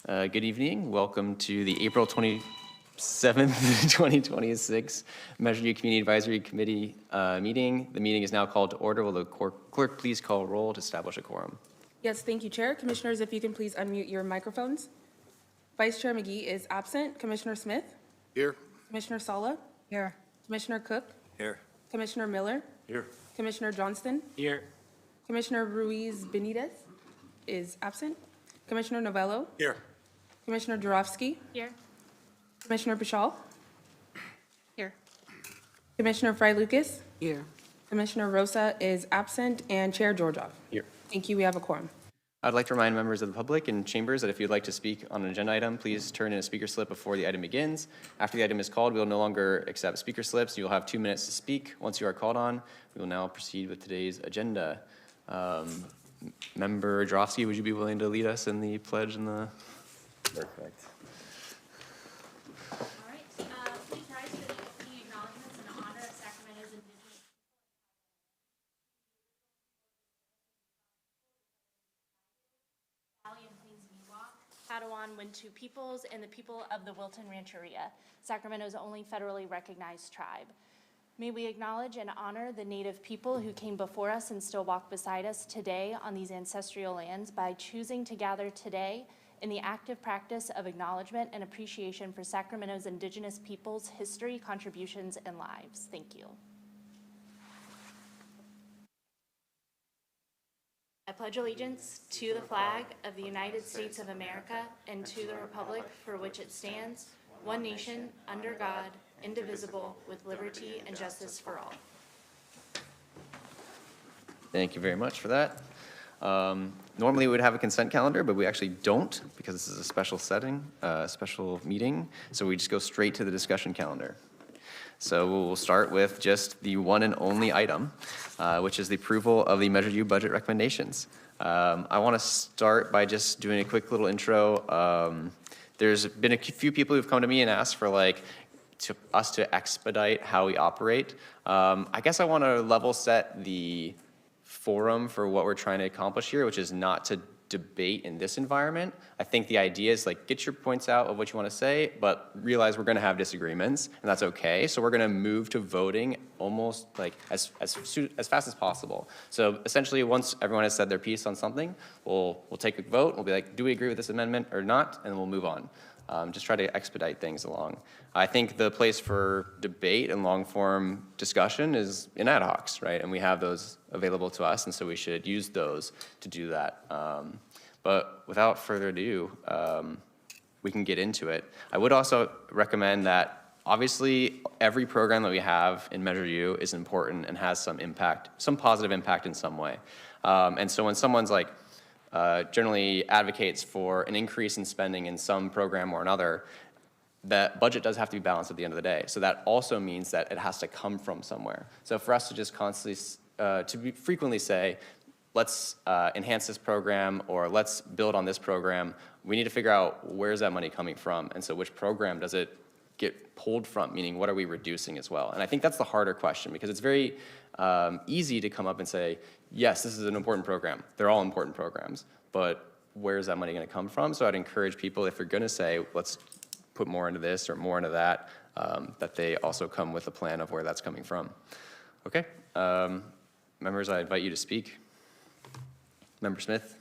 Good evening. Welcome to the April 27th, 2026 Measure U Community Advisory Committee meeting. The meeting is now called to order. Will the clerk please call roll to establish a quorum? Yes, thank you, Chair. Commissioners, if you can please unmute your microphones. Vice Chair McGee is absent. Commissioner Smith? Here. Commissioner Sala? Here. Commissioner Cook? Here. Commissioner Miller? Here. Commissioner Johnston? Here. Commissioner Ruiz Benitez is absent. Commissioner Novello? Here. Commissioner Jarofsky? Here. Commissioner Pichal? Here. Commissioner Fry Lucas? Here. Commissioner Rosa is absent, and Chair Georgioff. Here. Thank you. We have a quorum. I'd like to remind members of the public and chambers that if you'd like to speak on an agenda item, please turn in a speaker slip before the item begins. After the item is called, we will no longer accept speaker slips. You'll have 2 minutes to speak. Once you are called on, we will now proceed with today's agenda. Member Jarofsky, would you be willing to lead us in the pledge and the... Perfect. All right, please rise for the opening acknowledgements in honor of Sacramento's Indigenous Valley and Plains Miwok, Padawan, Wintu peoples, and the people of the Wilton Rancheria, Sacramento's only federally recognized tribe. May we acknowledge and honor the Native people who came before us and still walk beside us today on these ancestral lands by choosing to gather today in the active practice of acknowledgement and appreciation for Sacramento's Indigenous peoples' history, contributions, and lives. Thank you. I pledge allegiance to the flag of the United States of America and to the republic for which it stands, one nation, under God, indivisible, with liberty and justice for all. Thank you very much for that. Normally we would have a consent calendar, but we actually don't because this is a special setting, special meeting. So we just go straight to the discussion calendar. So we'll start with just the one and only item, which is the approval of the Measure U budget recommendations. I want to start by just doing a quick little intro. There's been a few people who've come to me and asked for us to expedite how we operate. I guess I want to level set the forum for what we're trying to accomplish here, which is not to debate in this environment. I think the idea is get your points out of what you want to say, but realize we're going to have disagreements, and that's okay. So we're going to move to voting almost as fast as possible. So essentially, once everyone has said their piece on something, we'll take a vote. We'll be like, do we agree with this amendment or not? And then we'll move on. Just try to expedite things along. I think the place for debate and long-form discussion is in ad hocs, right? And we have those available to us, and so we should use those to do that. But without further ado, we can get into it. I would also recommend that obviously every program that we have in Measure U is important and has some impact, some positive impact in some way. And so when someone's generally advocates for an increase in spending in some program or another, that budget does have to be balanced at the end of the day. So that also means that it has to come from somewhere. So for us to just constantly, frequently say, let's enhance this program or let's build on this program, we need to figure out where's that money coming from. And so which program does it get pulled from, meaning what are we reducing as well? And I think that's the harder question because it's very easy to come up and say, yes, this is an important program. They're all important programs, but where's that money gonna come from? So I'd encourage people, if you're gonna say, let's put more into this or more into that, that they also come with a plan of where that's coming from. Okay, members, I invite you to speak. Member Smith.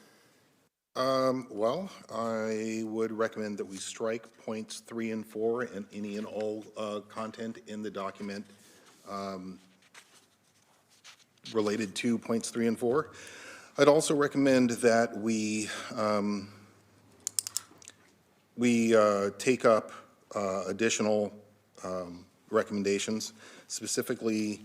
Well, I would recommend that we strike points 3 and 4 and any and all content in the document related to points 3 and 4. I'd also recommend that we take up additional recommendations, specifically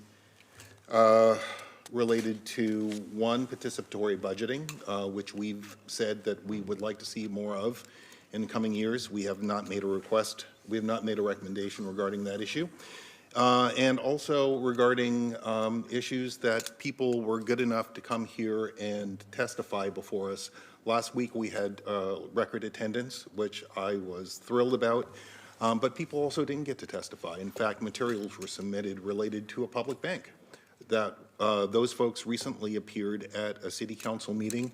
related to one, participatory budgeting, which we've said that we would like to see more of in the coming years. We have not made a request. We have not made a recommendation regarding that issue. And also regarding issues that people were good enough to come here and testify before us. Last week we had record attendance, which I was thrilled about, but people also didn't get to testify. In fact, materials were submitted related to a public bank. That those folks recently appeared at a city council meeting.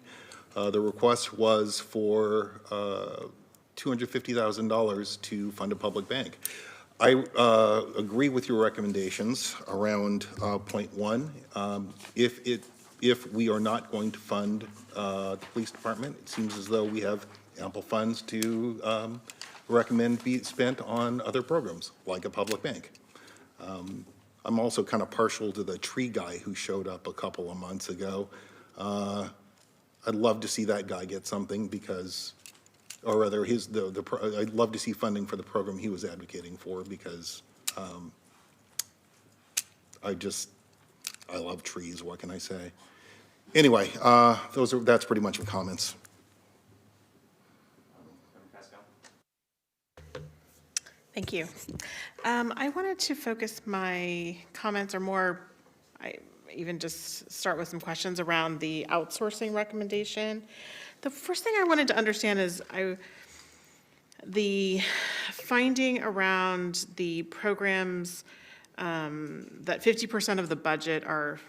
The request was for $250,000 to fund a public bank. I agree with your recommendations around point one. If we are not going to fund the police department, it seems as though we have ample funds to recommend be spent on other programs, like a public bank. I'm also kind of partial to the tree guy who showed up a couple of months ago. I'd love to see that guy get something because, or rather, I'd love to see funding for the program he was advocating for because I love trees. What can I say? Anyway, that's pretty much my comments. Thank you. I wanted to focus my comments, or more, I even just start with some questions around the outsourcing recommendation. The first thing I wanted to understand is the finding around the programs that 50% of the budget are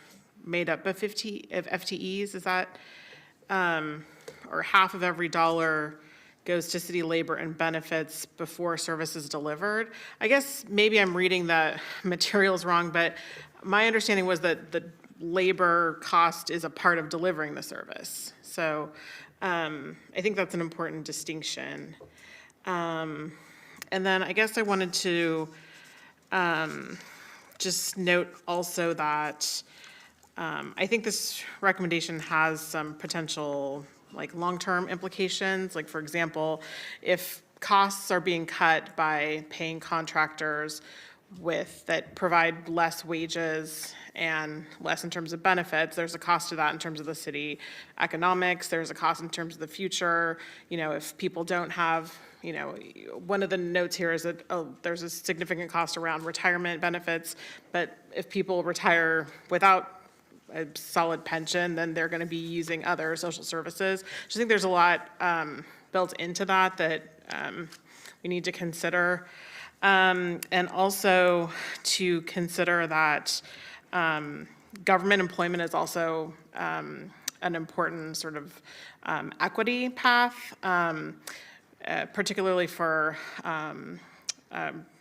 made up of FTEs. Is that, or half of every dollar goes to city labor and benefits before service is delivered? I guess maybe I'm reading the materials wrong, but my understanding was that the labor cost is a part of delivering the service. So I think that's an important distinction. And then I guess I wanted to just note also that I think this recommendation has some potential like long-term implications. Like, for example, if costs are being cut by paying contractors that provide less wages and less in terms of benefits, there's a cost to that in terms of the city economics. There's a cost in terms of the future. You know, if people don't have, you know, one of the notes here is that, there's a significant cost around retirement benefits, but if people retire without a solid pension, then they're going to be using other social services. So I think there's a lot built into that we need to consider. And also to consider that government employment is also an important sort of equity path, particularly for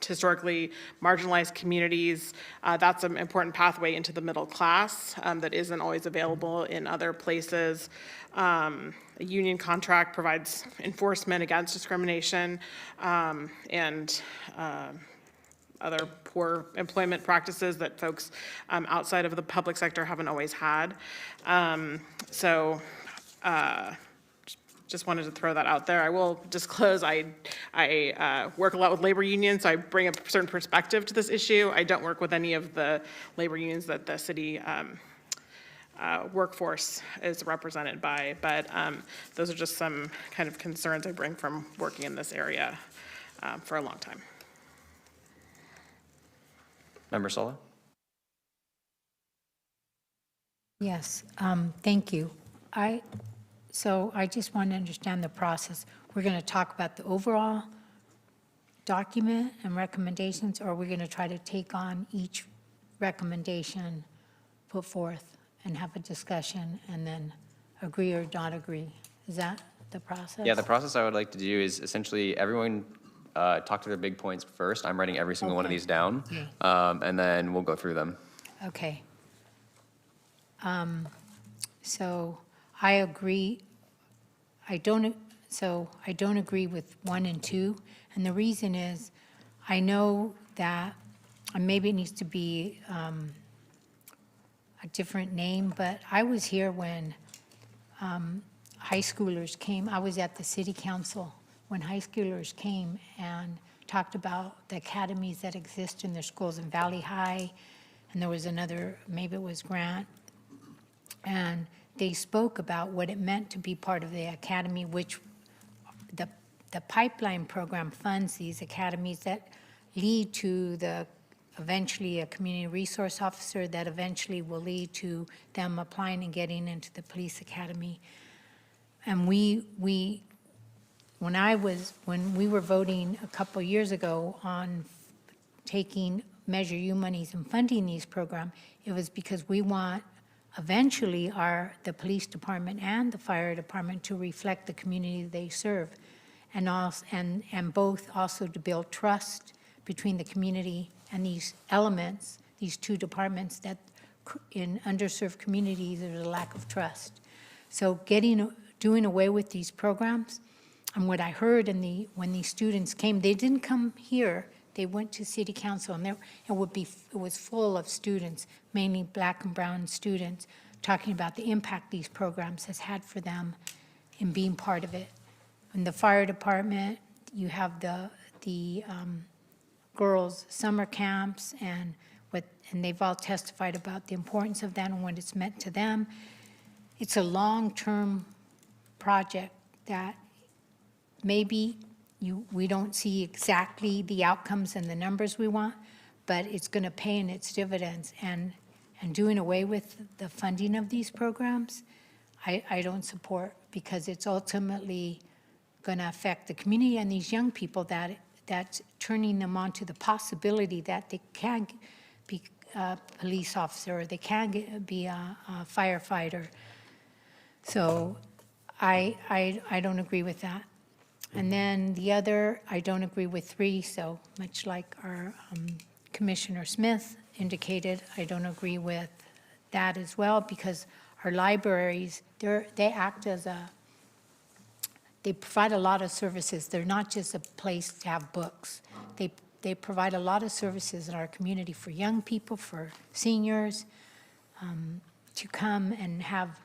historically marginalized communities. That's an important pathway into the middle class that isn't always available in other places. A union contract provides enforcement against discrimination and other poor employment practices that folks outside of the public sector haven't always had. Just wanted to throw that out there. I will disclose I work a lot with labor unions, so I bring a certain perspective to this issue. I don't work with any of the labor unions that the city workforce is represented by, but those are just some kind of concerns I bring from working in this area for a long time. Member Sola? Yes, thank you. So I just want to understand the process. We're going to talk about the overall document and recommendations, or are we going to try to take on each recommendation put forth and have a discussion and then agree or not agree? Is that the process? Yeah, the process I would like to do is essentially everyone talk to their big points first. I'm writing every single one of Okay. these down, Okay. and then we'll go through them. Okay. So I agree. I don't agree with 1 and 2, and the reason is I know that maybe it needs to be a different name, but I was here when high schoolers came. I was at the city council when high schoolers came and talked about the academies that exist in their schools in Valley High, and there was another, maybe it was Grant, and they spoke about what it meant to be part of the academy, which the pipeline program funds these academies that lead to eventually a community resource officer that eventually will lead to them applying and getting into the police academy. And when we were voting a couple years ago on taking Measure U monies and funding these programs, it was because we want eventually the police department and the fire department to reflect the community they serve. and both also to build trust between the community and these elements, these two departments that in underserved communities, there's a lack of trust. So doing away with these programs, and what I heard when these students came, they didn't come here, they went to city council, and it was full of students, mainly black and brown students, talking about the impact these programs has had for them in being part of it. In the fire department, you have the girls' summer camps, and they've all testified about the importance of that and what it's meant to them. It's a long-term project that maybe we don't see exactly the outcomes and the numbers we want, but it's going to pay in its dividends. And doing away with the funding of these programs, I don't support, because it's ultimately going to affect the community and these young people that's turning them on to the possibility that they can be a police officer, or they can be a firefighter. So I don't agree with that. And then the other, I don't agree with 3, so much like our Commissioner Smith indicated, I don't agree with that as well, because our libraries, they act as they provide a lot of services. They're not just a place to have books. They provide a lot of services in our community for young people, for seniors, to come and have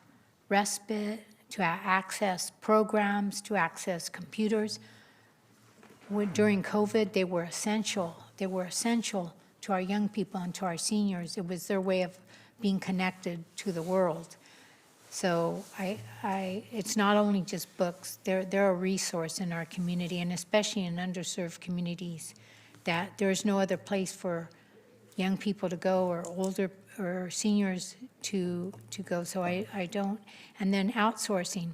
respite, to access programs, to access computers. During COVID, they were essential. They were essential to our young people and to our seniors. It was their way of being connected to the world. So it's not only just books. They're a resource in our community, and especially in underserved communities, that there's no other place for young people to go, or older or seniors to go. So I don't. And then outsourcing.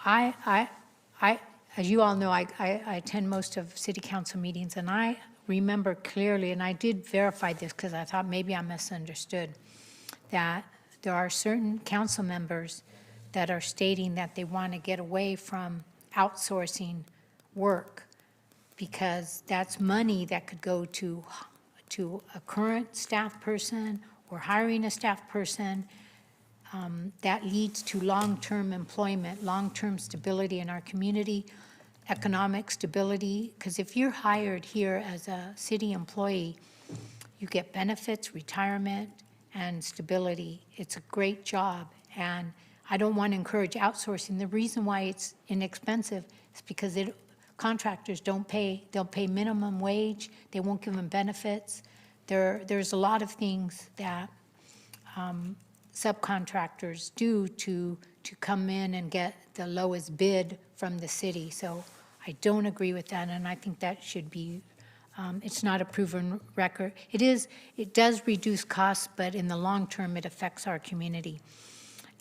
As you all know, I attend most of city council meetings, and I remember clearly, and I did verify this because I thought maybe I misunderstood, that there are certain council members that are stating that they want to get away from outsourcing work, because that's money that could go to a current staff person or hiring a staff person. That leads to long-term employment, long-term stability in our community, economic stability, because if you're hired here as a city employee, you get benefits, retirement, and stability. It's a great job, and I don't want to encourage outsourcing. The reason why it's inexpensive is because contractors don't pay. They'll pay minimum wage. They won't give them benefits. There's a lot of things that subcontractors do to come in and get the lowest bid from the city. So I don't agree with that, and I think that should be, it's not a proven record. It does reduce costs, but in the long term, it affects our community.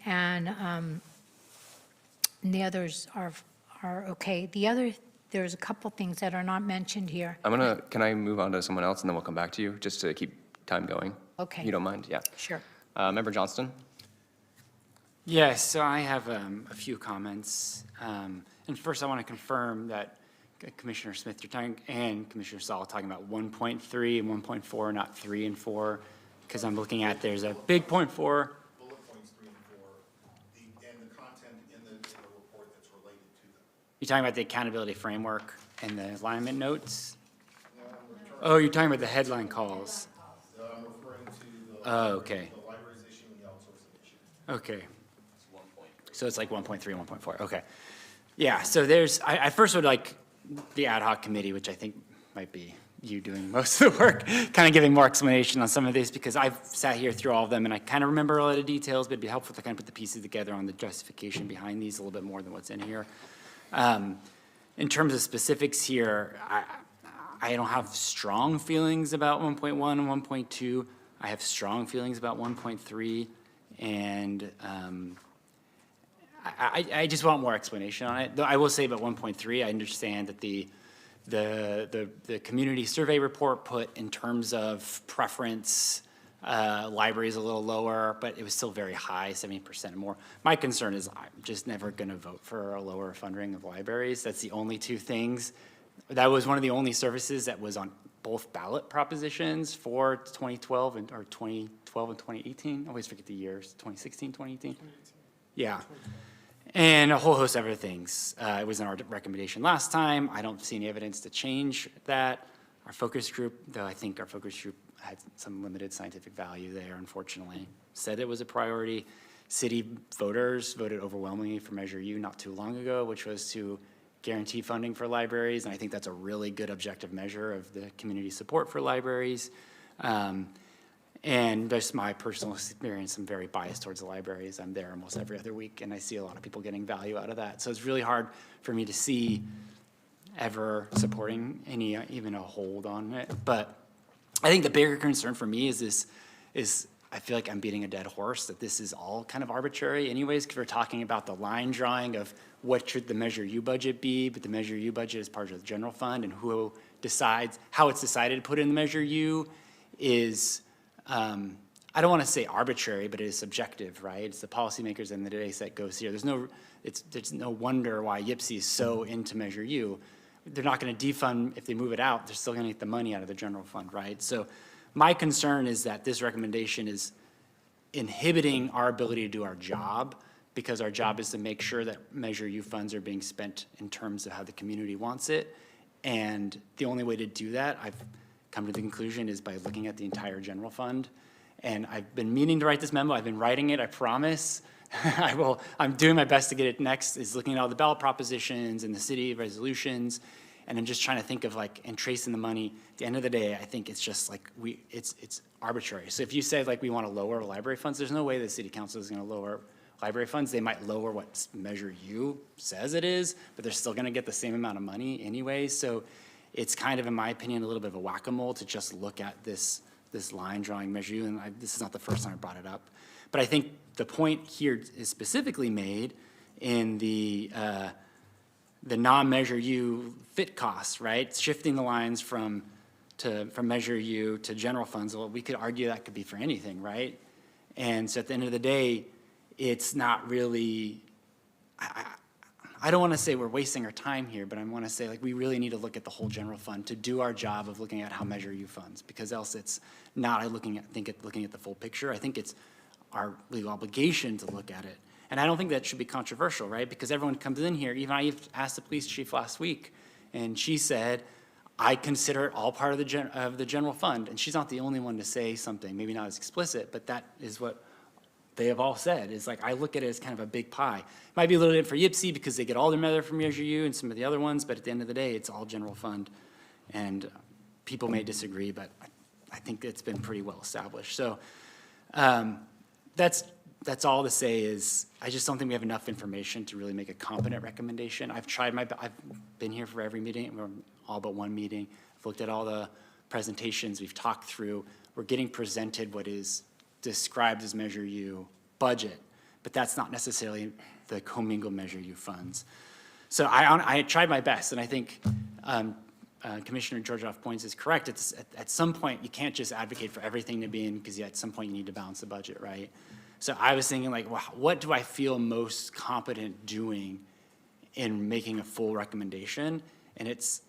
And the others are okay. There's a couple things that are not mentioned here. Can I move on to someone else, and then we'll come back to you, just to keep time going? Okay. You don't mind? Yeah. Sure. Member Johnston? Yes, so I have a few comments. And first, I want to confirm that Commissioner Smith, you're talking, and Commissioner Saul talking about 1.3 and 1.4, not 3 and 4, because I'm looking at there's a big point 4. Bullet points 3 and 4, and the content in the report that's related to them. You're talking about the accountability framework and the alignment notes? Oh, you're talking about the headline calls. I'm referring to Oh, okay. the library's issue and the outsourcing issue. Okay. So it's like 1.3 and 1.4, okay. Yeah, so I first would like the ad hoc committee, which I think might be you doing most of the work, kind of giving more explanation on some of these, because I've sat here through all of them and I kind of remember a lot of details, but it'd be helpful to kind of put the pieces together on the justification behind these a little bit more than what's in here. In terms of specifics here, I don't have strong feelings about 1.1 and 1.2. I have strong feelings about 1.3, and I just want more explanation on it. Though I will say about 1.3, I understand that the community survey report put in terms of preference Library is a little lower, but it was still very high, 70% or more. My concern is I'm just never going to vote for a lower funding of libraries. That's the only two things. That was one of the only services that was on both ballot propositions for 2012 or 2012 and 2018. I always forget the years, 2016, 2018? Yeah. And a whole host of other things. It was in our recommendation last time. I don't see any evidence to change that. Our focus group, though I think our focus group had some limited scientific value there, unfortunately, said it was a priority. City voters voted overwhelmingly for Measure U not too long ago, which was to guarantee funding for libraries, and I think that's a really good objective measure of the community support for libraries. And just my personal experience, I'm very biased towards the libraries. I'm there almost every other week, and I see a lot of people getting value out of that. So it's really hard for me to see ever supporting any, even a hold on it. But I think the bigger concern for me is I feel like I'm beating a dead horse, that this is all kind of arbitrary anyways, because we're talking about the line drawing of what should the Measure U budget be, but the Measure U budget is part of the general fund, and who decides, how it's decided to put in the Measure U is, I don't want to say arbitrary, but it is subjective, right? It's the policymakers in the day that goes here. There's no wonder why YPSI is so into Measure U. They're not going to defund if they move it out. They're still going to get the money out of the general fund, right? So my concern is that this recommendation is inhibiting our ability to do our job, because our job is to make sure that Measure U funds are being spent in terms of how the community wants it. And the only way to do that, I've come to the conclusion, is by looking at the entire general fund. And I've been meaning to write this memo. I've been writing it, I promise. I'm doing my best to get it next, is looking at all the ballot propositions and the city resolutions. And I'm just trying to think of and tracing the money. At the end of the day, I think it's just it's arbitrary. So if you say we want to lower library funds, there's no way the city council is going to lower library funds. They might lower what Measure U says it is, but they're still going to get the same amount of money anyway. So it's kind of, in my opinion, a little bit of a whack-a-mole to just look at this line drawing Measure U, and this is not the first time I brought it up. But I think the point here is specifically made in the non-Measure U fit costs, right? Shifting the lines from Measure U to general funds. Well, we could argue that could be for anything, right? And so at the end of the day, it's not really, I don't want to say we're wasting our time here, but I want to say we really need to look at the whole general fund to do our job of looking at how Measure U funds, because else it's not looking at the full picture. I think it's our legal obligation to look at it. And I don't think that should be controversial, right? Because everyone comes in here, even I asked the police chief last week, and she said, I consider it all part of the general fund. And she's not the only one to say something, maybe not as explicit, but that is what they have all said, is I look at it as kind of a big pie. It might be a little different for YPSI because they get all their money from Measure U and some of the other ones, but at the end of the day, it's all general fund. And people may disagree, but I think it's been pretty well established. So that's all to say is I just don't think we have enough information to really make a competent recommendation. I've been here for every meeting, or all but one meeting. I've looked at all the presentations we've talked through. We're getting presented what is described as Measure U budget, but that's not necessarily the commingled Measure U funds. So I tried my best, and I think Commissioner Georgioff points is correct. At some point, you can't just advocate for everything to be in, because at some point you need to balance the budget, right? So I was thinking well, what do I feel most competent doing in making a full recommendation? And it's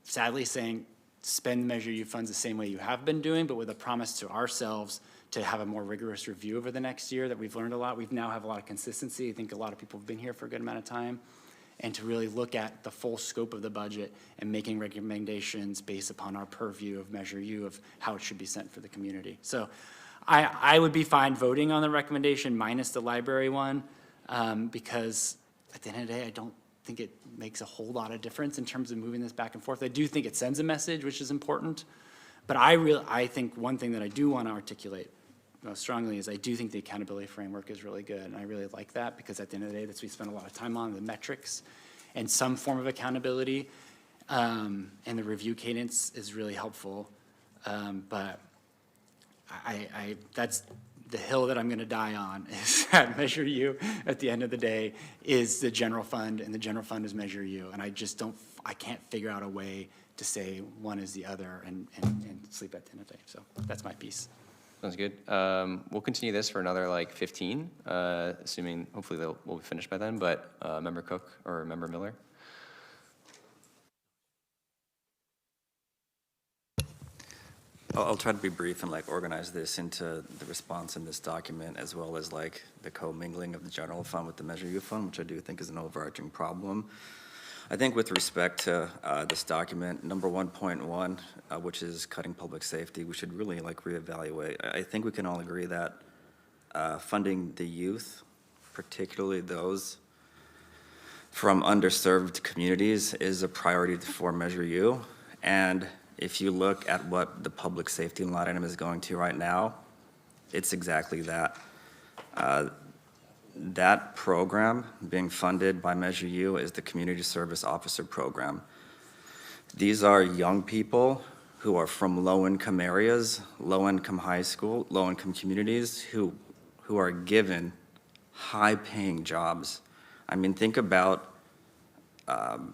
sadly saying spend Measure U funds the same way you have been doing, but with a promise to ourselves to have a more rigorous review over the next year, that we've learned a lot. We now have a lot of consistency. I think a lot of people have been here for a good amount of time. And to really look at the full scope of the budget and making recommendations based upon our purview of Measure U of how it should be sent for the community. So I would be fine voting on the recommendation minus the library one, because at the end of the day, I don't think it makes a whole lot of difference in terms of moving this back and forth. I do think it sends a message, which is important. But I think one thing that I do want to articulate most strongly is I do think the accountability framework is really good. And I really like that, because at the end of the day, that's what we spend a lot of time on, the metrics and some form of accountability. And the review cadence is really helpful. But that's the hill that I'm going to die on, is that Measure U at the end of the day is the general fund, and the general fund is Measure U. And I can't figure out a way to say one is the other and sleep at the end of the day. So that's my piece. Sounds good. We'll continue this for another like 15, assuming hopefully we'll be finished by then, but Member Cook or Member Miller? I'll try to be brief and like organize this into the response in this document, as well as like the commingling of the general fund with the Measure U fund, which I do think is an overarching problem. I think with respect to this document, number 1.1, which is cutting public safety, we should really like reevaluate. I think we can all agree that funding the youth, particularly those from underserved communities, is a priority for Measure U. And if you look at what the public safety line item is going to right now, it's exactly that. That program being funded by Measure U is the Community Service Officer Program. These are young people who are from low-income areas, low-income high school, low-income communities who are given high-paying jobs. I mean, think about the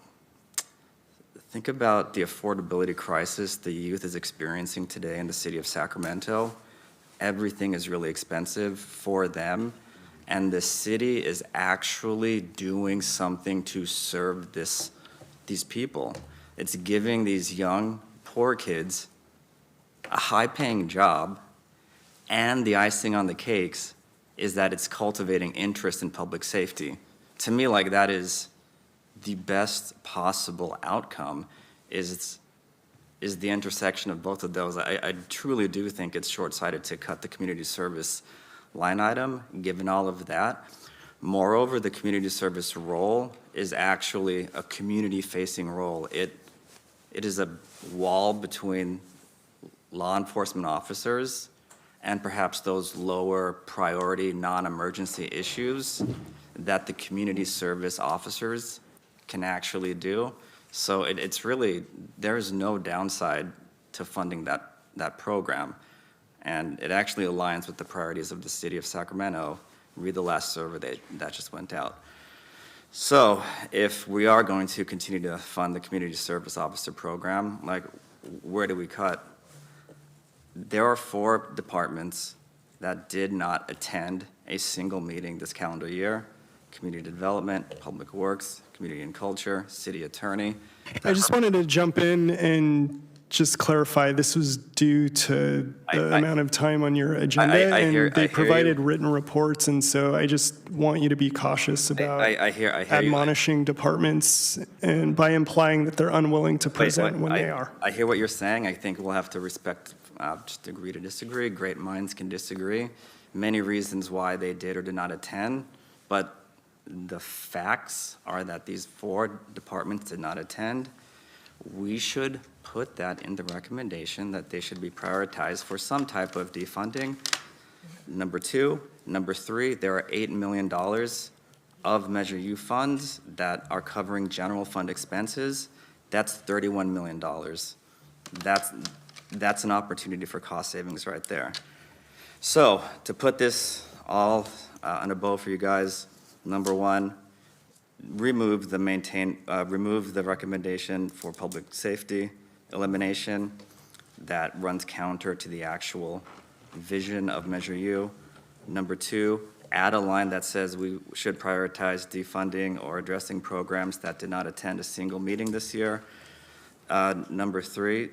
affordability crisis the youth is experiencing today in the city of Sacramento. Everything is really expensive for them, and the city is actually doing something to serve these people. It's giving these young, poor kids a high-paying job, and the icing on the cakes is that it's cultivating interest in public safety. To me, like, that is the best possible outcome, is the intersection of both of those. I truly do think it's short-sighted to cut the community service line item, given all of that. Moreover, the community service role is actually a community-facing role. It is a wall between law enforcement officers and perhaps those lower priority non-emergency issues that the community service officers can actually do. So it's really, there's no downside to funding that program. And it actually aligns with the priorities of the city of Sacramento. Read the last survey that just went out. So if we are going to continue to fund the community service officer program, like, where do we cut? There are 4 departments that did not attend a single meeting this calendar year: community development, public works, community and culture, city attorney. I just wanted to jump in and just clarify, this was due to the amount of time on your agenda, and they provided written reports, and so I just want you to be cautious about I hear admonishing departments and by implying that they're unwilling to present when they are. I hear what you're saying. I think we'll have to respect, just agree to disagree. Great minds can disagree. Many reasons why they did or did not attend, but the facts are that these 4 departments did not attend. We should put that in the recommendation that they should be prioritized for some type of defunding. Number 2. Number 3, there are $8 million of Measure U funds that are covering general fund expenses. That's $31 million. That's an opportunity for cost savings right there. So to put this all on a bow for you guys, number 1, remove the recommendation for public safety elimination that runs counter to the actual vision of Measure U. Number 2, add a line that says we should prioritize defunding or addressing programs that did not attend a single meeting this year. Number 3,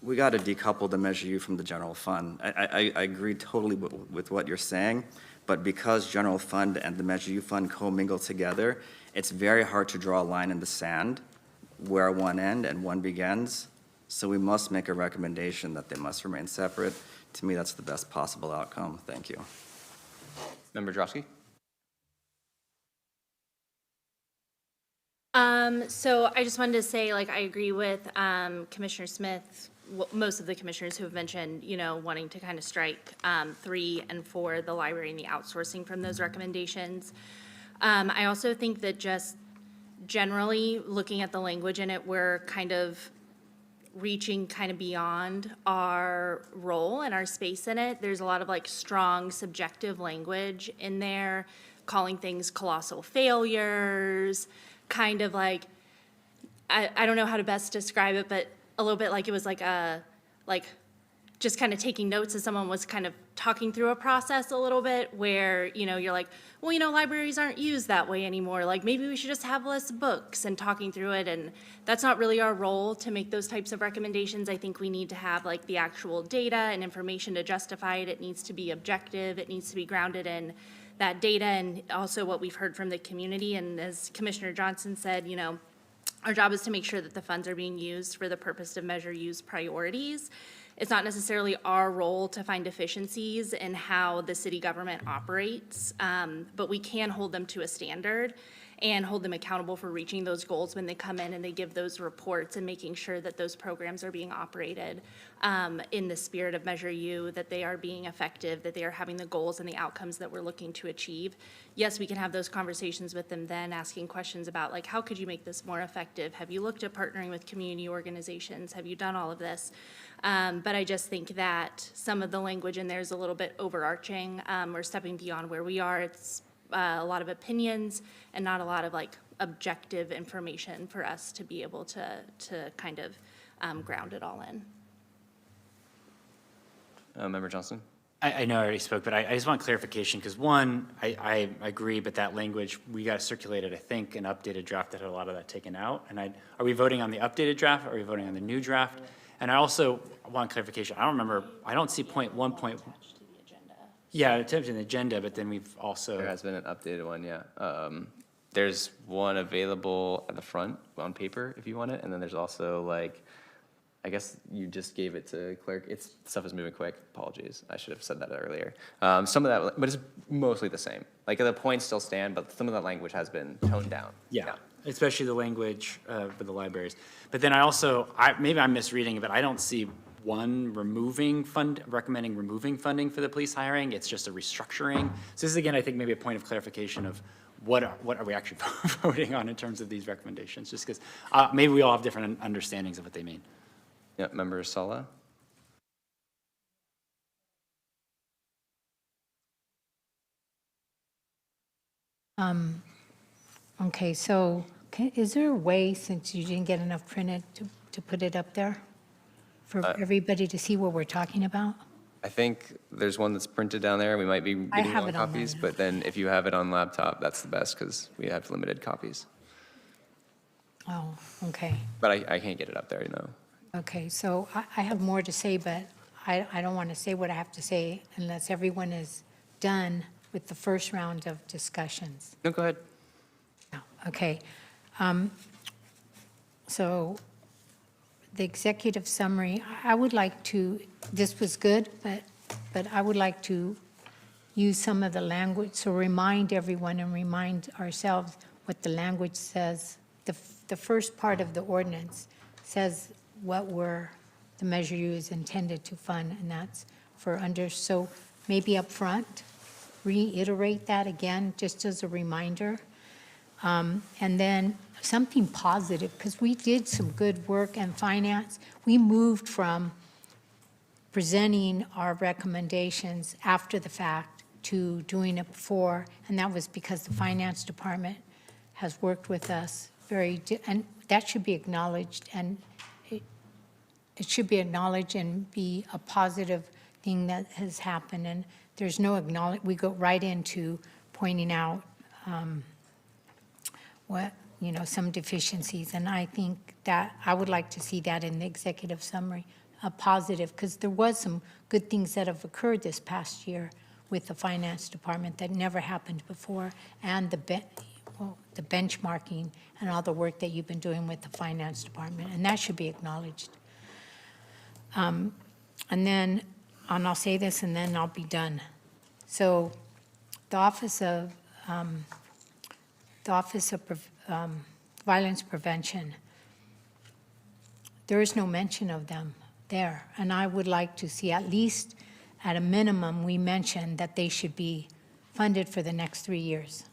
we got to decouple the Measure U from the general fund. I agree totally with what you're saying, but because general fund and the Measure U fund commingle together, it's very hard to draw a line in the sand where one end and one begins. So we must make a recommendation that they must remain separate. To me, that's the best possible outcome. Thank you. Member Drosky? So I just wanted to say, like, I agree with Commissioner Smith, most of the commissioners who have mentioned, wanting to kind of strike 3 and 4, the library and the outsourcing from those recommendations. I also think that just generally looking at the language in it, we're kind of reaching kind of beyond our role and our space in it. There's a lot of like strong subjective language in there, calling things colossal failures, kind of like, I don't know how to best describe it, but a little bit like it was like just kind of taking notes as someone was kind of talking through a process a little bit where, you're like, well, libraries aren't used that way anymore. Like, maybe we should just have less books and talking through it. And that's not really our role to make those types of recommendations. I think we need to have like the actual data and information to justify it. It needs to be objective. It needs to be grounded in that data and also what we've heard from the community. And as Commissioner Johnson said, our job is to make sure that the funds are being used for the purpose of measure use priorities. It's not necessarily our role to find deficiencies in how the city government operates, but we can hold them to a standard and hold them accountable for reaching those goals when they come in and they give those reports and making sure that those programs are being operated in the spirit of Measure U, that they are being effective, that they are having the goals and the outcomes that we're looking to achieve. Yes, we can have those conversations with them then, asking questions about like, how could you make this more effective? Have you looked at partnering with community organizations? Have you done all of this? But I just think that some of the language in there is a little bit overarching. We're stepping beyond where we are. It's a lot of opinions and not a lot of like objective information for us to be able to kind of ground it all in. Member Johnson? I know I already spoke, but I just want clarification, because one, I agree, but that language, we got circulated, I think, an updated draft that had a lot of that taken out. And are we voting on the updated draft, or are we voting on the new draft? And I also want clarification. I don't remember, I don't see point one point. Yeah, it's in the agenda, but then we've also. There has been an updated one, yeah. There's one available at the front on paper if you want it, and then there's also like, I guess you just gave it to clerk. Stuff is moving quick. Apologies. I should have said that earlier. Some of that, but it's mostly the same. Like the points still stand, but some of that language has been toned down. Yeah, especially the language for the libraries. But then maybe I'm misreading it, but I don't see one recommending removing funding for the police hiring. It's just a restructuring. So this is, again, I think maybe a point of clarification of what are we actually voting on in terms of these recommendations, just because maybe we all have different understandings of what they mean. Yeah, Member Sala? Okay, so is there a way, since you didn't get enough printed, to put it up there for everybody to see what we're talking about? I think there's one that's printed down there. We might be I getting have long it on copies, mine. but then if you have it on laptop, that's the best because we have limited copies. Oh, okay. But I can't get it up there, Okay, so I have more to say, but I don't want to say what I have to say unless everyone is done with the first round of discussions. No, go ahead. Okay. So the executive summary, I would like to, this was good, but I would like to use some of the language, so remind everyone and remind ourselves what the language says. The first part of the ordinance says what the Measure U is intended to fund, and that's so maybe up front, reiterate that again, just as a reminder. And then something positive, because we did some good work in finance. We moved from presenting our recommendations after the fact to doing it before, and that was because the finance department has worked with us and that should be acknowledged, and it should be acknowledged and be a positive thing that has happened, and there's no we go right into pointing out some deficiencies, and I think that I would like to see that in the executive summary, a positive, because there was some good things that have occurred this past year with the finance department that never happened before, and the benchmarking and all the work that you've been doing with the finance department, and that should be acknowledged. And I'll say this and then I'll be done. So the Office of Violence Prevention, there is no mention of them there. And I would like to see, at least at a minimum, we mention that they should be funded for the next 3 years.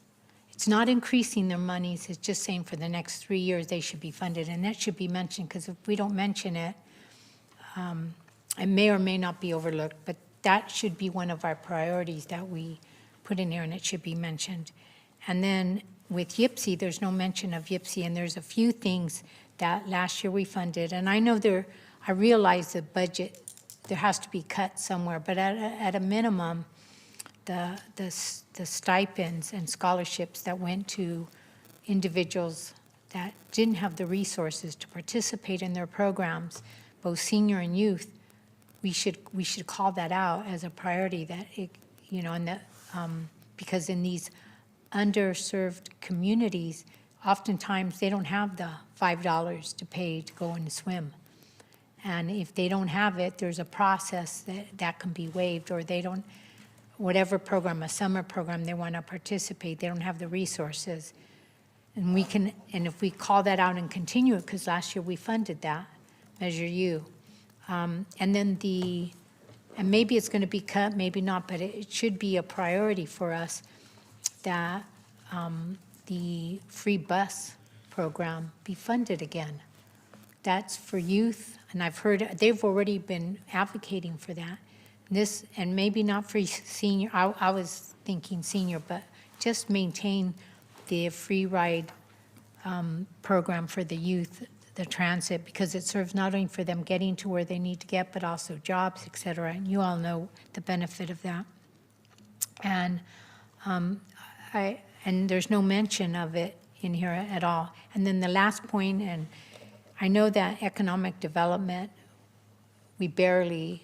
It's not increasing their monies, it's just saying for the next 3 years they should be funded. And that should be mentioned, because if we don't mention it, it may or may not be overlooked, but that should be one of our priorities that we put in here, and it should be mentioned. And then with YPSI, there's no mention of YPSI, and there's a few things that last year we funded. And I know I realize the budget there has to be cut somewhere, but at a minimum, the stipends and scholarships that went to individuals that didn't have the resources to participate in their programs, both senior and youth, we should call that out as a priority, that it, you know, and that, because in these underserved communities, oftentimes they don't have the $5 to pay to go and swim. And if they don't have it, there's a process that can be waived, or they don't, whatever program, a summer program, they want to participate, they don't have the resources. And we can, and if we call that out and continue it, because last year we funded that, Measure U. And then and maybe it's going to be cut, maybe not, but it should be a priority for us that the free bus program be funded again. That's for youth, and I've heard, they've already been advocating for that. This, and maybe not for senior, I was thinking senior, but just maintain the free ride program for the youth, the transit, because it serves not only for them getting to where they need to get, but also jobs, et cetera. And you all know the benefit of that. And and there's no mention of it in here at all. And then the last point, and I know that economic development, we barely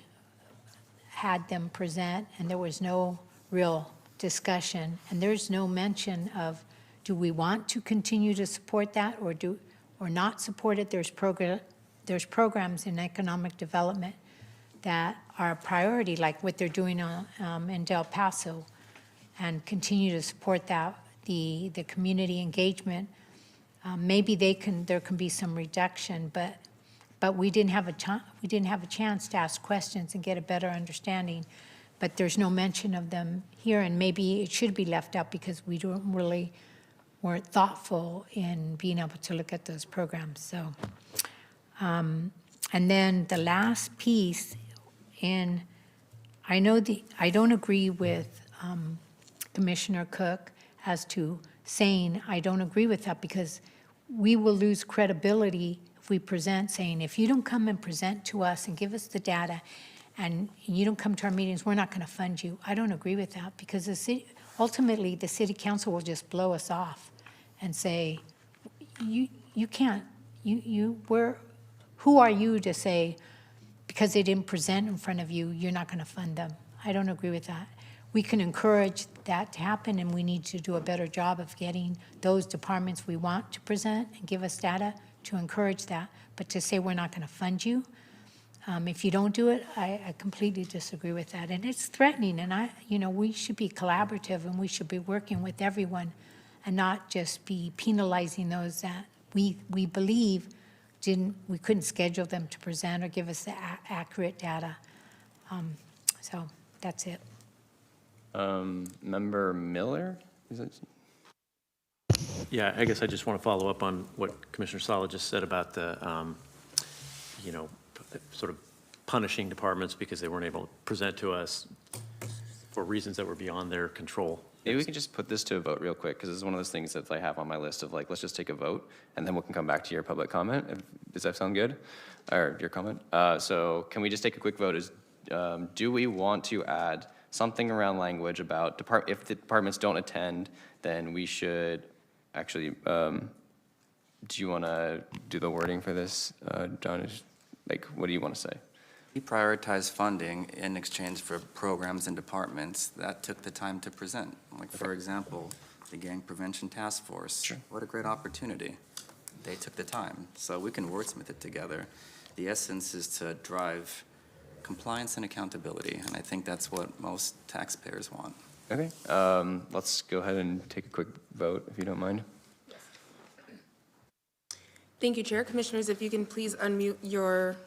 had them present, and there was no real discussion, and there's no mention of, do we want to continue to support that, or not support it? There's programs in economic development that are a priority, like what they're doing in Del Paso, and continue to support that, the community engagement. Maybe there can be some reduction, but we didn't have a chance to ask questions and get a better understanding. But there's no mention of them here, and maybe it should be left out because we weren't thoughtful in being able to look at those programs. So, and then the last piece, and I don't agree with Commissioner Cook as to saying I don't agree with that, because we will lose credibility if we present saying, if you don't come and present to us and give us the data and you don't come to our meetings, we're not going to fund you. I don't agree with that, because ultimately the city council will just blow us off and say, you can't, who are you to say, because they didn't present in front of you, you're not going to fund them? I don't agree with that. We can encourage that to happen, and we need to do a better job of getting those departments we want to present and give us data to encourage that. But to say we're not going to fund you, if you don't do it, I completely disagree with that. And it's threatening, and we should be collaborative, and we should be working with everyone and not just be penalizing those that we believe we couldn't schedule them to present or give us the accurate data. So that's it. Member Miller? Is it? Yeah, I guess I just want to follow up on what Commissioner Sala just said about the, sort of punishing departments because they weren't able to present to us for reasons that were beyond their control. Maybe we can just put this to a vote real quick, because this is one of those things that I have on my list of like, let's just take a vote, and then we can come back to your public comment. Does that sound good? Or your comment? So can we just take a quick vote? Do we want to add something around language about if the departments don't attend, then we should actually, do you want to do the wording for this, John? Like, what do you want to say? We prioritize funding in exchange for programs and departments that took the time to present. Like, for example, the Gang Prevention Task Force. Sure. What a great opportunity. They took the time. So we can wordsmith it together. The essence is to drive compliance and accountability, and I think that's what most taxpayers want. Okay, let's go ahead and take a quick vote, if you don't mind. Thank you, Chair. Commissioners, if you can please unmute your,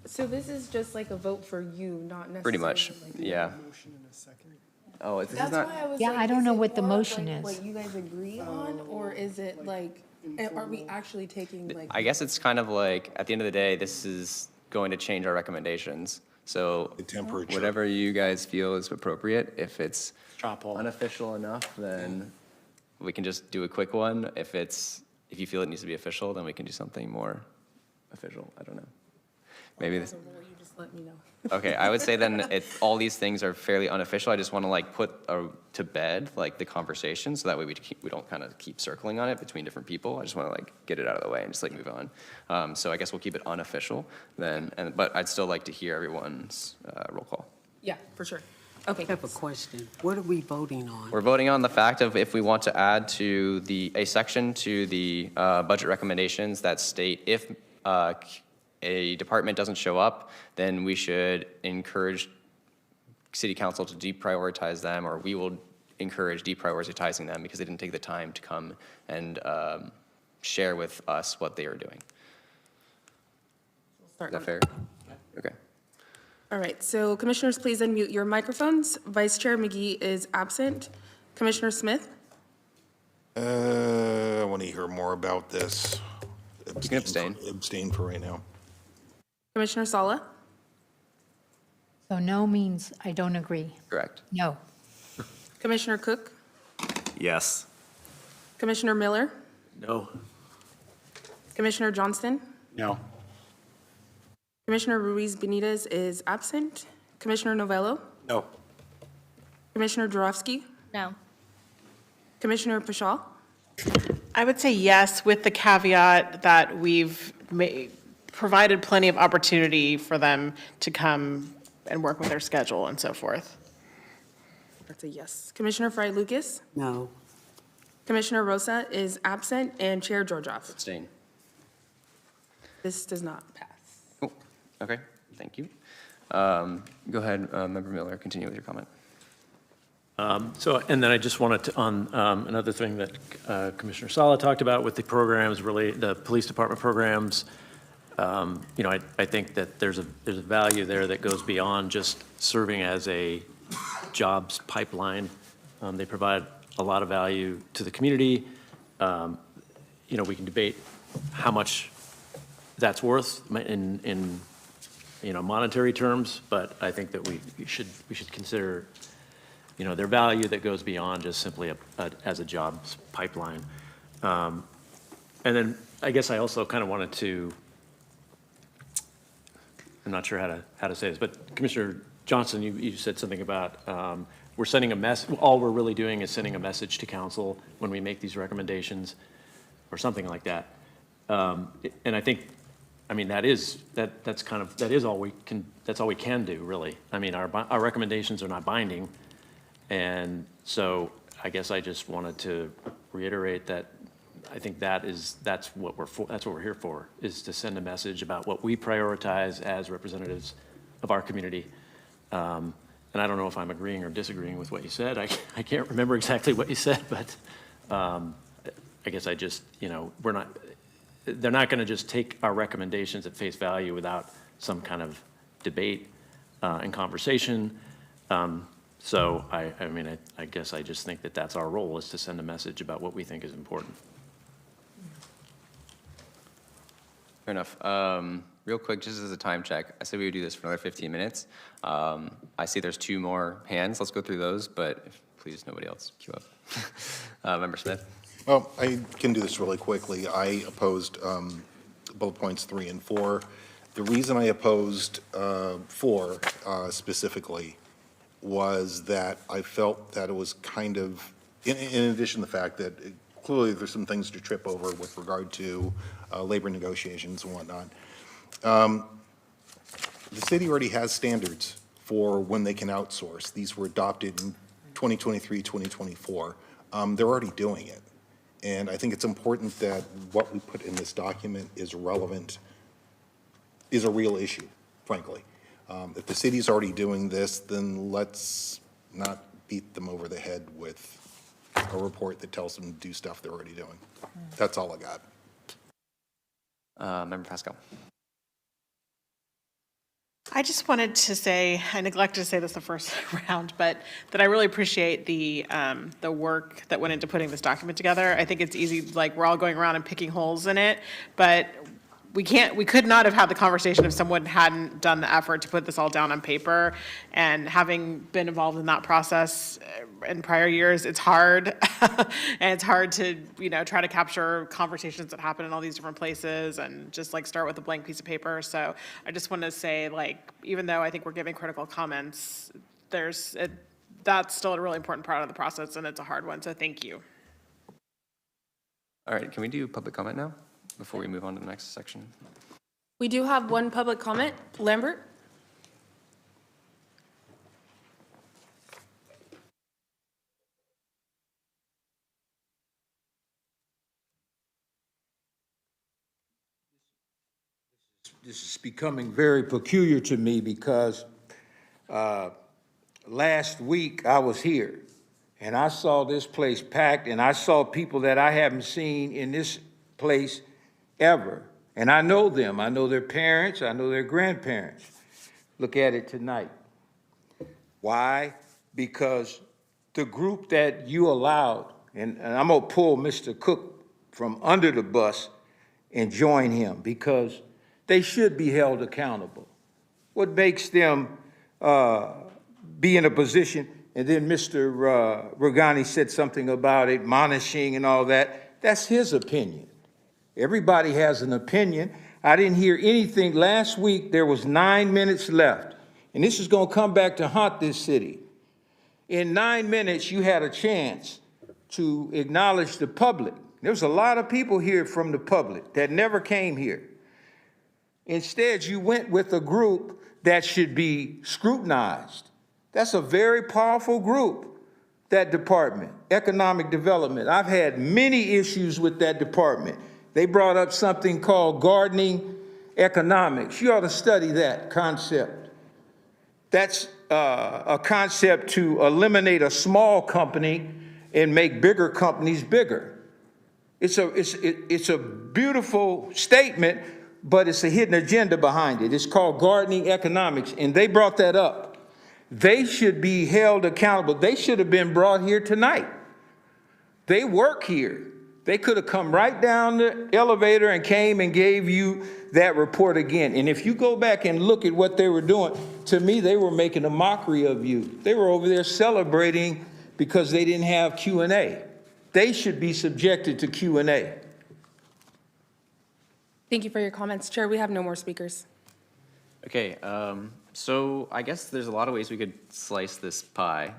so this is just like a vote for you, not necessarily. Pretty much, like- yeah. Oh, this is That's not, why I was Yeah, like, I don't is know it what the more of, motion like, is. what you guys agree on, or is it like, are we actually taking like? I guess it's kind of like, at the end of the day, this is going to change our recommendations. So The temperature. whatever you guys feel is appropriate. If it's Straw poll. unofficial enough, then we can just do a quick one. If you feel it needs to be official, then we can do something more official. I don't know. Maybe this. let me know. Okay, I would say then if all these things are fairly unofficial, I just want to like put to bed like the conversation so that way we don't kind of keep circling on it between different people. I just want to like get it out of the way and just like move on. So I guess we'll keep it unofficial then, but I'd still like to hear everyone's roll call. Yeah, for sure. Okay. I have a question. What are we voting on? We're voting on the fact of if we want to add to a section to the budget recommendations that state if a department doesn't show up, then we should encourage city council to deprioritize them, or we will encourage deprioritizing them because they didn't take the time to come and share with us what they are doing. Is that fair? Okay. All right, so commissioners, please unmute your microphones. Vice Chair McGee is absent. Commissioner Smith? I want to hear more about this. You can abstain. Abstain for right now. Commissioner Sala? So no means I don't agree. Correct. No. Commissioner Cook? Yes. Commissioner Miller? No. Commissioner Johnston? No. Commissioner Ruiz Benitez is absent. Commissioner Novello? No. Commissioner Jarofsky? No. Commissioner Pashal? I would say yes, with the caveat that we've provided plenty of opportunity for them to come and work with their schedule and so forth. That's a yes. Commissioner Fry Lucas? No. Commissioner Rosa is absent, and Chair Georgioff. Abstain. This does not pass. Oh, okay, thank you. Go ahead, Member Miller, continue with your comment. So, and then I just wanted to, on another thing that Commissioner Sala talked about with the programs, the police department programs, you know, I think that there's a value there that goes beyond just serving as a jobs pipeline. They provide a lot of value to the community. You know, we can debate how much that's worth in you know, monetary terms, but I think that we should consider, you know, their value that goes beyond just simply as a jobs pipeline. And then I guess I also kind of wanted to, I'm not sure how to say this, but Commissioner Johnson, you said something about we're sending a message, all we're really doing is sending a message to council when we make these recommendations or something like that. And I think, I mean, that's all we can do, really. I mean, our recommendations are not binding. And so I guess I just wanted to reiterate that I think that's what we're here for, is to send a message about what we prioritize as representatives of our community. And I don't know if I'm agreeing or disagreeing with what you said. I can't remember exactly what you said, but I guess I just, you know, they're not going to just take our recommendations at face value without some kind of debate and conversation. So I mean, I guess I just think that that's our role, is to send a message about what we think is important. Fair enough. Real quick, just as a time check, I said we would do this for another 15 minutes. I see there's 2 more hands. Let's go through those, but please, nobody else queue up. Member Smith? Well, I can do this really quickly. I opposed bullet points 3 and 4. The reason I opposed 4 specifically was that I felt that it was kind of, in addition to the fact that clearly there's some things to trip over with regard to labor negotiations and whatnot. The city already has standards for when they can outsource. These were adopted in 2023, 2024. They're already doing it. And I think it's important that what we put in this document is relevant, is a real issue, frankly. If the city's already doing this, then let's not beat them over the head with a report that tells them to do stuff they're already doing. That's all I got. Member Pascal? I just wanted to say, I neglected to say this the first round, but that I really appreciate the work that went into putting this document together. I think it's easy, like, we're all going around and picking holes in it, but we could not have had the conversation if someone hadn't done the effort to put this all down on paper. And having been involved in that process in prior years, it's hard. And it's hard to, try to capture conversations that happen in all these different places and just like start with a blank piece of paper. So I just want to say, like, even though I think we're giving critical comments, that's still a really important part of the process, and it's a hard one, so thank you. All right, can we do public comment now before we move on to the next section? We do have one public comment. Lambert? This is becoming very peculiar to me because last week I was here and I saw this place packed and I saw people that I haven't seen in this place ever. And I know them. I know their parents. I know their grandparents. Look at it tonight. Why? Because the group that you allowed, and I'm going to pull Mr. Cook from under the bus and join him because they should be held accountable. What makes them be in a position, and then Mr. Regani said something about admonishing and all that. That's his opinion. Everybody has an opinion. I didn't hear anything. Last week, there was 9 minutes left, and this is going to come back to haunt this city. In 9 minutes, you had a chance to acknowledge the public. There was a lot of people here from the public that never came here. Instead, you went with a group that should be scrutinized. That's a very powerful group, that department, economic development. I've had many issues with that department. They brought up something called gardening economics. You ought to study that concept. That's a concept to eliminate a small company and make bigger companies bigger. It's a beautiful statement, but it's a hidden agenda behind it. It's called gardening economics, and they brought that up. They should be held accountable. They should have been brought here tonight. They work here. They could have come right down the elevator and came and gave you that report again. And if you go back and look at what they were doing, to me, they were making a mockery of you. They were over there celebrating because they didn't have Q&A. They should be subjected to Q&A. Thank you for your comments. Chair, we have no more speakers. Okay, so I guess there's a lot of ways we could slice this pie.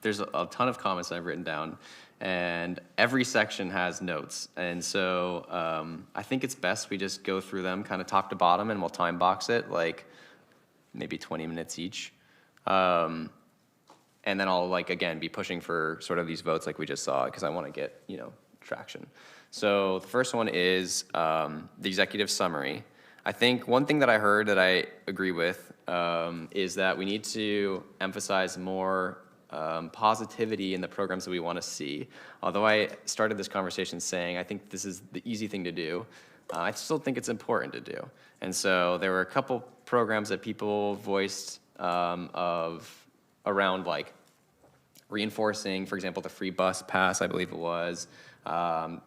There's a ton of comments I've written down, and every section has notes. And so I think it's best we just go through them kind of top to bottom, and we'll time box it, like maybe 20 minutes each. And then I'll, like, again, be pushing for sort of these votes like we just saw, because I want to get, traction. So the first one is the executive summary. I think one thing that I heard that I agree with is that we need to emphasize more positivity in the programs that we want to see. Although I started this conversation saying I think this is the easy thing to do, I still think it's important to do. And so there were a couple programs that people voiced around, like, reinforcing, for example, the free bus pass, I believe it was.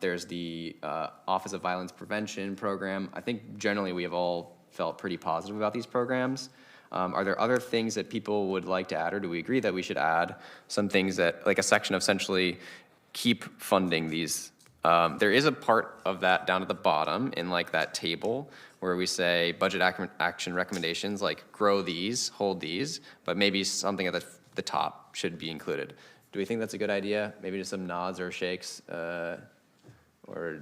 There's the Office of Violence Prevention program. I think generally we have all felt pretty positive about these programs. Are there other things that people would like to add, or do we agree that we should add some things that, like a section of essentially keep funding these? There is a part of that down at the bottom in, like, that table where we say budget action recommendations, like grow these, hold these, but maybe something at the top should be included. Do we think that's a good idea? Maybe just some nods or shakes or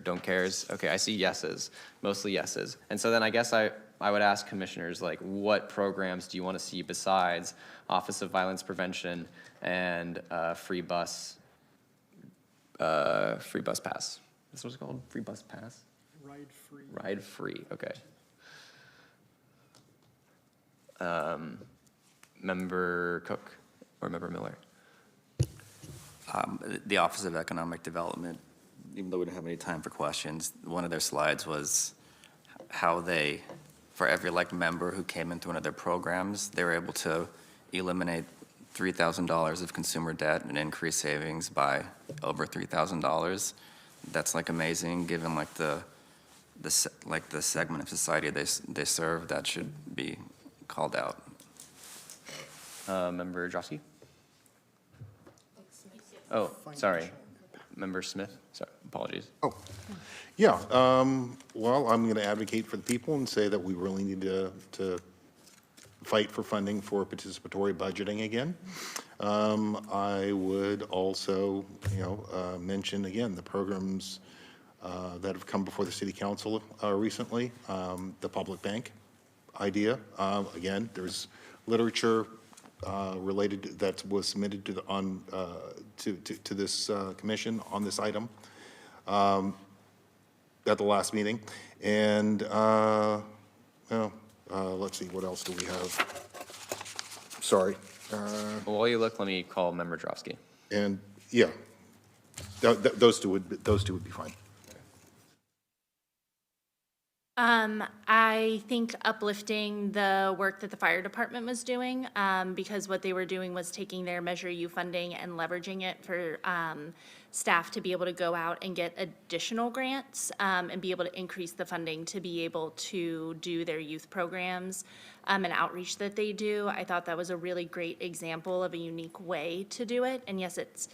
don't cares? Okay, I see yeses, mostly yeses. And so then I guess I would ask commissioners, like, what programs do you want to see besides Office of Violence Prevention and free bus pass? This was called free bus pass? Ride free. Ride free, okay. Member Cook or Member Miller? The Office of Economic Development, even though we don't have any time for questions, one of their slides was how they, for every member who came into one of their programs, they were able to eliminate $3,000 of consumer debt and increase savings by over $3,000. That's amazing, given the like the segment of society they serve, that should be called out. Member Drosky? Oh, sorry. Member Smith? Sorry, apologies. Oh, yeah, well, I'm going to advocate for the people and say that we really need to fight for funding for participatory budgeting again. I would also, mention again the programs that have come before the city council recently, the public bank idea. Again, there's literature related that was submitted to to this commission on this item at the last meeting. And let's see, what else do we have? Sorry. Well, while you look, let me call Member Drosky. And yeah, those two would be fine. I think uplifting the work that the fire department was doing, because what they were doing was taking their Measure U funding and leveraging it for staff to be able to go out and get additional grants and be able to increase the funding to be able to do their youth programs and outreach that they do. I thought that was a really great example of a unique way to do it. And yes, it's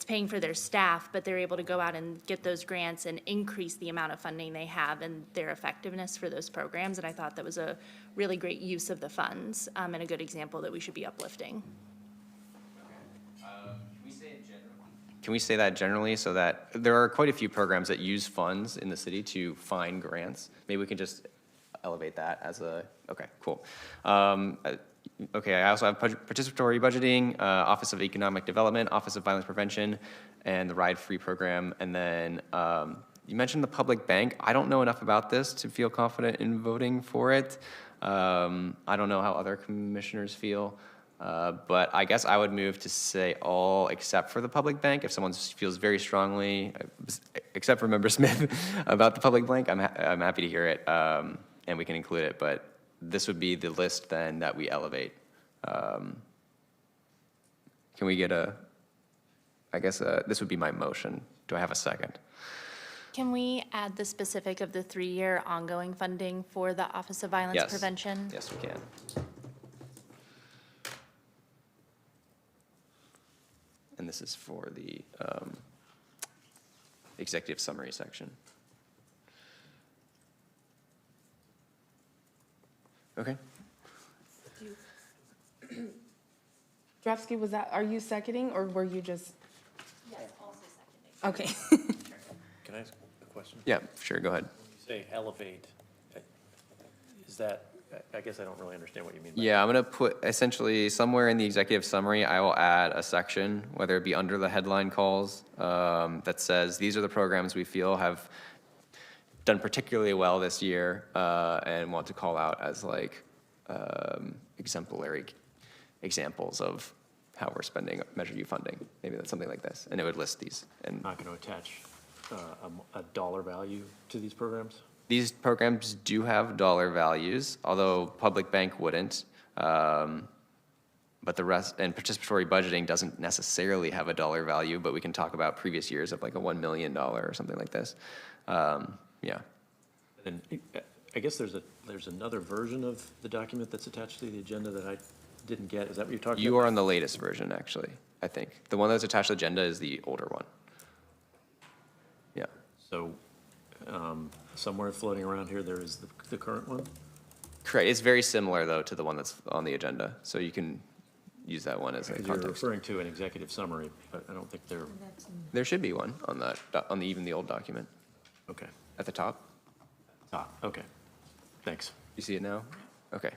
paying for their staff, but they're able to go out and get those grants and increase the amount of funding they have and their effectiveness for those programs. And I thought that was a really great use of the funds and a good example that we should be uplifting. Can we say that generally so that there are quite a few programs that use funds in the city to find grants? Maybe we can just elevate that as a, okay, cool. Okay, I also have participatory budgeting, Office of Economic Development, Office of Violence Prevention, and the Ride Free program. And then you mentioned the public bank. I don't know enough about this to feel confident in voting for it. I don't know how other commissioners feel. But I guess I would move to say all except for the public bank. If someone feels very strongly, except for Member Smith, about the public bank, I'm happy to hear it, and we can include it. But this would be the list then that we elevate. Can we get I guess this would be my motion. Do I have a second? Can we add the specific of the 3-year ongoing funding for the Office of Violence Yes. Prevention? Yes, we can. And this is for the executive summary section. Okay. Drofsky, are you seconding, or were you just? Yes, also seconding. Okay. Can I ask a question? Yeah, sure, go ahead. When you say elevate, is that, I guess I don't really understand what you mean by that. Yeah, I'm gonna put essentially somewhere in the executive summary, I will add a section, whether it be under the headline calls, that says, these are the programs we feel have done particularly well this year, and want to call out as like exemplary examples of how we're spending Measure U funding. Maybe that's something like this, and it would list these. And Not going to attach a dollar value to these programs? these programs do have dollar values, although public bank wouldn't. But the rest, and participatory budgeting doesn't necessarily have a dollar value, but we can talk about previous years of like a $1 million or something like this. Yeah. And I guess there's another version of the document that's attached to the agenda that I didn't get. Is that what you're talking about? You are on the latest version, actually, I think. The one that's attached to the agenda is the older one. Yeah. So somewhere floating around here, there is the current one? Correct. It's very similar, though, to the one that's on the agenda, so you can use that one as a Because you're context. referring to an executive summary, but I don't think they're, There should be one on that, even the old document, okay. at the top. Okay, thanks. You see it now? Okay.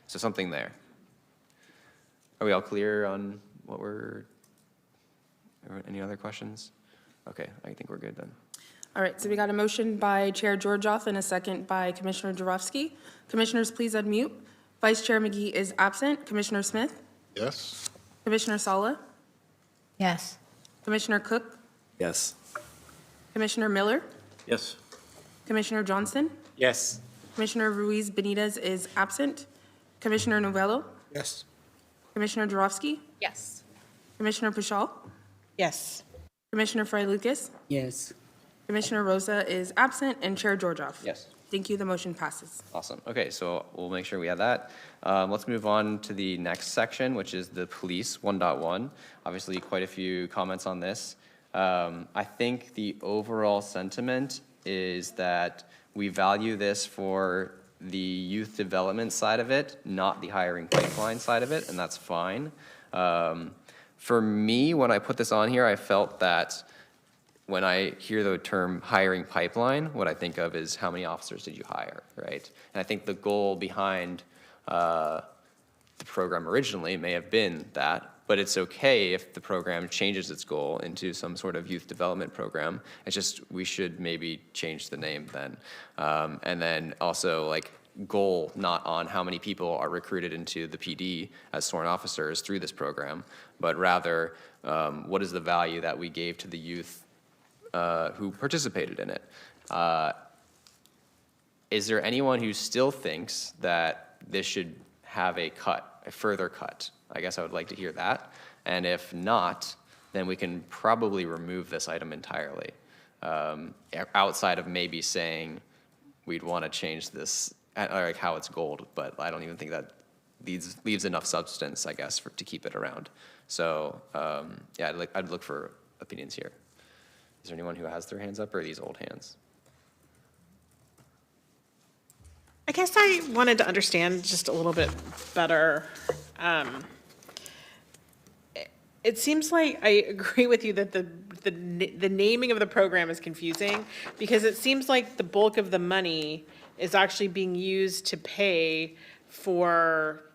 So something there. Are we all clear on what any other questions? Okay, I think we're good then. All right, so we got a motion by Chair Georgioff and a second by Commissioner Drofsky. Commissioners, please unmute. Vice Chair McGee is absent. Commissioner Smith? Yes? Commissioner Sala? Yes. Commissioner Cook? Yes. Commissioner Miller? Yes, Commissioner Johnston? Yes. Commissioner Ruiz Benitez is absent. Commissioner Novello? Yes. Commissioner Drofsky? Yes. Commissioner Pashal? Yes. Commissioner Fry Lucas? Yes. Commissioner Rosa is absent, and Chair Georgioff. Yes. Thank you. The motion passes. Awesome. Okay, so we'll make sure we have that. Let's move on to the next section, which is the police 1.1. Obviously, quite a few comments on this. I think the overall sentiment is that we value this for the youth development side of it, not the hiring pipeline side of it, and that's fine. For me, when I put this on here, I felt that when I hear the term hiring pipeline, what I think of is how many officers did you hire, right? And I think the goal behind the program originally may have been that, but it's okay if the program changes its goal into some sort of youth development program. It's just, we should maybe change the name then. And then also like goal not on how many people are recruited into the PD as sworn officers through this program, but rather what is the value that we gave to the youth who participated in it. Is there anyone who still thinks that this should have a cut, a further cut? I guess I would like to hear that. And if not, then we can probably remove this item entirely, outside of maybe saying we'd want to change this, like how it's gold, but I don't even think that leaves enough substance, I guess, to keep it around. So yeah, I'd look for opinions here. Is there anyone who has their hands up, or are these old hands? I guess I wanted to understand just a little bit better. It seems like I agree with you that the naming of the program is confusing, because it seems like the bulk of the money is actually being used to pay for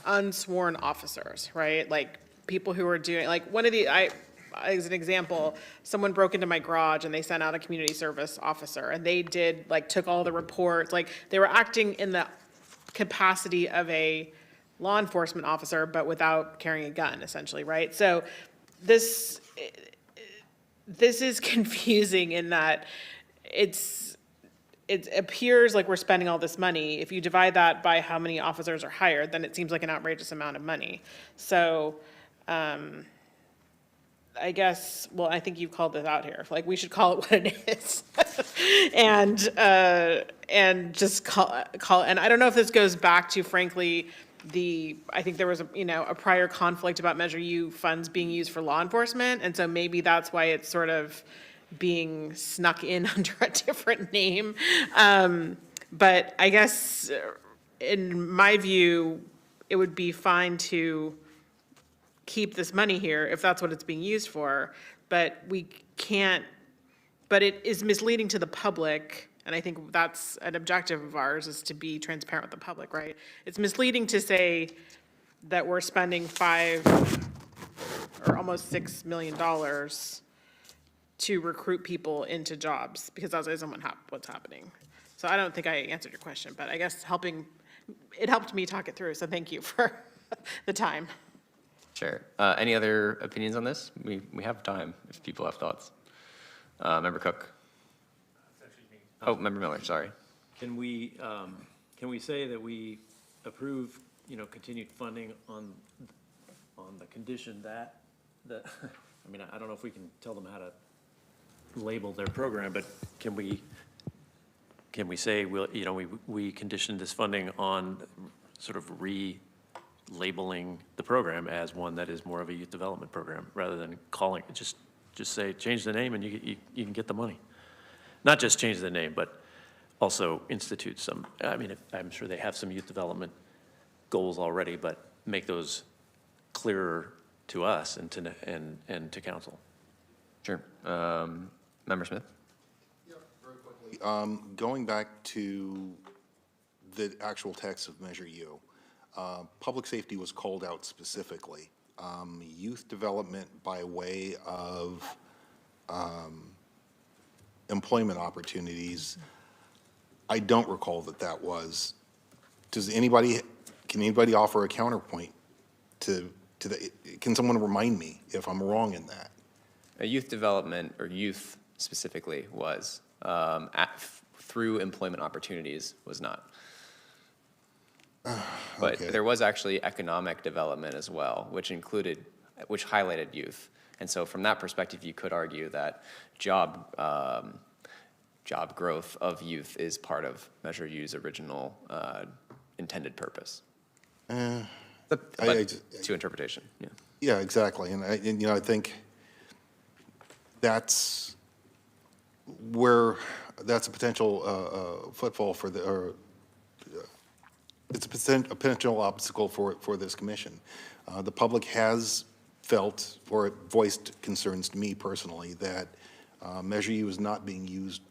unsworn officers, right? Like people who are doing, like as an example, someone broke into my garage and they sent out a community service officer, and they took all the reports, like they were acting in the capacity of a law enforcement officer, but without carrying a gun, essentially, right? So this is confusing in that it appears like we're spending all this money. If you divide that by how many officers are hired, then it seems like an outrageous amount of money. So, I guess, well, I think you've called this out here. Like, we should call it what it is. and just call it. And I don't know if this goes back to, frankly, I think there was a prior conflict about Measure U funds being used for law enforcement. And so maybe that's why it's sort of being snuck in under a different name. But I guess, in my view, it would be fine to keep this money here if that's what it's being used for, but we can't, but it is misleading to the public, and I think that's an objective of ours, is to be transparent with the public, right? It's misleading to say that we're spending $5 or almost $6 million to recruit people into jobs, because that isn't what's happening. So I don't think I answered your question, but I guess it helped me talk it through, so thank you for the time. Sure. Any other opinions on this? We have time if people have thoughts. Member Cook. Oh, Member Miller, sorry. Can we say that we approve, continued funding on the condition that, I mean, I don't know if we can tell them how to label their program, but can we say, we condition this funding on sort of labeling the program as one that is more of a youth development program, rather than calling it, just say, change the name and you can get the money. Not just change the name, but also institute some, I mean, I'm sure they have some youth development goals already, but make those clearer to us and to council. Sure. Member Smith? Yeah, very quickly. Going back to the actual text of Measure U, public safety was called out specifically. Youth development by way of employment opportunities, I don't recall that was. Can anybody offer a counterpoint to the, can someone remind me if I'm wrong in that? Youth development, or youth specifically, was, through employment opportunities, was not. But Okay. there was actually economic development as well, which highlighted youth. And so from that perspective, you could argue that job job growth of youth is part of Measure U's original intended purpose. But to interpretation, yeah. Yeah, exactly. And I think that's where, that's a potential footfall for it's a potential obstacle for this commission. The public has felt, or voiced concerns to me personally, that Measure U is not being used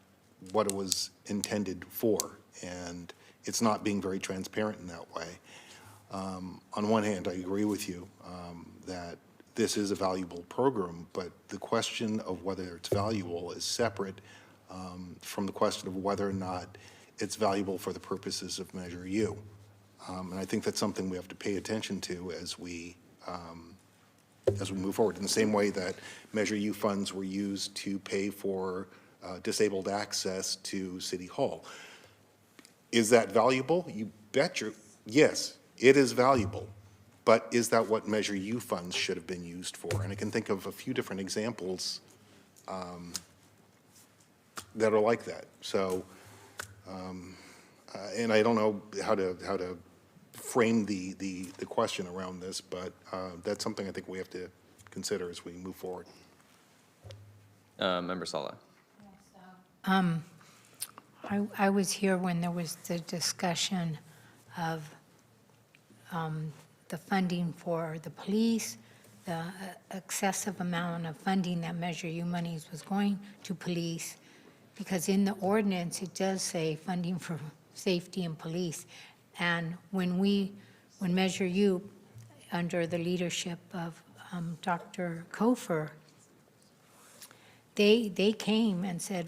what it was intended for, and it's not being very transparent in that way. On one hand, I agree with you that this is a valuable program, but the question of whether it's valuable is separate from the question of whether or not it's valuable for the purposes of Measure U. And I think that's something we have to pay attention to as we move forward. In the same way that Measure U funds were used to pay for disabled access to City Hall. Is that valuable? You betcha. Yes, it is valuable. But is that what Measure U funds should have been used for? And I can think of a few different examples that are like that. So, and I don't know how to frame the question around this, but that's something I think we have to consider as we move forward. Member Sala. I was here when there was the discussion of the funding for the police, the excessive amount of funding that Measure U monies was going to police, because in the ordinance, it does say funding for safety and police. And when Measure U, under the leadership of Dr. Kofer, they came and said,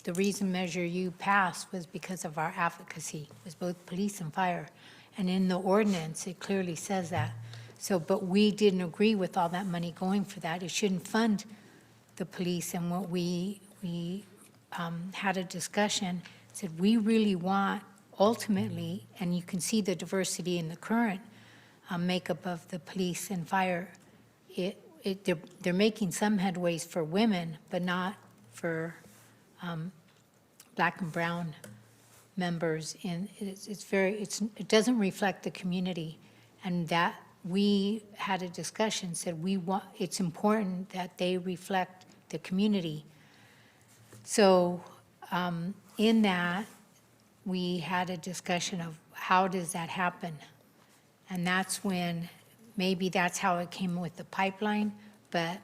the reason Measure U passed was because of our advocacy, was both police and fire. And in the ordinance, it clearly says that. So, but we didn't agree with all that money going for that. It shouldn't fund the police. And what we had a discussion, said we really want ultimately, and you can see the diversity in the current makeup of the police and fire, they're making some headways for women, but not for Black and brown members. And it doesn't reflect the community. And that we had a discussion, said it's important that they reflect the community. So in that, we had a discussion of how does that happen? And that's when, maybe that's how it came with the pipeline, but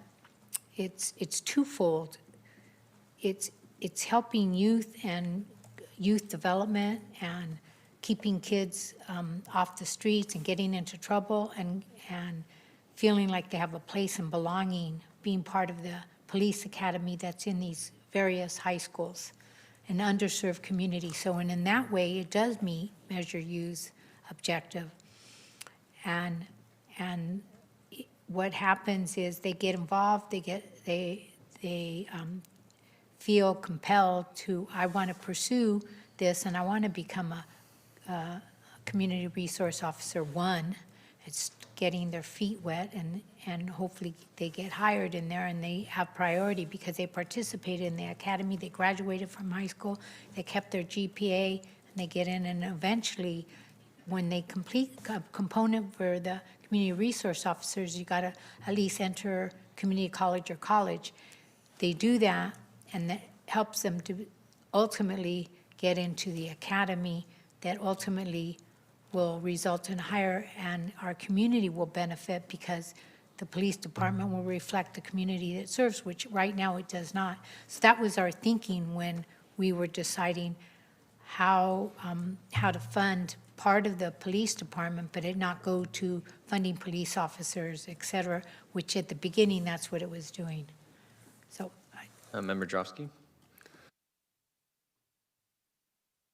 it's twofold. It's helping youth and youth development and keeping kids off the streets and getting into trouble and feeling like they have a place and belonging, being part of the police academy that's in these various high schools, an underserved community. So, and in that way, it does meet Measure U's objective. And what happens is they get involved, they feel compelled to, I want to pursue this and I want to become a community resource officer 1. It's getting their feet wet and hopefully they get hired in there and they have priority because they participated in the academy, they graduated from high school, they kept their GPA, and they get in, and eventually when they complete a component for the community resource officers, you got to at least enter community college or college. They do that, and that helps them to ultimately get into the academy that ultimately will result in higher, and our community will benefit because the police department will reflect the community that it serves, which right now it does not. So that was our thinking when we were deciding how to fund part of the police department, but it not go to funding police officers, et cetera, which at the beginning, that's what it was doing. So. Member Drofsky?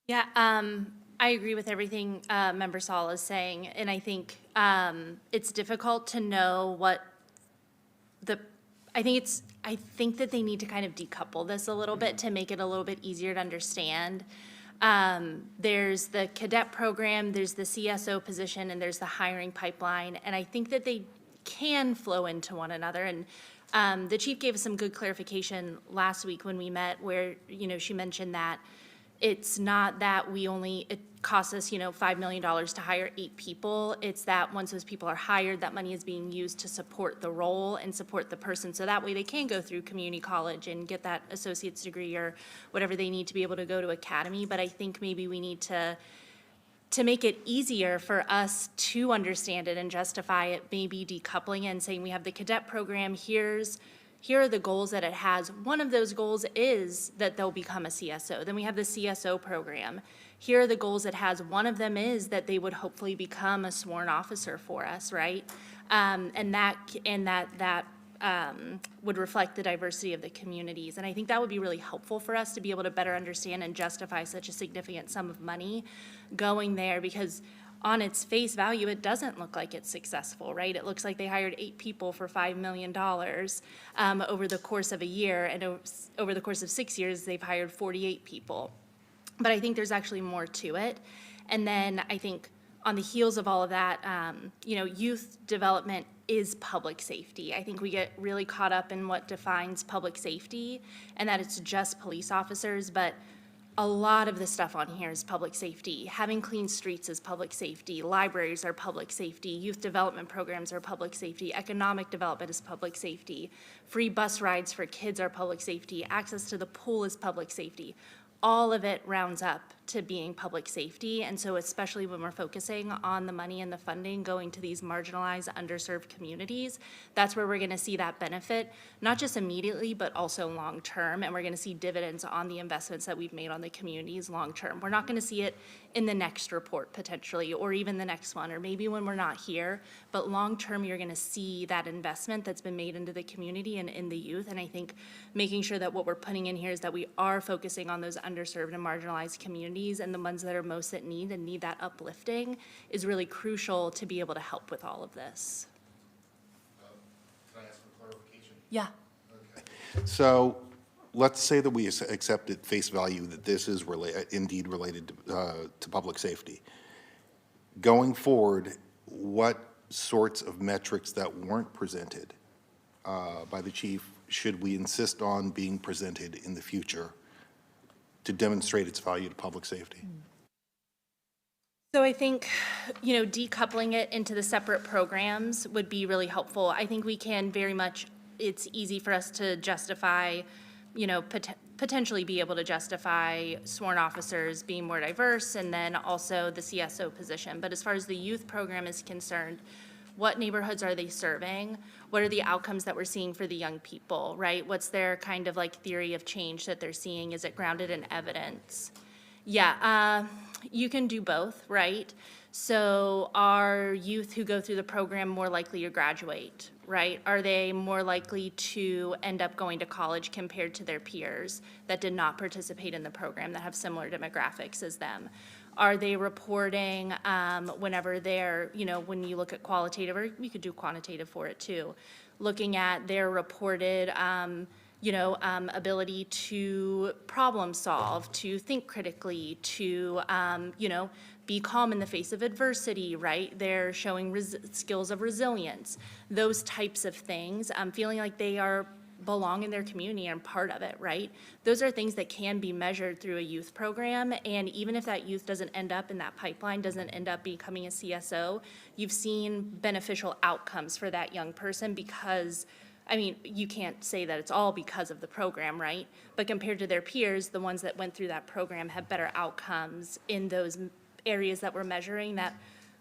Yeah, I agree with everything Member Saul is saying, and I think it's difficult to know what I think that they need to kind of decouple this a little bit to make it a little bit easier to understand. There's the cadet program, there's the CSO position, and there's the hiring pipeline, and I think that they can flow into one another. And The chief gave us some good clarification last week when we met, where, she mentioned that it's not that it costs us, $5 million to hire 8 people. It's that once those people are hired, that money is being used to support the role and support the person. So that way they can go through community college and get that associate's degree or whatever they need to be able to go to academy. But I think maybe we need to make it easier for us to understand it and justify it, maybe decoupling it and saying we have the cadet program, here are the goals that it has. One of those goals is that they'll become a CSO. Then we have the CSO program. Here are the goals it has. One of them is that they would hopefully become a sworn officer for us, right? And that would reflect the diversity of the communities. And I think that would be really helpful for us to be able to better understand and justify such a significant sum of money going there, because on its face value, it doesn't look like it's successful, right? It looks like they hired 8 people for $5 million over the course of a year, and over the course of 6 years, they've hired 48 people. But I think there's actually more to it. And then I think on the heels of all of that, youth development is public safety. I think we get really caught up in what defines public safety and that it's just police officers, but a lot of the stuff on here is public safety. Having clean streets is public safety. Libraries are public safety. Youth development programs are public safety. Economic development is public safety. Free bus rides for kids are public safety. Access to the pool is public safety. All of it rounds up to being public safety. And so especially when we're focusing on the money and the funding going to these marginalized, underserved communities, that's where we're gonna see that benefit, not just immediately, but also long-term. And we're gonna see dividends on the investments that we've made on the communities long-term. We're not gonna see it in the next report potentially, or even the next one, or maybe when we're not here, but long-term, you're gonna see that investment that's been made into the community and in the youth. And I think making sure that what we're putting in here is that we are focusing on those underserved and marginalized communities and the ones that are most at need and need that uplifting is really crucial to be able to help with all of this. Can I ask for clarification? Yeah. So let's say that we accept at face value that this is indeed related to public safety. Going forward, what sorts of metrics that weren't presented by the chief should we insist on being presented in the future to demonstrate its value to public safety? So I think, decoupling it into the separate programs would be really helpful. I think we can very much, it's easy for us to justify, potentially be able to justify sworn officers being more diverse and then also the CSO position. But as far as the youth program is concerned, what neighborhoods are they serving? What are the outcomes that we're seeing for the young people, right? What's their kind of like theory of change that they're seeing? Is it grounded in evidence? Yeah, you can do both, right? So are youth who go through the program more likely to graduate, right? Are they more likely to end up going to college compared to their peers that did not participate in the program, that have similar demographics as them? Are they reporting whenever they're, when you look at qualitative, or you could do quantitative for it too, looking at their reported, ability to problem solve, to think critically, to, be calm in the face of adversity, right? They're showing skills of resilience, those types of things, feeling like they belong in their community and part of it, right? Those are things that can be measured through a youth program, and even if that youth doesn't end up in that pipeline, doesn't end up becoming a CSO, you've seen beneficial outcomes for that young person because, you can't say that it's all because of the program, right? But compared to their peers, the ones that went through that program have better outcomes in those areas that we're measuring that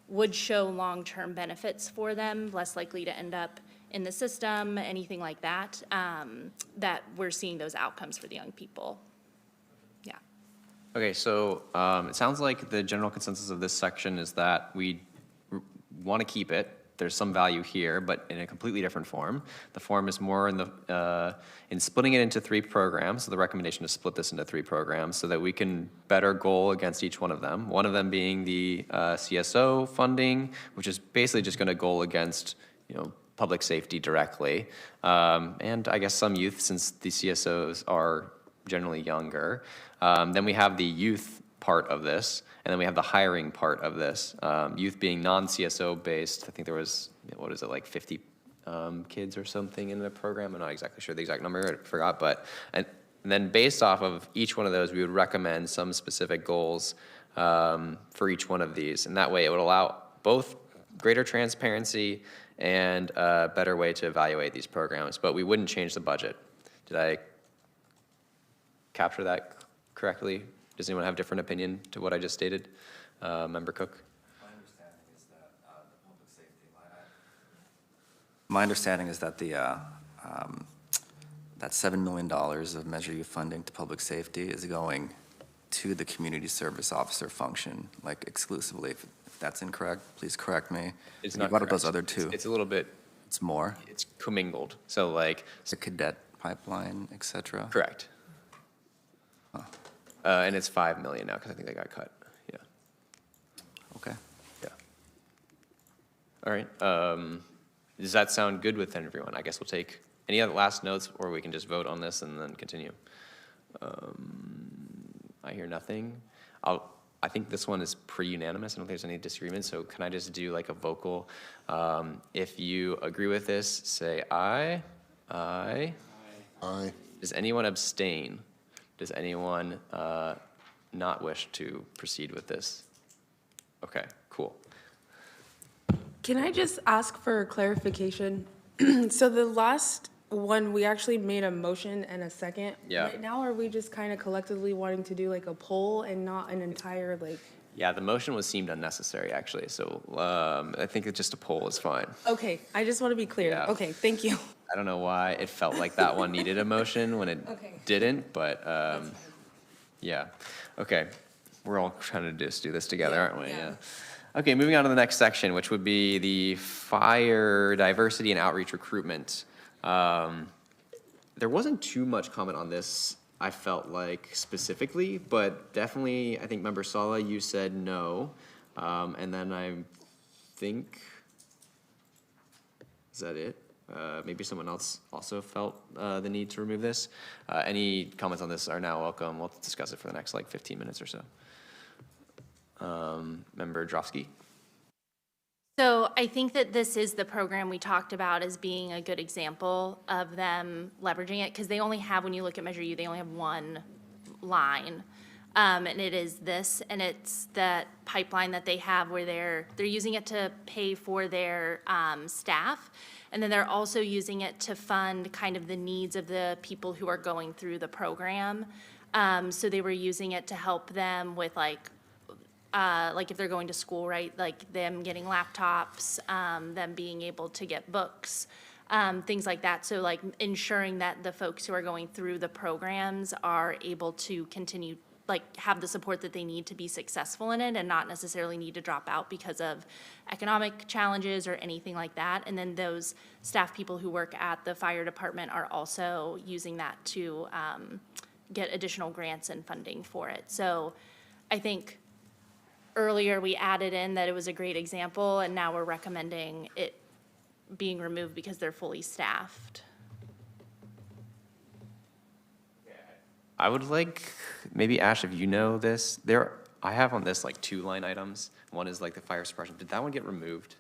would show long-term benefits for them, less likely to end up in the system, anything like that, that we're seeing those outcomes for the young people. Yeah. Okay, so it sounds like the general consensus of this section is that we want to keep it. There's some value here, but in a completely different form. The form is more in splitting it into 3 programs. So the recommendation is split this into 3 programs so that we can better goal against each one of them. One of them being the CSO funding, which is basically just going to goal against, public safety directly. And I guess some youth, since the CSOs are generally younger. Then we have the youth part of this, and then we have the hiring part of this. Youth being non-CSO based, I think there was, 50 kids or something in the program. I'm not exactly sure the exact number, I forgot, but, and then based off of each one of those, we would recommend some specific goals for each one of these. And that way it would allow both greater transparency and a better way to evaluate these programs, but we wouldn't change the budget. Did I capture that correctly? Does anyone have a different opinion to what I just stated? Member Cook? My understanding is that that $7 million of Measure U funding to public safety is going to the community service officer function, like exclusively. If that's incorrect, please correct me. It's And not what about correct. those other two? It's a little bit, It's more? it's commingled. So like, The cadet pipeline, et cetera? correct. And it's 5 million now, because I think they got cut. Yeah, Okay. yeah. All right. Does that sound good with everyone? I guess we'll take any other last notes, or we can just vote on this and then continue. I hear nothing. I think this one is pretty unanimous. I don't think there's any disagreement, so can I just do like a vocal? If you agree with this, say aye. Aye. Aye. Does anyone abstain? Does anyone not wish to proceed with this? Okay, cool. Can I just ask for clarification? So the last one, we actually made a motion and a second. Yeah. Right now, are we just kind of collectively wanting to do like a poll and not an entire like? Yeah, the motion seemed unnecessary, actually, so I think it's just a poll is fine. Okay, I just want to be clear. Yeah. Okay, thank you. I don't know why it felt like that one needed a motion when it Okay. didn't, but yeah. Okay, we're all trying to just do this together, aren't we? Yeah. Okay, moving on to the next section, which would be the fire diversity and outreach recruitment. There wasn't too much comment on this, I felt like specifically, but definitely, I think Member Sala, you said no. And then I think, is that it? Maybe someone else also felt the need to remove this. Any comments on this are now welcome. We'll discuss it for the next like 15 minutes or so. Member Drofsky? So I think that this is the program we talked about as being a good example of them leveraging it, because they only have, when you look at Measure U, they only have one line. And it is this, and it's that pipeline that they have where they're using it to pay for their staff. And then they're also using it to fund kind of the needs of the people who are going through the program. So they were using it to help them with like if they're going to school, right? Like them getting laptops, them being able to get books, things like that. So like ensuring that the folks who are going through the programs are able to continue, like have the support that they need to be successful in it and not necessarily need to drop out because of economic challenges or anything like that. And then those staff people who work at the fire department are also using that to get additional grants and funding for it. So I think earlier we added in that it was a great example, and now we're recommending it being removed because they're fully staffed. I would like, maybe Ash, if you know this, I have on this like 2 line items. One is like the fire suppression. Did that one get removed?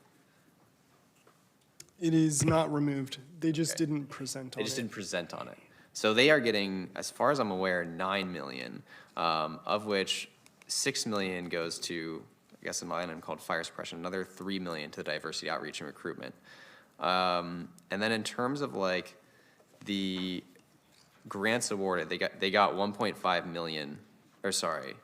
It is not removed. They just didn't present on They just it. didn't present on it. So they are getting, as far as I'm aware, 9 million, of which 6 million goes to, I guess in my item called fire suppression, another 3 million to diversity outreach and recruitment. And then in terms of like the grants awarded, they got 1.5 million, or sorry,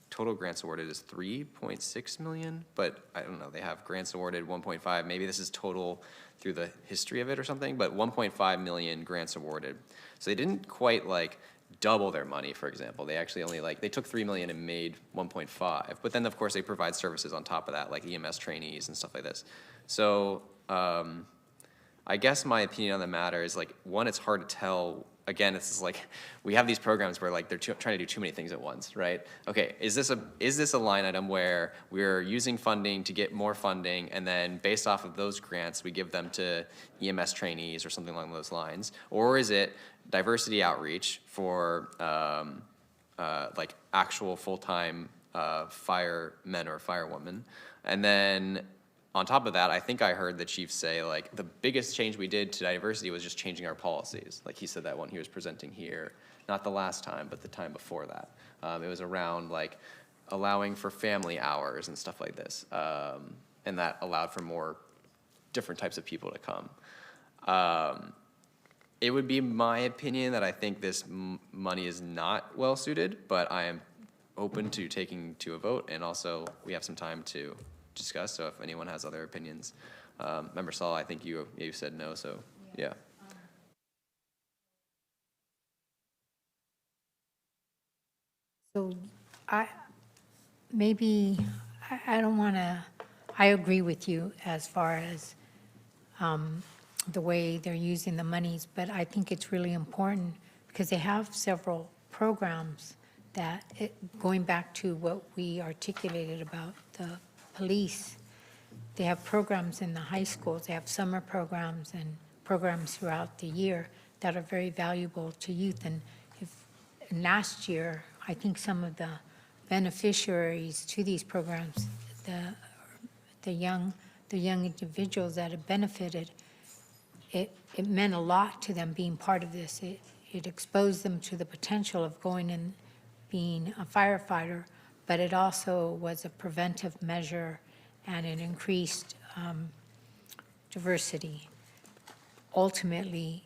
total grants awarded is 3.6 million, but I don't know, they have grants awarded 1.5, maybe this is total through the history of it or something, but 1.5 million grants awarded. So they didn't quite like double their money, for example. They actually only they took 3 million and made 1.5, but then of course they provide services on top of that, like EMS trainees and stuff like this. So I guess my opinion on the matter is like, one, it's hard to tell. Again, it's just like, we have these programs where like they're trying to do too many things at once, right? Okay, is this a line item where we're using funding to get more funding, and then based off of those grants, we give them to EMS trainees or something along those lines? Or is it diversity outreach for like actual full-time firemen or firewomen? And then on top of that, I think I heard the chief say, like, the biggest change we did to diversity was just changing our policies. Like, he said that when he was presenting here, not the last time, but the time before that. It was around, like, allowing for family hours and stuff like this. And that allowed for more different types of people to come. It would be my opinion that I think this money is not well-suited, but I am open to taking to a vote, and also we have some time to discuss, so if anyone has other opinions. Member Saul, I think you said no, so yeah. So I don't want to, I agree with you as far as the way they're using the monies, but I think it's really important because they have several programs that, going back to what we articulated about the police, they have programs in the high schools, they have summer programs and programs throughout the year that are very valuable to youth. And last year, I think some of the beneficiaries to these programs, the young individuals that have benefited, it meant a lot to them being part of this. It exposed them to the potential of going and being a firefighter, but it also was a preventive measure and it increased diversity. Ultimately,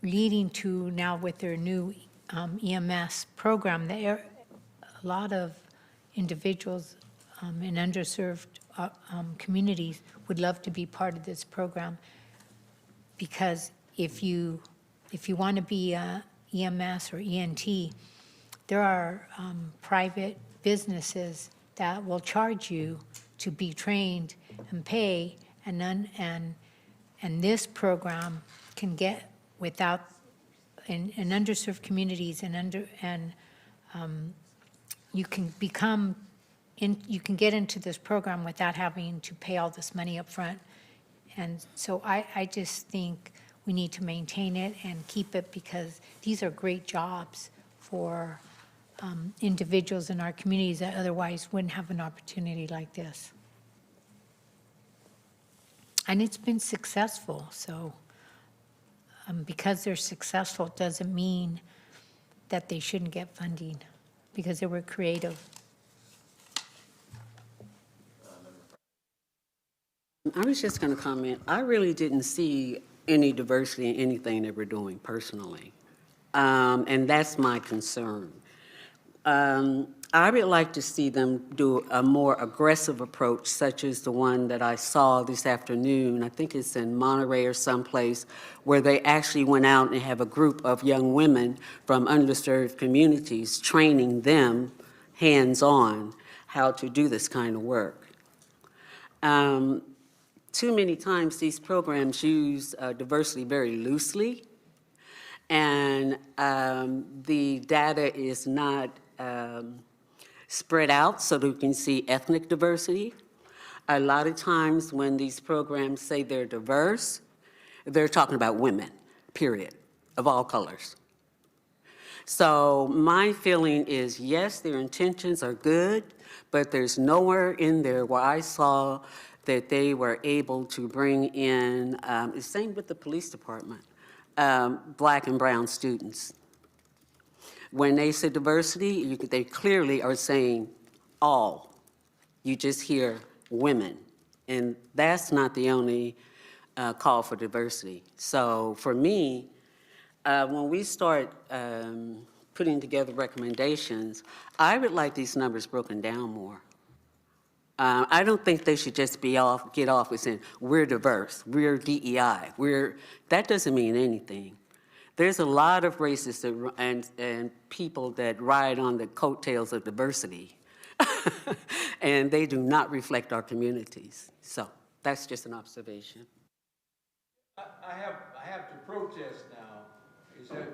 leading to now with their new EMS program, a lot of individuals in underserved communities would love to be part of this program, because if you want to be a EMS or ENT, there are private businesses that will charge you to be trained and pay, and this program can get without, in underserved communities you can you can get into this program without having to pay all this money up front. And so I just think we need to maintain it and keep it, because these are great jobs for individuals in our communities that otherwise wouldn't have an opportunity like this. And it's been successful, so because they're successful doesn't mean that they shouldn't get funding, because they were creative. I was just going to comment, I really didn't see any diversity in anything that we're doing personally. And that's my concern. I would like to see them do a more aggressive approach, such as the one that I saw this afternoon. I think it's in Monterey or someplace, where they actually went out and have a group of young women from underserved communities, training them hands-on how to do this kind of work. Too many times these programs use diversity very loosely, and the data is not spread out so that we can see ethnic diversity. A lot of times when these programs say they're diverse, they're talking about women, period, of all colors. So my feeling is, yes, their intentions are good, but there's nowhere in there where I saw that they were able to bring in, the same with the police department, Black and brown students. When they say diversity, they clearly are saying all. You just hear women, and that's not the only call for diversity. So for me, when we start putting together recommendations, I would like these numbers broken down more. I don't think they should just get off with saying, we're diverse, we're DEI, that doesn't mean anything. There's a lot of racists and people that ride on the coattails of diversity, and they do not reflect our communities. So that's just an observation. I have to protest now.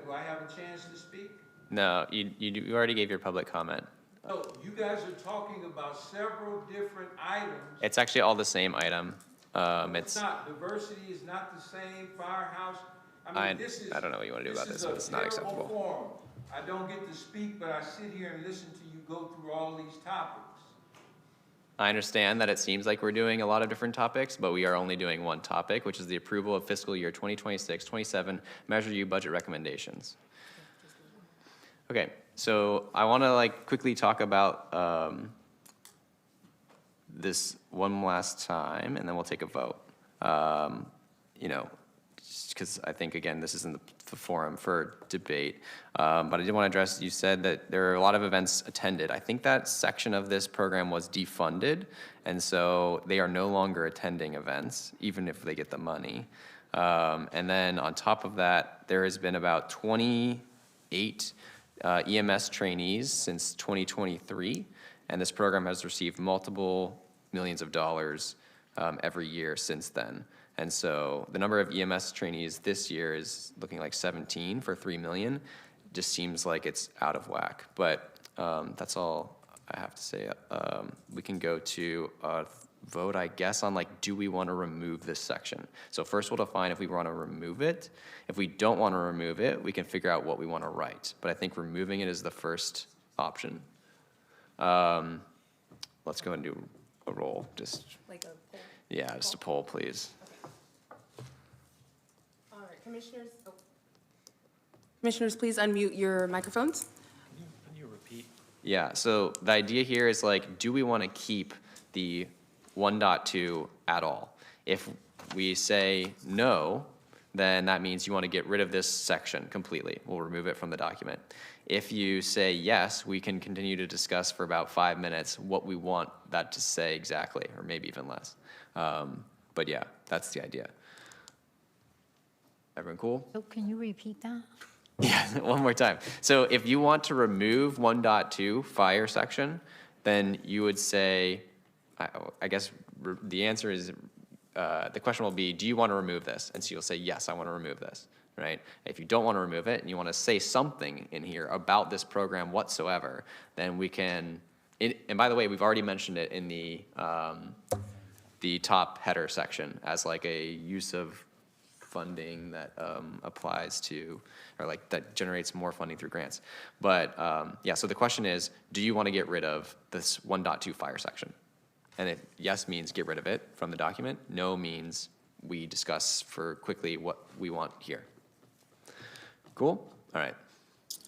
Do I have a chance to speak? No, you already gave your public comment. No, you guys are talking about several different items. It's actually all the same item. It's not, diversity is not the same, firehouse. I mean, this is. I don't know what you want to do about this, but it's not acceptable. Forum. I don't get to speak, but I sit here and listen to you go through all these topics. I understand that it seems like we're doing a lot of different topics, but we are only doing one topic, which is the approval of fiscal year 2026-27 Measure U budget recommendations. Okay, so I want to quickly talk about this one last time, and then we'll take a vote. You know, because I think, again, this isn't the forum for debate. But I did want to address, you said that there are a lot of events attended. I think that section of this program was defunded, and so they are no longer attending events, even if they get the money. And then on top of that, there has been about 28 EMS trainees since 2023, and this program has received multiple millions of dollars every year since then. And so the number of EMS trainees this year is looking like 17 for $3 million. Just seems like it's out of whack. But that's all I have to say. We can go to a vote, I guess, on do we want to remove this section? So first we'll define if we want to remove it. If we don't want to remove it, we can figure out what we want to write. But I think removing it is the first option. Let's go and do a roll. Just Like a poll? yeah, just a poll, please. All right, commissioners. Commissioners, please unmute your microphones. Can you repeat? Yeah, so the idea here is do we want to keep the 1.2 at all? If we say no, then that means you want to get rid of this section completely. We'll remove it from the document. If you say yes, we can continue to discuss for about 5 minutes what we want that to say exactly, or maybe even less. But yeah, that's the idea. Everyone cool? So can you repeat that? Yeah, one more time. So if you want to remove 1.2 fire section, then you would say, I guess the answer is, the question will be, do you want to remove this? And so you'll say, yes, I want to remove this, right? If you don't want to remove it and you want to say something in here about this program whatsoever, then we can, and by the way, we've already mentioned it in the top header section as a use of funding that applies to, or that generates more funding through grants. But yeah, so the question is, do you want to get rid of this 1.2 fire section? And if yes means get rid of it from the document, no means we discuss for quickly what we want here. Cool? All right.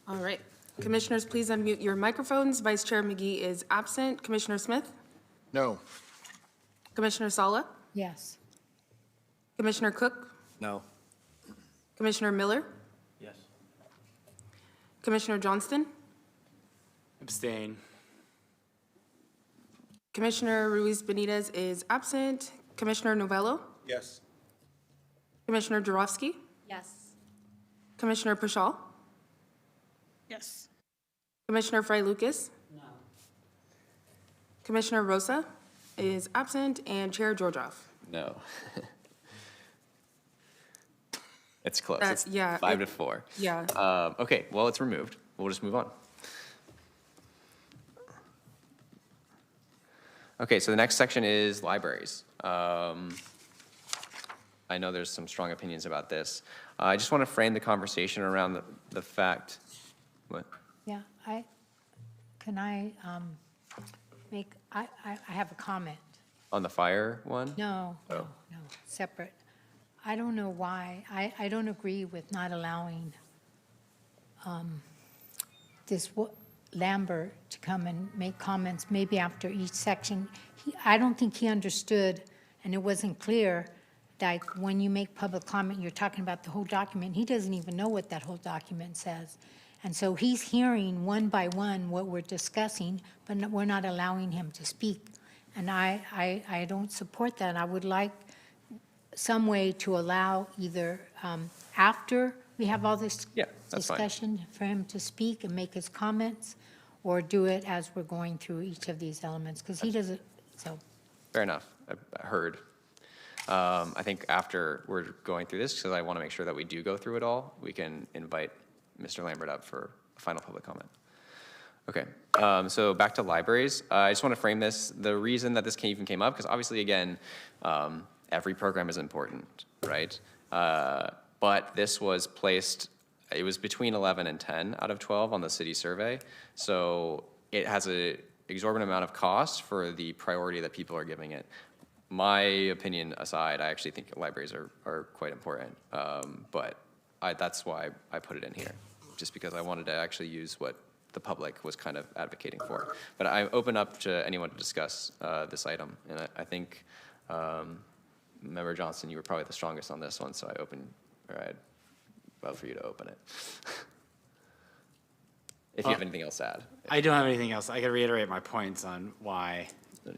All right. Commissioners, please unmute your microphones. Vice Chair McGee is absent. Commissioner Smith? No. Commissioner Sala? Yes. Commissioner Cook? No. Commissioner Miller? Yes. Commissioner Johnston? Abstain. Commissioner Ruiz Benitez is absent. Commissioner Novello? Yes. Commissioner Jarofsky? Yes. Commissioner Pashal? Yes. Commissioner Fry Lucas? No. Commissioner Rosa is absent, and Chair Georgioff. No. It's close. That's- It's yeah, 5 it- to 4. Yeah. Okay, well, it's removed. We'll just move on. Okay, so the next section is libraries. I know there's some strong opinions about this. I just want to frame the conversation around the fact, what? Yeah, can I make, I have a comment. On the fire one? No, Oh. no, separate. I don't know why, I don't agree with not allowing Lambert to come and make comments maybe after each section. I don't think he understood, and it wasn't clear, that when you make public comment, you're talking about the whole document. He doesn't even know what that whole document says. And so he's hearing one by one what we're discussing, but we're not allowing him to speak. And I don't support that. I would like some way to allow either after we have all this Yeah, that's fine. discussion for him to speak and make his comments, or do it as we're going through each of these elements, because he doesn't, so. Fair enough, I heard. I think after we're going through this, because I want to make sure that we do go through it all, we can invite Mr. Lambert up for a final public comment. Okay, so back to libraries. I just want to frame this, the reason that this even came up, because obviously, again, every program is important, right? But this was placed, it was between 11 and 10 out of 12 on the city survey. So it has a exorbitant amount of cost for the priority that people are giving it. My opinion aside, I actually think libraries are quite important, but that's why I put it in here, just because I wanted to actually use what the public was kind of advocating for. But I open up to anyone to discuss this item, and I think, Member Johnson, you were probably the strongest on this one, so I'd vote for you to open it. If you have anything else to add. I don't have anything else. I can reiterate my points on why,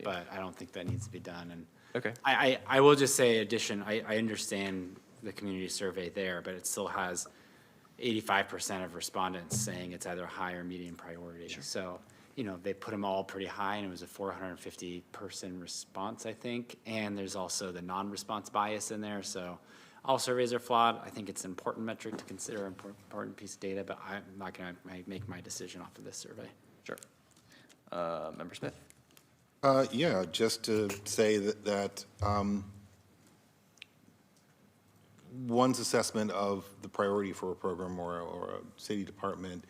but I don't think that needs to be done. And Okay. I will just say I understand the community survey there, but it still has 85% of respondents saying it's either high or medium priority. So, they put them all pretty high, and it was a 450-person response, I think. And there's also the non-response bias in there. So all surveys are flawed. I think it's an important metric to consider, an important piece of data, but I'm not going to make my decision off of this survey. Sure. Member Smith? Yeah, just to say that one's assessment of the priority for a program or a city department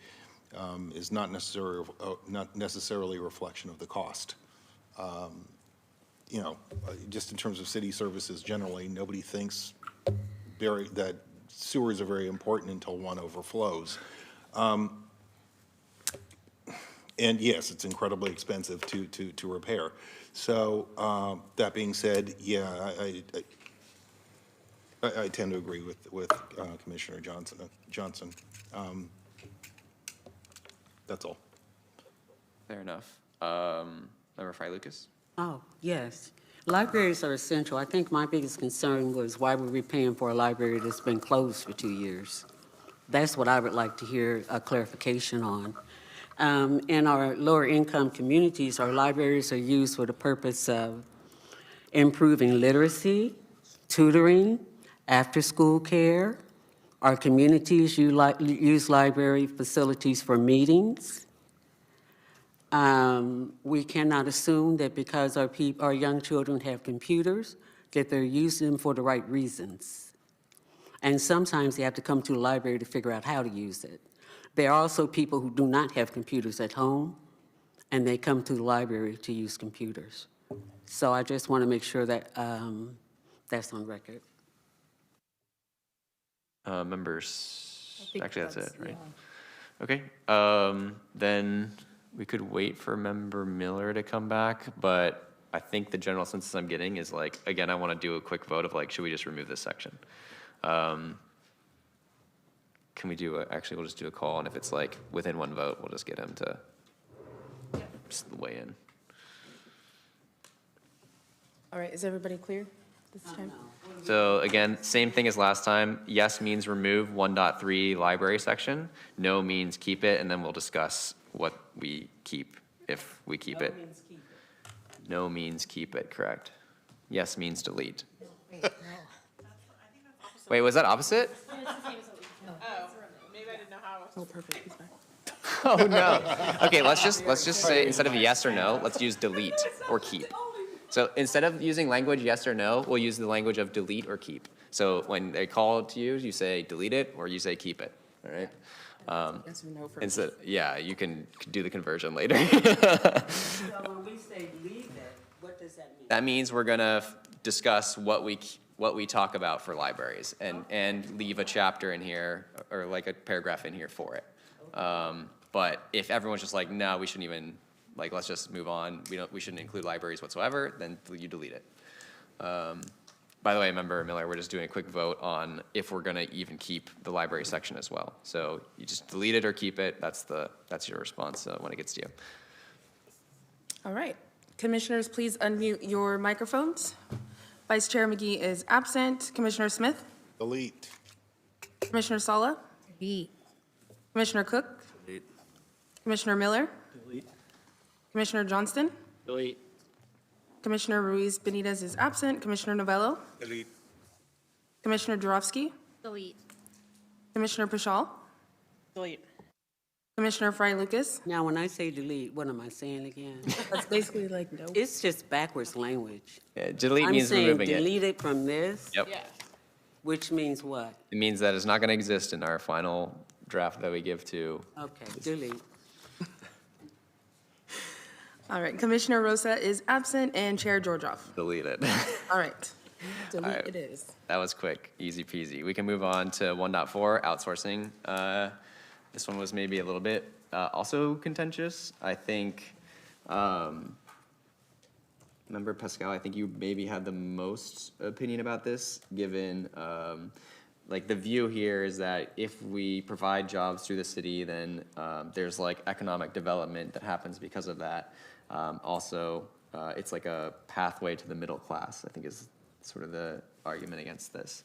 is not necessarily a reflection of the cost. Just in terms of city services generally, nobody thinks that sewers are very important until one overflows. And yes, it's incredibly expensive to repair. So that being said, yeah, I tend to agree with Commissioner Johnson. That's all. Fair enough. Member Fry Lucas? Oh, yes. Libraries are essential. I think my biggest concern was why were we paying for a library that's been closed for 2 years? That's what I would like to hear a clarification on. In our lower income communities, our libraries are used for the purpose of improving literacy, tutoring, after-school care. Our communities use library facilities for meetings. We cannot assume that because our young children have computers, that they're using them for the right reasons. And sometimes they have to come to a library to figure out how to use it. There are also people who do not have computers at home, and they come to the library to use computers. So I just want to make sure that that's on record. Members, actually, that's it, right? Okay, then we could wait for Member Miller to come back, but I think the general sense I'm getting is again, I want to do a quick vote of should we just remove this section? Can we actually, we'll just do a call, and if it's within one vote, we'll just get him to just weigh in. All right, is everybody clear this time? So again, same thing as last time. Yes means remove 1.3 library section. No means keep it, and then we'll discuss what we keep, if we keep it. No means keep it, correct. Yes means delete. Wait, was that opposite? Maybe I didn't know how. Oh, perfect, he's back. Oh, no. Okay, let's just say, instead of yes or no, let's use delete or keep. So instead of using language yes or no, we'll use the language of delete or keep. So when they call to you, you say delete it or you say keep it, all right? Yes or no first. Instead, yeah, you can do the conversion later. So when we say leave it, what does that mean? That means we're gonna discuss what we talk about for libraries and leave a chapter in here or a paragraph in here for it. But if everyone's just no, we shouldn't even, let's just move on, we shouldn't include libraries whatsoever, then you delete it. By the way, Member Miller, we're just doing a quick vote on if we're gonna even keep the library section as well. So you just delete it or keep it, that's your response when it gets to you. All right, commissioners, please unmute your microphones. Vice Chair McGee is absent. Commissioner Smith? Delete. Commissioner Sala? Delete. Commissioner Cook? Delete. Commissioner Miller? Delete. Commissioner Johnston? Delete. Commissioner Ruiz Benitez is absent. Commissioner Novello? Delete. Commissioner Jarofsky? Delete. Commissioner Pashal? Delete. Commissioner Fry Lucas? Now, when I say delete, what am I saying again? That's basically no. It's just backwards language. Yeah, delete means removing I'm saying it. delete it from this, Yep. Yeah. which means what? It means that it's not gonna exist in our final draft that we give to. Okay, delete. All right, Commissioner Rosa is absent and Chair Georgioff. Delete it. All right, delete right. it is. That was quick, easy peasy. We can move on to 1.4, outsourcing. This one was maybe a little bit also contentious. I think, Member Pascal, I think you maybe had the most opinion about this, given, like, the view here is that if we provide jobs through the city, then there's like economic development that happens because of that. Also, it's like a pathway to the middle class, I think is sort of the argument against this.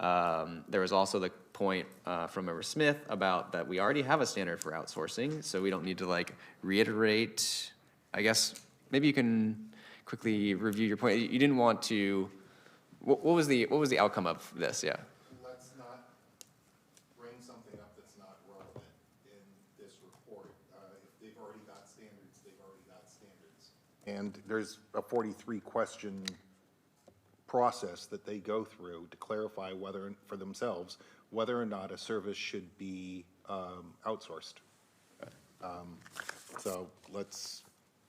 There was also the point from Member Smith about that we already have a standard for outsourcing, so we don't need to like reiterate. I guess maybe you can quickly review your point. You didn't want to. What was the outcome of this? Yeah. Let's not bring something up that's not relevant in this report. If they've already got standards, they've already got standards. And there's a 43-question process that they go through to clarify whether, for themselves, whether or not a service should be outsourced. So let's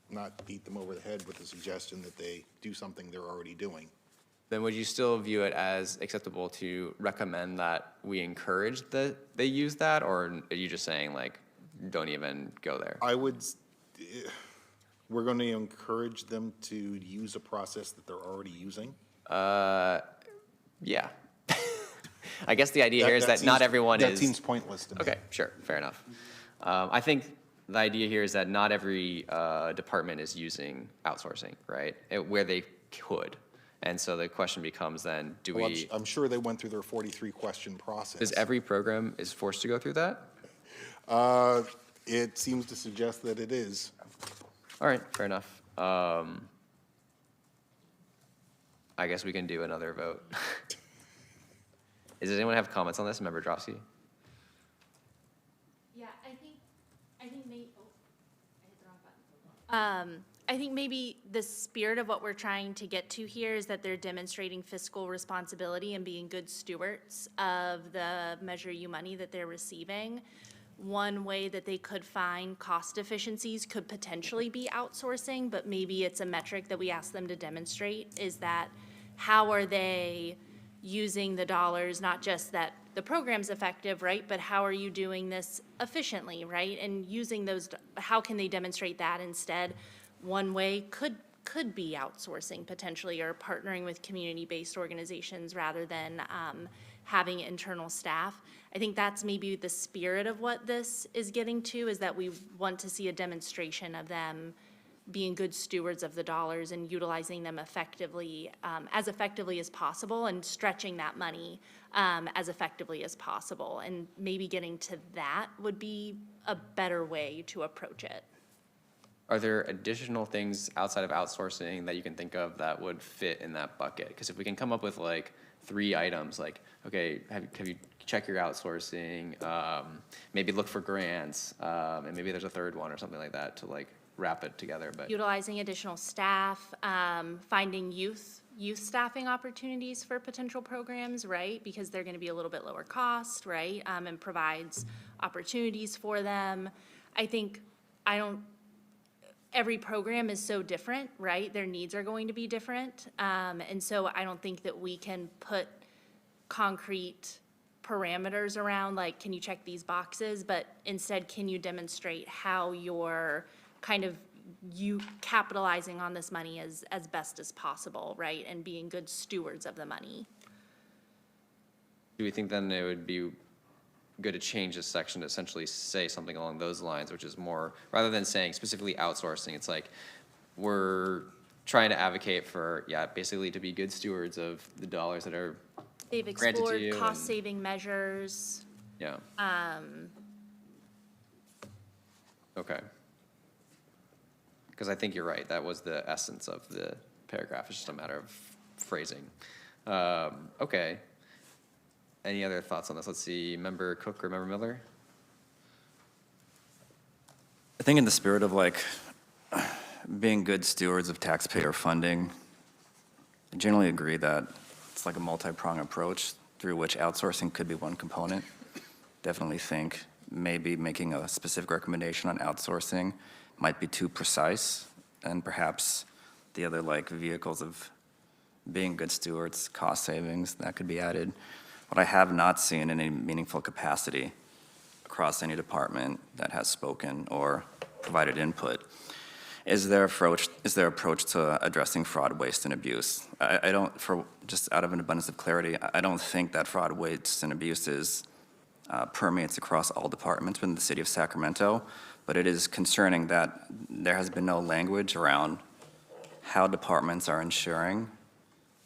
not beat them over the head with the suggestion that they do something they're already doing. Then would you still view it as acceptable to recommend that we encourage that they use that, or are you just saying like, don't even go there? I would, we're going to encourage them to use a process that they're already using. Yeah. I guess the idea here is that not everyone is. That seems pointless to me. Okay, sure, fair enough. I think the idea here is that not every department is using outsourcing, right? Where they could. And so the question becomes then, do Well, we? I'm sure they went through their 43-question process. Does every program is forced to go through that? It seems to suggest that it is. All right, fair enough. I guess we can do another vote. Does anyone have comments on this? Member Drosky? Yeah, I think maybe, oh, I hit the wrong button. I think maybe the spirit of what we're trying to get to here is that they're demonstrating fiscal responsibility and being good stewards of the Measure U money that they're receiving. One way that they could find cost efficiencies could potentially be outsourcing, but maybe it's a metric that we ask them to demonstrate, is that how are they using the dollars, not just that the program's effective, right, but how are you doing this efficiently, right? And using those, how can they demonstrate that instead? One way could be outsourcing potentially, or partnering with community-based organizations rather than having internal staff. I think that's maybe the spirit of what this is getting to, is that we want to see a demonstration of them being good stewards of the dollars and utilizing them effectively as possible, and stretching that money as effectively as possible. And maybe getting to that would be a better way to approach it. Are there additional things outside of outsourcing that you can think of that would fit in that bucket? Because if we can come up with like 3 items, like, okay, have you check your outsourcing, maybe look for grants, and maybe there's a third one or something like that to like wrap it together. But Utilizing additional staff, finding youth staffing opportunities for potential programs, right? Because they're going to be a little bit lower cost, right? And provides opportunities for them. I think, every program is so different, right? Their needs are going to be different. And so I don't think that we can put concrete parameters around, like, can you check these boxes? But instead, can you demonstrate how you're kind of capitalizing on this money as best as possible, right? And being good stewards of the money. do we think then it would be good to change this section to essentially say something along those lines, which is more, rather than saying specifically outsourcing, it's like we're trying to advocate for, basically to be good stewards of the dollars that are They've granted to explored you. cost-saving measures. Yeah. Okay. Because I think you're right. That was the essence of the paragraph. It's just a matter of phrasing. Okay. Any other thoughts on this? Let's see. Member Cook or Member Miller? I think in the spirit of like being good stewards of taxpayer funding, I generally agree that it's like a multi-pronged approach through which outsourcing could be one component. Definitely think maybe making a specific recommendation on outsourcing might be too precise and perhaps the other like vehicles of being good stewards, cost savings, that could be added. What I have not seen in any meaningful capacity across any department that has spoken or provided input is their approach to addressing fraud, waste, and abuse. I don't, for just out of an abundance of clarity, I don't think that fraud, waste, and abuse permeates across all departments within the city of Sacramento, but it is concerning that there has been no language around how departments are ensuring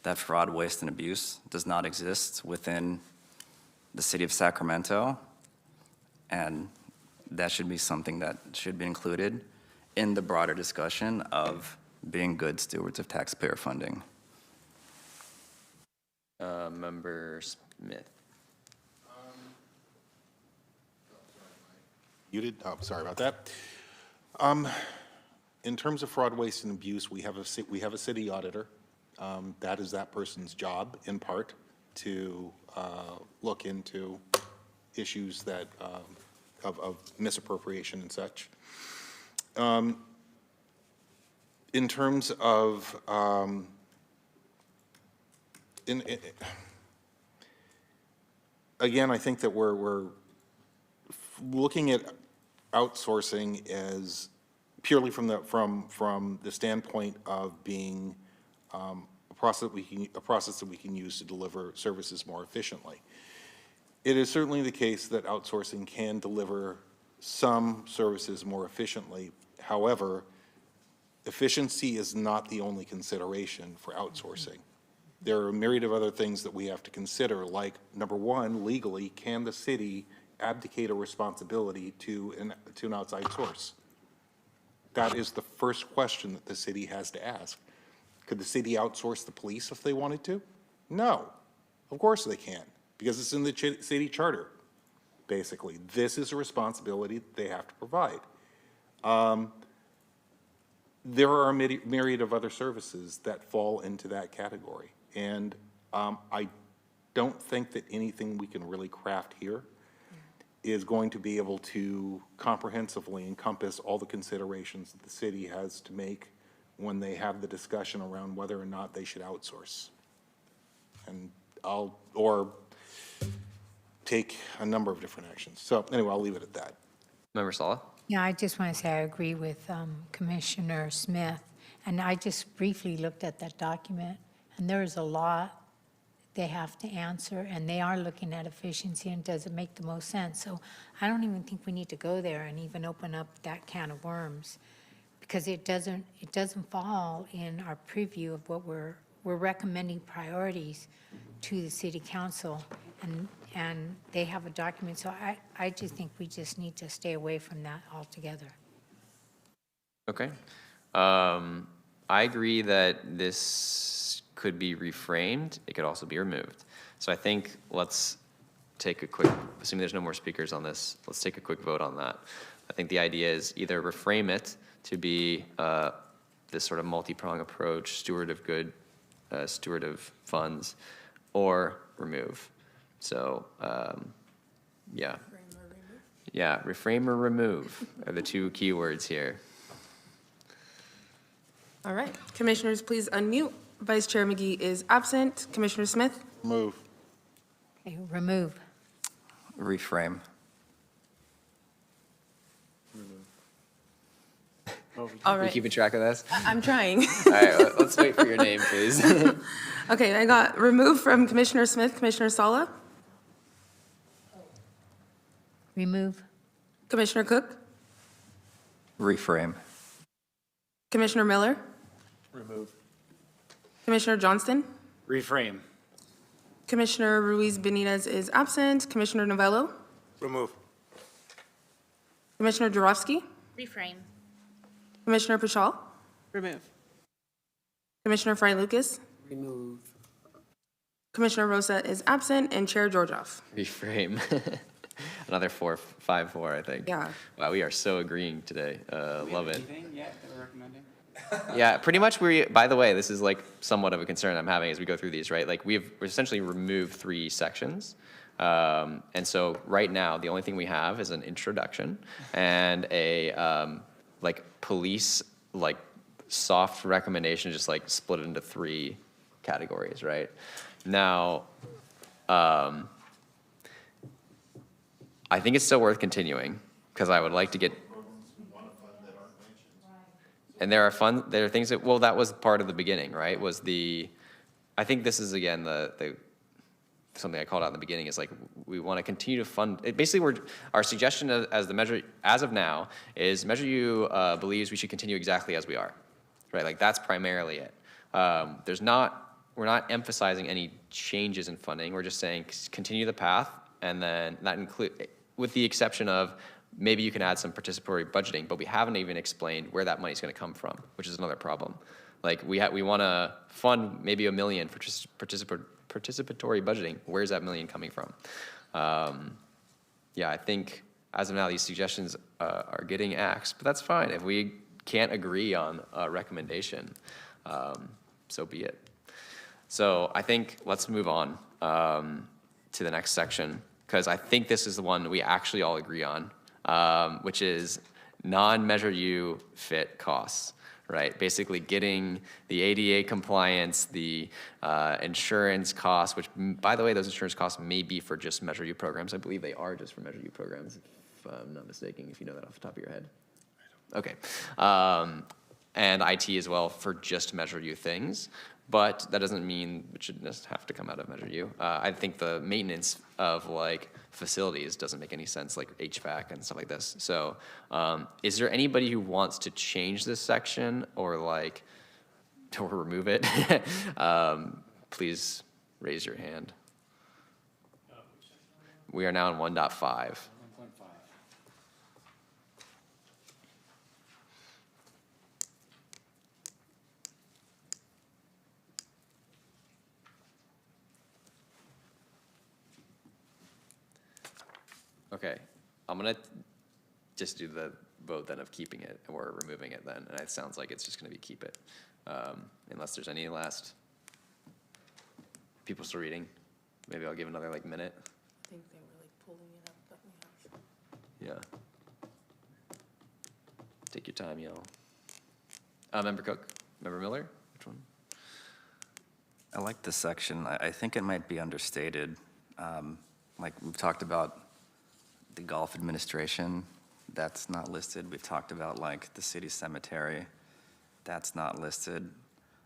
that fraud, waste, and abuse does not exist within the city of Sacramento, and that should be something that should be included in the broader discussion of being good stewards of taxpayer funding. Member Smith. You did, oh, sorry about that. In terms of fraud, waste, and abuse, we have a city auditor. That is that person's job, in part, to look into issues that, of misappropriation and such. In terms of, again, I think that we're looking at outsourcing as purely from the standpoint of being a process that we can use to deliver services more efficiently. It is certainly the case that outsourcing can deliver some services more efficiently. However, efficiency is not the only consideration for outsourcing. There are a myriad of other things that we have to consider, like, number one, legally, can the city abdicate a responsibility to an outside source? That is the first question that the city has to ask. Could the city outsource the police if they wanted to? No, of course they can't, because it's in the city charter, basically. This is a responsibility that they have to provide. There are a myriad of other services that fall into that category, and I don't think that anything we can really craft here is going to be able to comprehensively encompass all the considerations that the city has to make when they have the discussion around whether or not they should outsource. And or take a number of different actions. So anyway, I'll leave it at that. Member Sala? Yeah, I just want to say I agree with Commissioner Smith. And I just briefly looked at that document, and there is a lot they have to answer, and they are looking at efficiency, and does it make the most sense? So I don't even think we need to go there and even open up that can of worms, because it doesn't fall in our preview of what we're recommending priorities to the city council, and they have a document. So I just think we just need to stay away from that altogether. Okay. I agree that this could be reframed. It could also be removed. So I think let's take a quick, assuming there's no more speakers on this, let's take a quick vote on that. I think the idea is either reframe it to be this sort of multi-pronged approach, steward of funds, or remove. So, yeah. Yeah, reframe or remove are the two keywords here. All right. Commissioners, please unmute. Vice Chair McGee is absent. Commissioner Smith? Move. Okay, remove. Reframe. All You right. keeping track of this? I'm trying. All right, let's wait for your name, please. Okay, I got remove from Commissioner Smith. Commissioner Sala? Remove. Commissioner Cook? Reframe. Commissioner Miller? Remove. Commissioner Johnston? Reframe. Commissioner Ruiz Benitez is absent. Commissioner Novello? Remove. Commissioner Jarofsky? Reframe. Commissioner Pachal? Remove. Commissioner Fry Lucas? Remove. Commissioner Rosa is absent, and Chair Georgioff. Reframe. Another 5-4, I think. Yeah. Wow, we are so agreeing today. Love it. Anything yet that we're recommending? Yeah, pretty much by the way, this is like somewhat of a concern I'm having as we go through these, right? Like we've essentially removed 3 sections. And so right now, the only thing we have is an introduction and a like police, like soft recommendation, just like split it into 3 categories, right? Now, I think it's still worth continuing, because I would like to get. And there are things that, well, that was part of the beginning, right? I think this is, again, something I called out in the beginning is like, we want to continue to fund, basically, our suggestion as the measure, as of now, is Measure U believes we should continue exactly as we are, right? Like, that's primarily it. We're not emphasizing any changes in funding. We're just saying continue the path, and then that include, with the exception of maybe you can add some participatory budgeting, but we haven't even explained where that money's going to come from, which is another problem. Like, we want to fund maybe $1 million for participatory budgeting. Where's that $1 million coming from? Yeah, I think as of now, these suggestions are getting axed, but that's fine. If we can't agree on a recommendation, so be it. So I think let's move on to the next section, because I think this is the one we actually all agree on, which is non-Measure U fit costs, right? Basically getting the ADA compliance, the insurance costs, which, by the way, those insurance costs may be for just Measure U programs. I believe they are just for Measure U programs, if I'm not mistaken, if you know that off the top of your head. Okay. And IT as well for just Measure U things. But that doesn't mean it should just have to come out of Measure U. I think the maintenance of like facilities doesn't make any sense, like HVAC and stuff like this. So is there anybody who wants to change this section or like, or remove it? Please raise your hand. We are now in 1.5. Okay, I'm gonna just do the vote then of keeping it or removing it then, and it sounds like it's just gonna be keep it. Unless there's any last people still reading. Maybe I'll give another like minute. I think they were like pulling it up, but we have. Yeah. Take your time, y'all. Member Cook, Member Miller, which one? I like this section. I think it might be understated. Like we've talked about the golf administration, that's not listed. We've talked about like the city cemetery, that's not listed.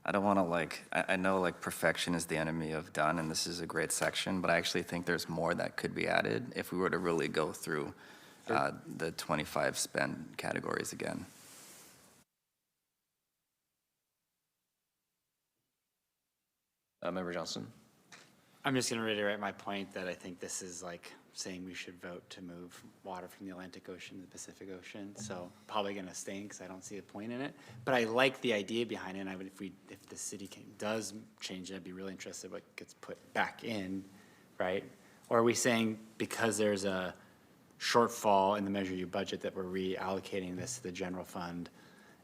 I don't want to like, I know like perfection is the enemy of done, and this is a great section, but I actually think there's more that could be added if we were to really go through the 25 spend categories again. Member Johnson. I'm just going to reiterate my point that I think this is like saying we should vote to move water from the Atlantic Ocean to the Pacific Ocean. So probably going to abstain because I don't see a point in it. But I like the idea behind it. And I would, if the city does change it, I'd be really interested what gets put back in, right? Or are we saying because there's a shortfall in the Measure U budget that we're reallocating this to the general fund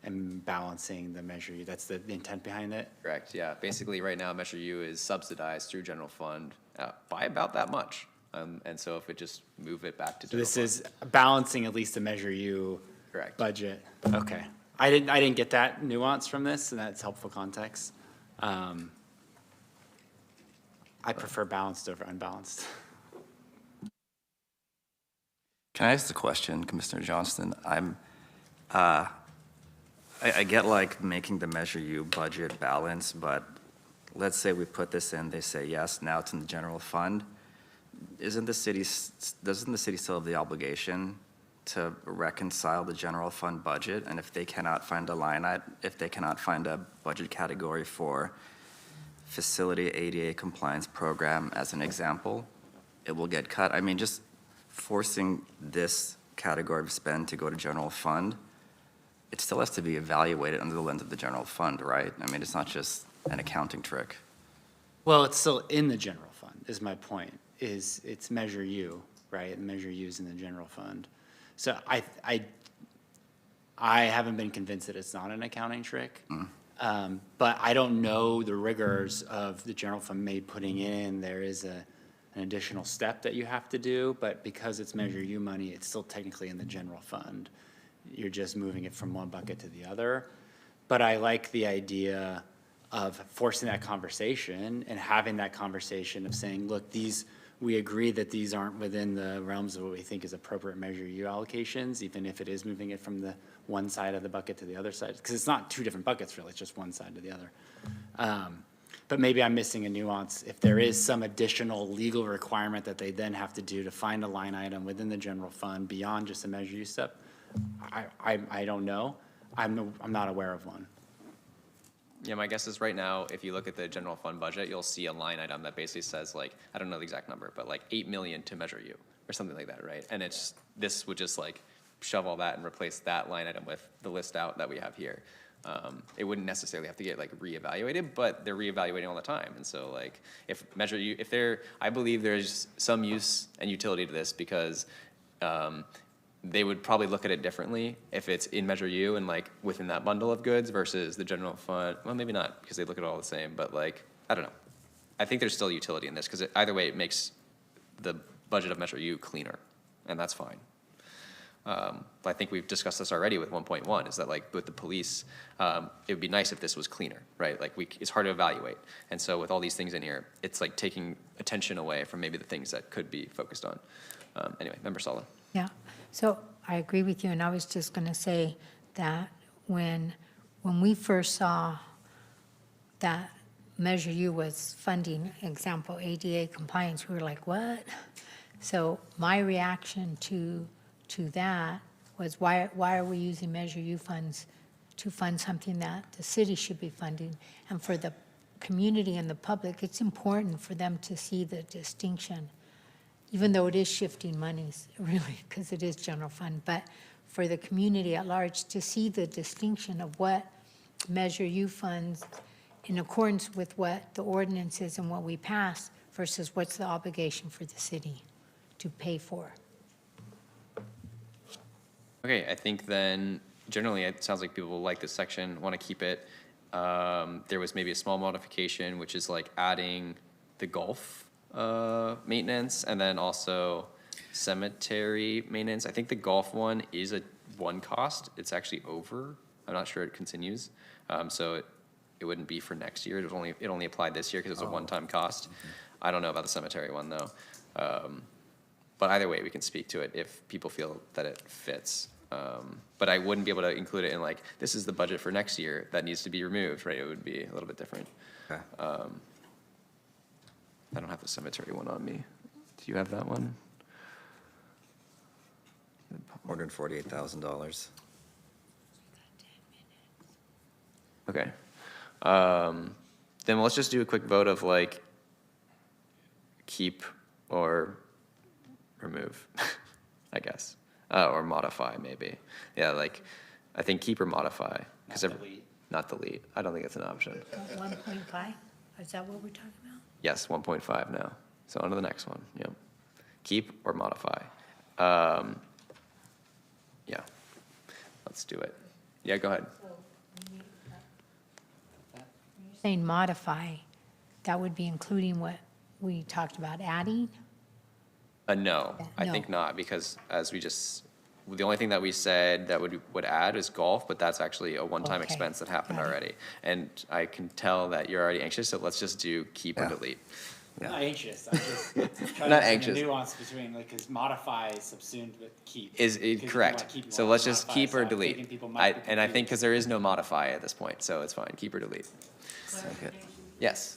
and balancing the Measure U? That's the intent behind it? Correct, yeah. Basically, right now, Measure U is subsidized through general fund by about that much. And so if it just move it back to general This fund. is balancing at least the Measure U Correct. budget. Okay. I didn't get that nuance from this, and that's helpful context. I prefer balanced over unbalanced. Can I ask the question, Commissioner Johnston? I get like making the Measure U budget balance, but let's say we put this in, they say yes, now it's in the general fund. Doesn't the city still have the obligation to reconcile the general fund budget? And if they cannot find if they cannot find a budget category for facility ADA compliance program as an example, it will get cut. I mean, just forcing this category of spend to go to general fund, it still has to be evaluated under the lens of the general fund, right? I mean, it's not just an accounting trick. Well, it's still in the general fund, is my point, is it's Measure U, right? Measure U is in the general fund. So I haven't been convinced that it's not an accounting trick. But I don't know the rigors of the general fund putting in. There is an additional step that you have to do, but because it's Measure U money, it's still technically in the general fund. You're just moving it from one bucket to the other. But I like the idea of forcing that conversation and having that conversation of saying, look, we agree that these aren't within the realms of what we think is appropriate Measure U allocations, even if it is moving it from the one side of the bucket to the other side, because it's not two different buckets really, it's just one side to the other. But maybe I'm missing a nuance. If there is some additional legal requirement that they then have to do to find a line item within the general fund beyond just a Measure U step, I don't know. I'm not aware of one. Yeah, my guess is right now, if you look at the general fund budget, you'll see a line item that basically says like, I don't know the exact number, but like 8 million to Measure U or something like that, right? And this would just like shove all that and replace that line item with the list out that we have here. It wouldn't necessarily have to get like reevaluated, but they're reevaluating all the time. And so like if Measure U, I believe there's some use and utility to this because they would probably look at it differently if it's in Measure U and like within that bundle of goods versus the general fund. Well, maybe not because they look at it all the same, but like, I don't know. I think there's still utility in this because either way it makes the budget of Measure U cleaner, and that's fine. But I think we've discussed this already with 1.1, is that like with the police, it would be nice if this was cleaner, right? Like it's hard to evaluate. And so with all these things in here, it's like taking attention away from maybe the things that could be focused on. Anyway, Member Sala. Yeah, so I agree with you, and I was just going to say that when we first saw that Measure U was funding, example, ADA compliance, we were like, what? So my reaction to that was, why are we using Measure U funds to fund something that the city should be funding? And for the community and the public, it's important for them to see the distinction, even though it is shifting monies, really, because it is general fund, but for the community at large to see the distinction of what Measure U funds in accordance with what the ordinance is and what we pass versus what's the obligation for the city to pay for. Okay, I think then generally it sounds like people like this section, want to keep it. There was maybe a small modification, which is like adding the golf maintenance and then also cemetery maintenance. I think the golf one is one cost. It's actually over. I'm not sure it continues. So it wouldn't be for next year. It only applied this year because it was a one-time cost. I don't know about the cemetery one though. But either way, we can speak to it if people feel that it fits. But I wouldn't be able to include it in like, this is the budget for next year that needs to be removed, right? It would be a little bit different. Okay. I don't have the cemetery one on me. Do you have that one? $448,000. Okay. Then let's just do a quick vote of like keep or remove, I guess, or modify maybe. Yeah, like I think keep or modify. Not delete. Not delete. I don't think it's an option. 1.5, is that what we're talking about? Yes, 1.5 now. So on to the next one. Yep. Keep or modify. Yeah. Let's do it. Yeah, go ahead. Saying modify, that would be including what we talked about adding? No, I No. think not, because as the only thing that we said that would add is golf, but that's actually a one-time Okay, expense that happened got it. already. And I can tell that you're already anxious, so let's just do keep or Yeah. delete. I'm not anxious, I'm just trying Not to find anxious. the nuance between, like, because modify is subsumed with keep. Is Because you correct. want keep, you So want let's just modify, keep so or I'm thinking delete. people might be And I think confused. because there is no modify at this point, so it's fine. Keep or delete. Yes.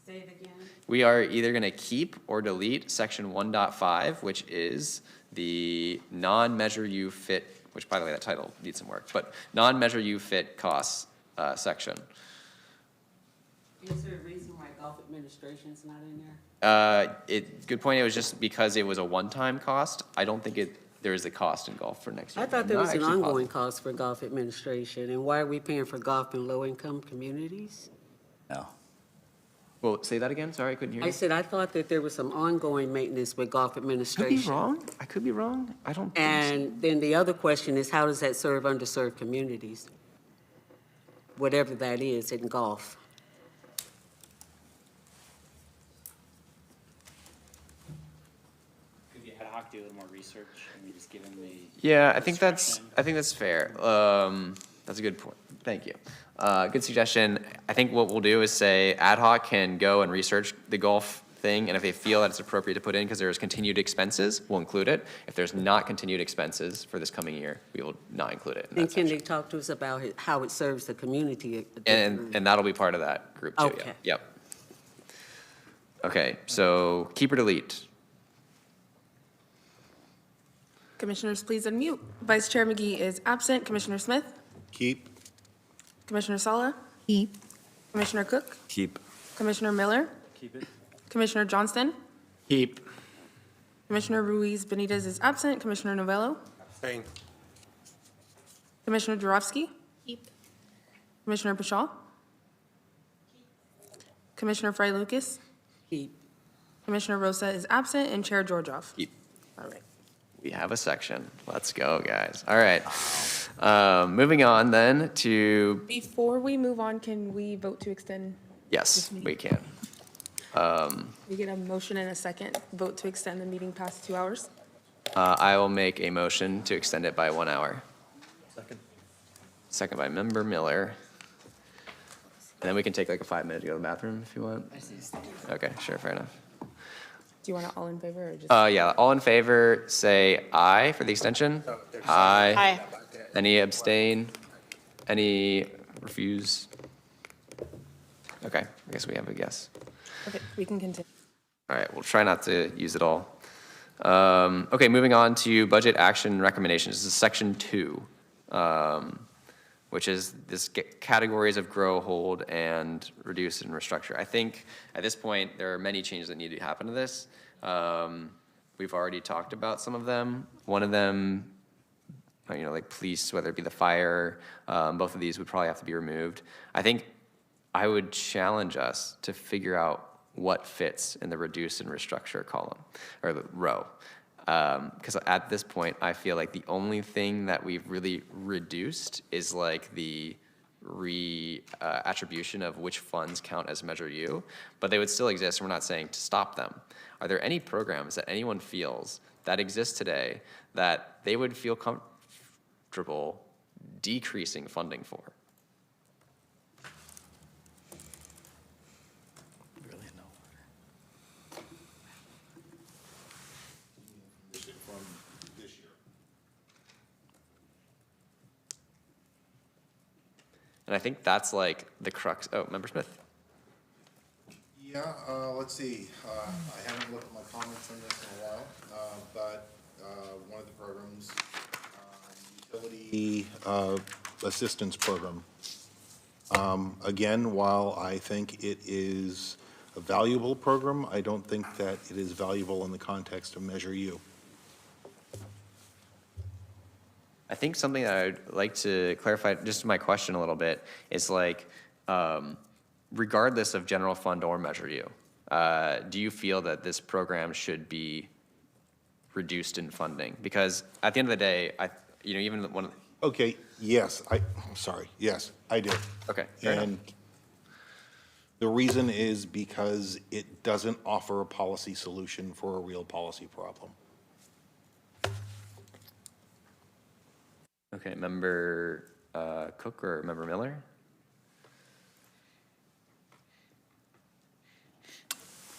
Say it again. We are either going to keep or delete section 1.5, which is the non-measure U fit, which by the way, that title needs some work, but non-measure U fit costs section. Is there a reason why golf administration's not in there? Good point. It was just because it was a one-time cost. I don't think there is a cost in golf for next year. I thought there I'm was not an actually ongoing positive. cost for golf administration, and why are we paying for golf in low-income communities? No. Well, say that again. Sorry, I couldn't hear I you. said, I thought that there was some ongoing maintenance with golf Could be administration. wrong. I could be wrong. I don't think so. And then the other question is, how does that serve underserved communities? Whatever that is in golf. Could you ad hoc do a little more research and just give them the. Yeah, I think description? that's fair. That's a good point. Thank you. Good suggestion. I think what we'll do is say ad hoc can go and research the golf thing, and if they feel that it's appropriate to put in because there's continued expenses, we'll include it. If there's not continued expenses for this coming year, we will not include it in And that can section. they talk to us about how it serves the community? And that'll be part of that group too, yeah. Okay. Yep. Okay, so keep or delete. Commissioners, please unmute. Vice Chair McGee is absent. Commissioner Smith? Keep. Commissioner Sala? Keep. Commissioner Cook? Keep. Commissioner Miller? Keep it. Commissioner Johnston? Keep. Commissioner Ruiz Benitez is absent. Commissioner Novello? Abstain. Commissioner Durovsky? Keep. Commissioner Pashal? Commissioner Fry Lucas? Keep. Commissioner Rosa is absent, and Chair Georgioff. Keep. All right. We have a section. Let's go, guys. All right. Moving on then to, Before we move on, can we vote to extend? yes, we can. We get a motion and a second. Vote to extend the meeting past 2 hours. I will make a motion to extend it by 1 hour. Second. Second by Member Miller. And then we can take like a 5-minute to go to the bathroom if you want. Okay, sure, fair enough. Do you want to all in favor or just? Yeah, all in favor, say aye for the extension. Aye. Aye. Any abstain? Any refuse? Okay, I guess we have a yes. Okay, we can continue. All right, we'll try not to use it all. Okay, moving on to budget action recommendations. This is section 2, which is this categories of grow, hold, and reduce and restructure. I think at this point, there are many changes that need to happen to this. We've already talked about some of them. One of them, like police, whether it be the fire, both of these would probably have to be removed. I think I would challenge us to figure out what fits in the reduce and restructure column, or the row. Because at this point, I feel like the only thing that we've really reduced is like the attribution of which funds count as Measure U, but they would still exist, and we're not saying to stop them. Are there any programs that anyone feels that exist today that they would feel comfortable decreasing funding for? And I think that's like the crux. Oh, Member Smith. Yeah, let's see. I haven't looked at my comments on this in a while, but one of the programs, utility Assistance program. Again, while I think it is a valuable program, I don't think that it is valuable in the context of Measure U. I think something that I'd like to clarify, just my question a little bit, is like, regardless of general fund or Measure U, do you feel that this program should be reduced in funding? Because at the end of the day, even one. Okay, yes, I'm sorry, yes, I do. Okay, fair enough. And the reason is because it doesn't offer a policy solution for a real policy problem. Okay, Member Cook or Member Miller?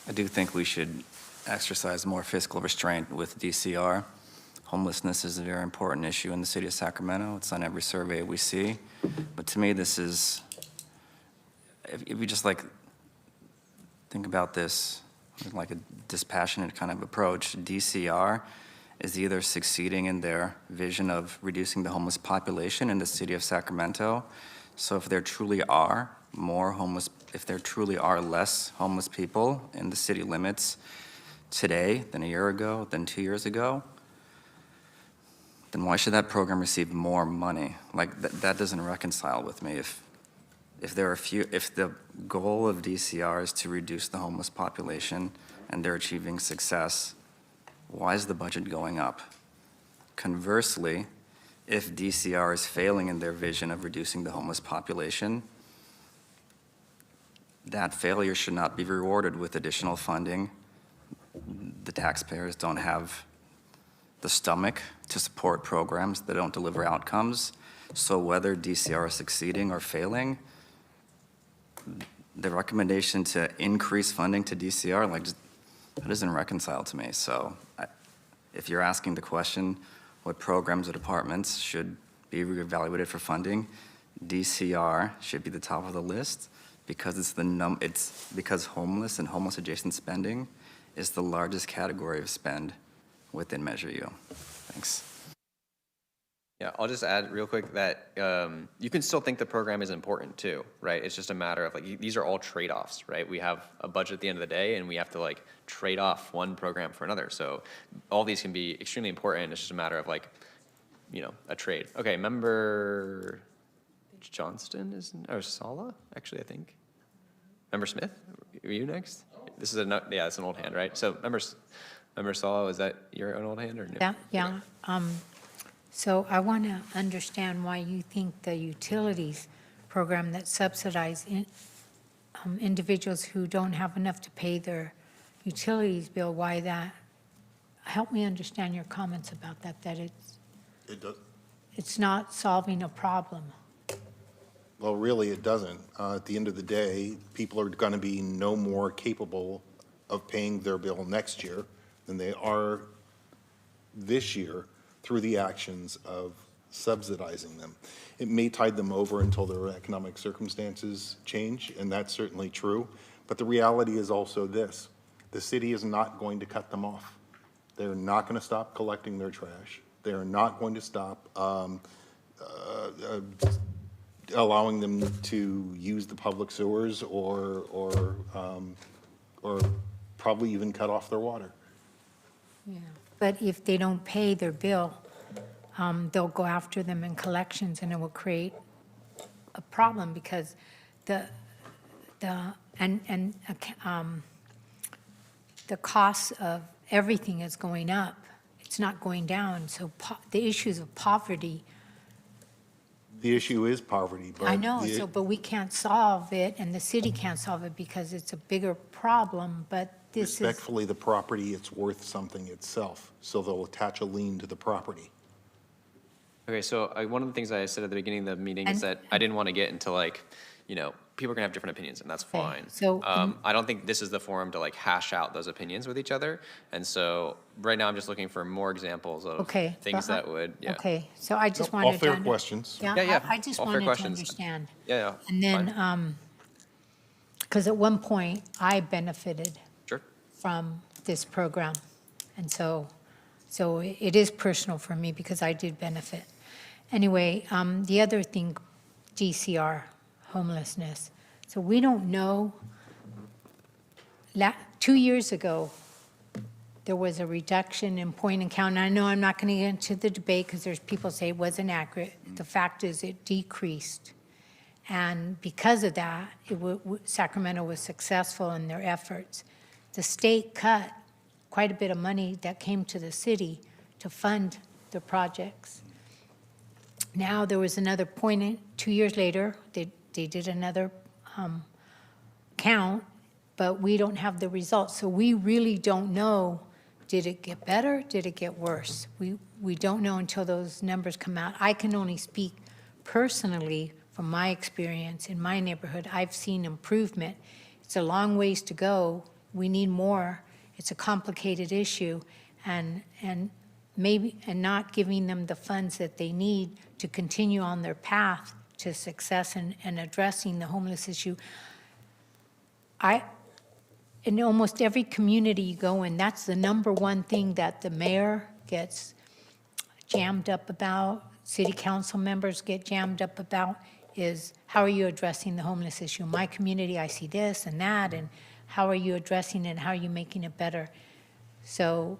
I do think we should exercise more fiscal restraint with DCR. Homelessness is a very important issue in the city of Sacramento. It's on every survey we see. But to me, this is, if we just think about this like a dispassionate kind of approach, DCR is either succeeding in their vision of reducing the homeless population in the city of Sacramento. So if there truly are if there truly are less homeless people in the city limits today than a year ago, than 2 years ago, then why should that program receive more money? That doesn't reconcile with me. If the goal of DCR is to reduce the homeless population and they're achieving success, why is the budget going up? Conversely, if DCR is failing in their vision of reducing the homeless population, that failure should not be rewarded with additional funding. The taxpayers don't have the stomach to support programs that don't deliver outcomes. So whether DCR is succeeding or failing, the recommendation to increase funding to DCR, like, just, that doesn't reconcile to me. So if you're asking the question, what programs or departments should be reevaluated for funding, DCR should be the top of the list because it's because homeless and homeless adjacent spending is the largest category of spend within Measure U. Thanks. Yeah, I'll just add real quick that you can still think the program is important too, right? It's just a matter of like, these are all trade-offs, right? We have a budget at the end of the day and we have to like trade off one program for another. So all these can be extremely important. It's just a matter of like, you know, a trade. Okay, Member Johnston is, or Sala, actually, I think. Member Smith, are you next? This is yeah, it's an old hand, right? So Member Sala, is that your own old hand or no? Yeah. So I want to understand why you think the utilities program that subsidize individuals who don't have enough to pay their utilities bill, why that, help me understand your comments about that, It does. it's not solving a problem. Well, really, it doesn't. At the end of the day, people are going to be no more capable of paying their bill next year than they are this year through the actions of subsidizing them. It may tide them over until their economic circumstances change, and that's certainly true. But the reality is also this: the city is not going to cut them off. They're not going to stop collecting their trash. They are not going to stop allowing them to use the public sewers or probably even cut off their water. Yeah. But if they don't pay their bill, they'll go after them in collections, and it will create a problem because the cost of everything is going up. It's not going down. So the issues of poverty. The issue is poverty, but. I know, but we can't solve it, and the city can't solve it because it's a bigger problem, but this is. Respectfully, the property, it's worth something itself, so they'll attach a lien to the property. Okay, so one of the things I said at the beginning of the meeting is that I didn't want to get into like, you know, people are gonna have different opinions, and that's fine. So, I don't think this is the forum to like hash out those opinions with each other. And so right now I'm just looking for more examples of Okay, things that would, yeah. Okay, so I just All wanted to. fair questions. Yeah, yeah, I just all fair wanted to questions. understand. Yeah, And then, because at one point, I benefited Sure. from this program. And so it is personal for me because I did benefit. Anyway, the other thing, DCR, homelessness. So we don't know. 2 years ago, there was a reduction in point and count. And I know I'm not going to get into the debate because there's people say it wasn't accurate. The fact is it decreased. And because of that, Sacramento was successful in their efforts. The state cut quite a bit of money that came to the city to fund the projects. Now there was another point, 2 years later, they did another count, but we don't have the results. So we really don't know, did it get better, did it get worse? We don't know until those numbers come out. I can only speak personally from my experience in my neighborhood. I've seen improvement. It's a long ways to go. We need more. It's a complicated issue, and not giving them the funds that they need to continue on their path to success and addressing the homeless issue. In almost every community you go in, that's the number one thing that the mayor gets jammed up about, city council members get jammed up about, is how are you addressing the homeless issue? In my community, I see this and that, and how are you addressing it, and how are you making it better? So,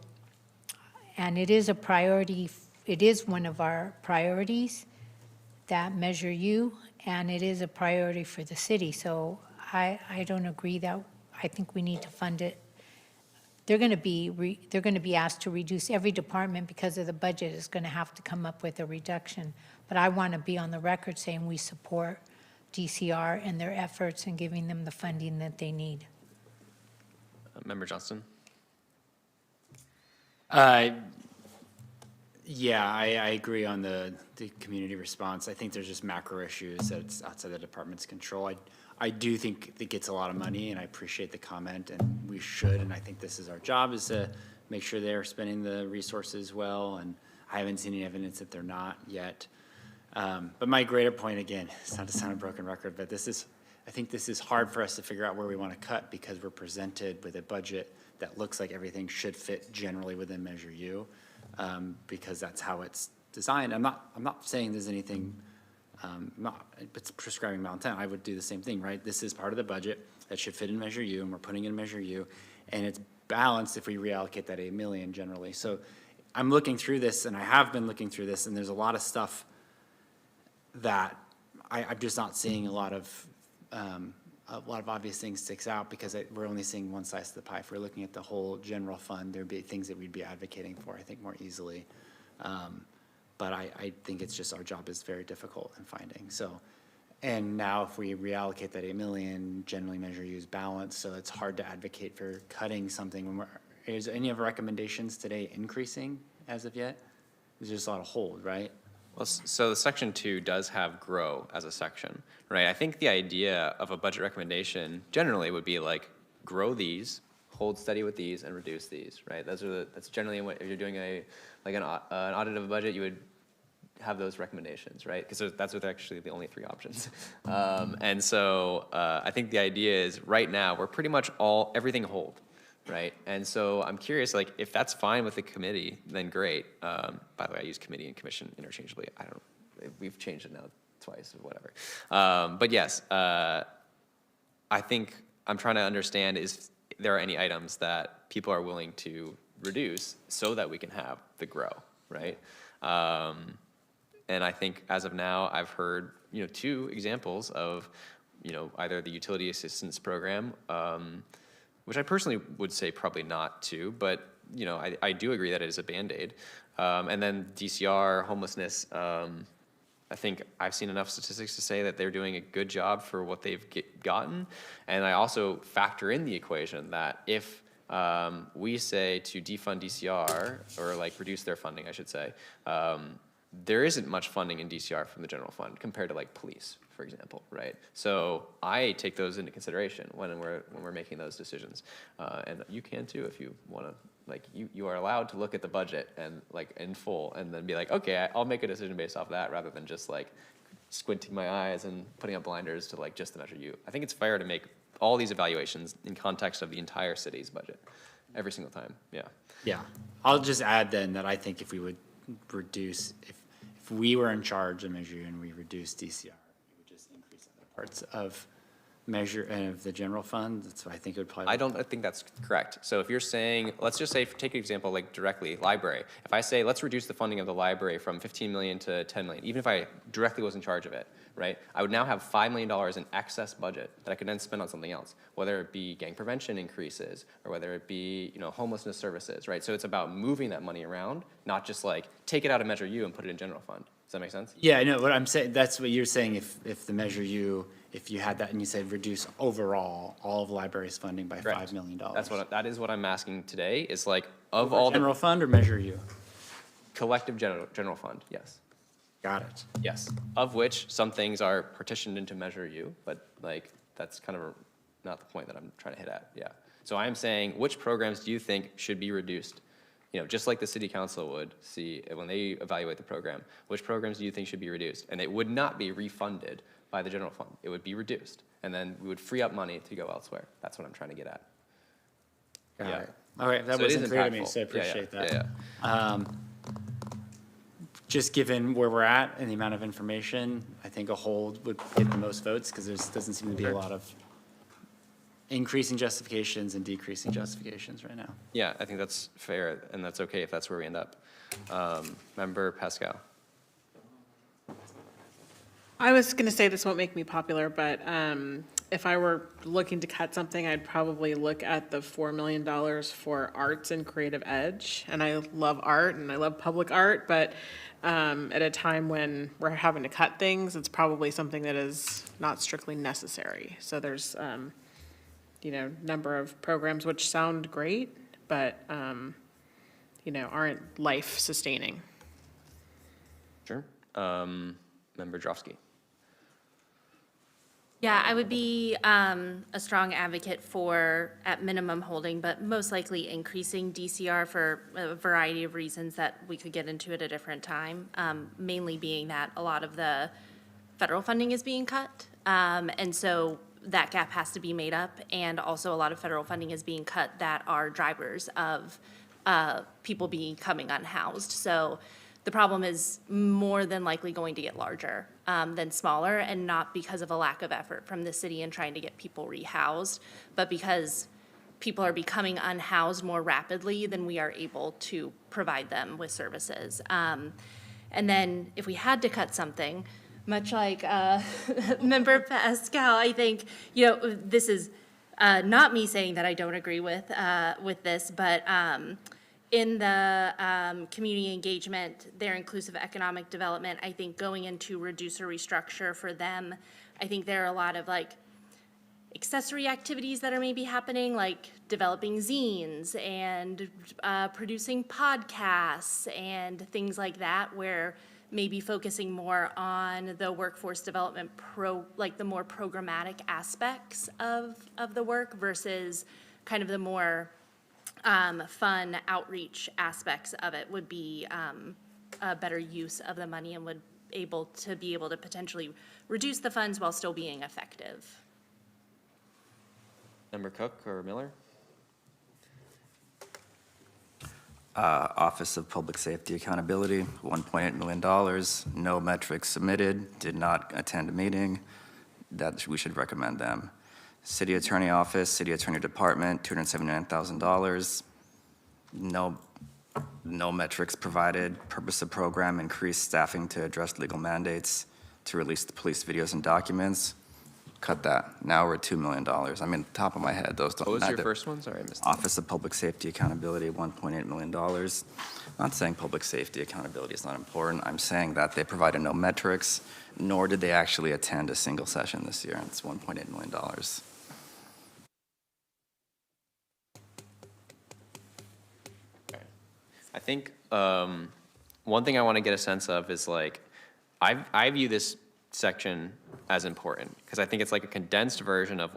and it is a priority, it is one of our priorities, that Measure U, and it is a priority for the city. So I don't agree that, I think we need to fund it. They're going to be asked to reduce every department because of the budget is going to have to come up with a reduction. But I want to be on the record saying we support DCR and their efforts in giving them the funding that they need. Member Johnston? Yeah, I agree on the community response. I think there's just macro issues that it's outside the department's control. I do think it gets a lot of money, and I appreciate the comment, and we should, and I think this is our job, is to make sure they're spending the resources well, and I haven't seen any evidence that they're not yet. But my greater point, again, it's not to sound a broken record, but I think this is hard for us to figure out where we want to cut because we're presented with a budget that looks like everything should fit generally within Measure U. Because that's how it's designed. I'm not saying there's anything, it's prescribing malintent. I would do the same thing, right? This is part of the budget that should fit in Measure U, and we're putting in Measure U, and it's balanced if we reallocate that $8 million generally. So I'm looking through this, and I have been looking through this, and there's a lot of stuff that I'm just not seeing a lot of obvious things sticks out because we're only seeing one slice of the pie. If we're looking at the whole general fund, there'd be things that we'd be advocating for, I think, more easily. But I think it's just our job is very difficult in finding. So, and now if we reallocate that $8 million, generally Measure U is balanced, so it's hard to advocate for cutting something. Is any of our recommendations today increasing as of yet? There's just a lot of hold, right? Well, so Section 2 does have grow as a section, right? I think the idea of a budget recommendation generally would be like grow these, hold steady with these, and reduce these, right? That's generally what, if you're doing an audit of a budget, you would have those recommendations, right? Because that's what actually the only 3 options. And so I think the idea is right now we're pretty much everything hold, right? And so I'm curious, like, if that's fine with the committee, then great. By the way, I use committee and commission interchangeably. We've changed it now twice or whatever. But yes, I think I'm trying to understand is there are any items that people are willing to reduce so that we can have the grow, right? And I think as of now, I've heard, 2 examples of, either the utility assistance program, which I personally would say probably not to, but I do agree that it is a Band-Aid. And then DCR, homelessness, I think I've seen enough statistics to say that they're doing a good job for what they've gotten. And I also factor in the equation that if we say to defund DCR, or like reduce their funding, I should say, there isn't much funding in DCR from the general fund compared to like police, for example, right? So I take those into consideration when we're making those decisions, and you can too if you want to. Like you are allowed to look at the budget and like in full, and then be like, okay, I'll make a decision based off that, rather than just like squinting my eyes and putting up blinders to like just the Measure U. I think it's fair to make all these evaluations in context of the entire city's budget every single time. Yeah. Yeah. I'll just add then that I think if we would reduce, if we were in charge of Measure U and we reduced DCR, we would just increase other parts of Measure and of the general fund. That's what I think it would probably. I think that's correct. So if you're saying, let's just say, take an example like directly, library. If I say, let's reduce the funding of the library from 15 million to 10 million, even if I directly was in charge of it, right? I would now have $5 million in excess budget that I could then spend on something else, whether it be gang prevention increases or whether it be, homelessness services, right? So it's about moving that money around, not just like take it out of Measure U and put it in general fund. Does that make sense? Yeah, I know what I'm saying. That's what you're saying. If the Measure U, if you had that and you said reduce overall all of libraries funding by $5 million. That is what I'm asking today. Is like of Over all general fund or Measure U? Collective general fund. Yes. Got it. Yes. Of which some things are partitioned into Measure U, but like that's kind of not the point that I'm trying to hit at. Yeah. So I'm saying, which programs do you think should be reduced? Just like the city council would see when they evaluate the program, which programs do you think should be reduced? And it would not be refunded by the general fund. It would be reduced. And then we would free up money to go elsewhere. That's what I'm trying to get at. Got it. All right, that wasn't clear to me, so I appreciate that. Just given where we're at and the amount of information, I think a hold would get the most votes because there doesn't seem to be a lot of increasing justifications and decreasing justifications right now. Yeah, I think that's fair, and that's okay if that's where we end up. Member Pascal. I was going to say this won't make me popular, but if I were looking to cut something, I'd probably look at the $4 million for arts and creative edge. And I love art and I love public art, but at a time when we're having to cut things, it's probably something that is not strictly necessary. So there's number of programs which sound great, but, aren't life-sustaining. Sure. Member Drofsky. Yeah, I would be a strong advocate for, at minimum, holding, but most likely increasing DCR for a variety of reasons that we could get into at a different time, mainly being that a lot of the federal funding is being cut. And so that gap has to be made up, and also a lot of federal funding is being cut that are drivers of people becoming unhoused. So the problem is more than likely going to get larger than smaller, and not because of a lack of effort from the city in trying to get people rehoused, but because people are becoming unhoused more rapidly than we are able to provide them with services. And then if we had to cut something, much like Member Pascal, I think, this is not me saying that I don't agree with this, but in the community engagement, their inclusive economic development, I think going into reduce or restructure for them, I think there are a lot of accessory activities that are maybe happening, like developing zines and producing podcasts and things like that, where maybe focusing more on the workforce development the more programmatic aspects of the work versus kind of the more fun outreach aspects of it would be a better use of the money, and would be able to potentially reduce the funds while still being effective. Member Cook or Miller? Office of Public Safety Accountability, $1.8 million, no metrics submitted, did not attend a meeting, that we should recommend them. City Attorney Office, City Attorney Department, $279,000, no metrics provided. Purpose of program, increased staffing to address legal mandates, to release the police videos and documents. Cut that. Now we're at $2 million. I mean, top of my head, those don't. What was your first one? Sorry, I missed it. Office of Public Safety Accountability, $1.8 million. I'm not saying public safety accountability is not important. I'm saying that they provided no metrics, nor did they actually attend a single session this year. It's $1.8 million. I think one thing I want to get a sense of is I view this section as important because I think it's like a condensed version of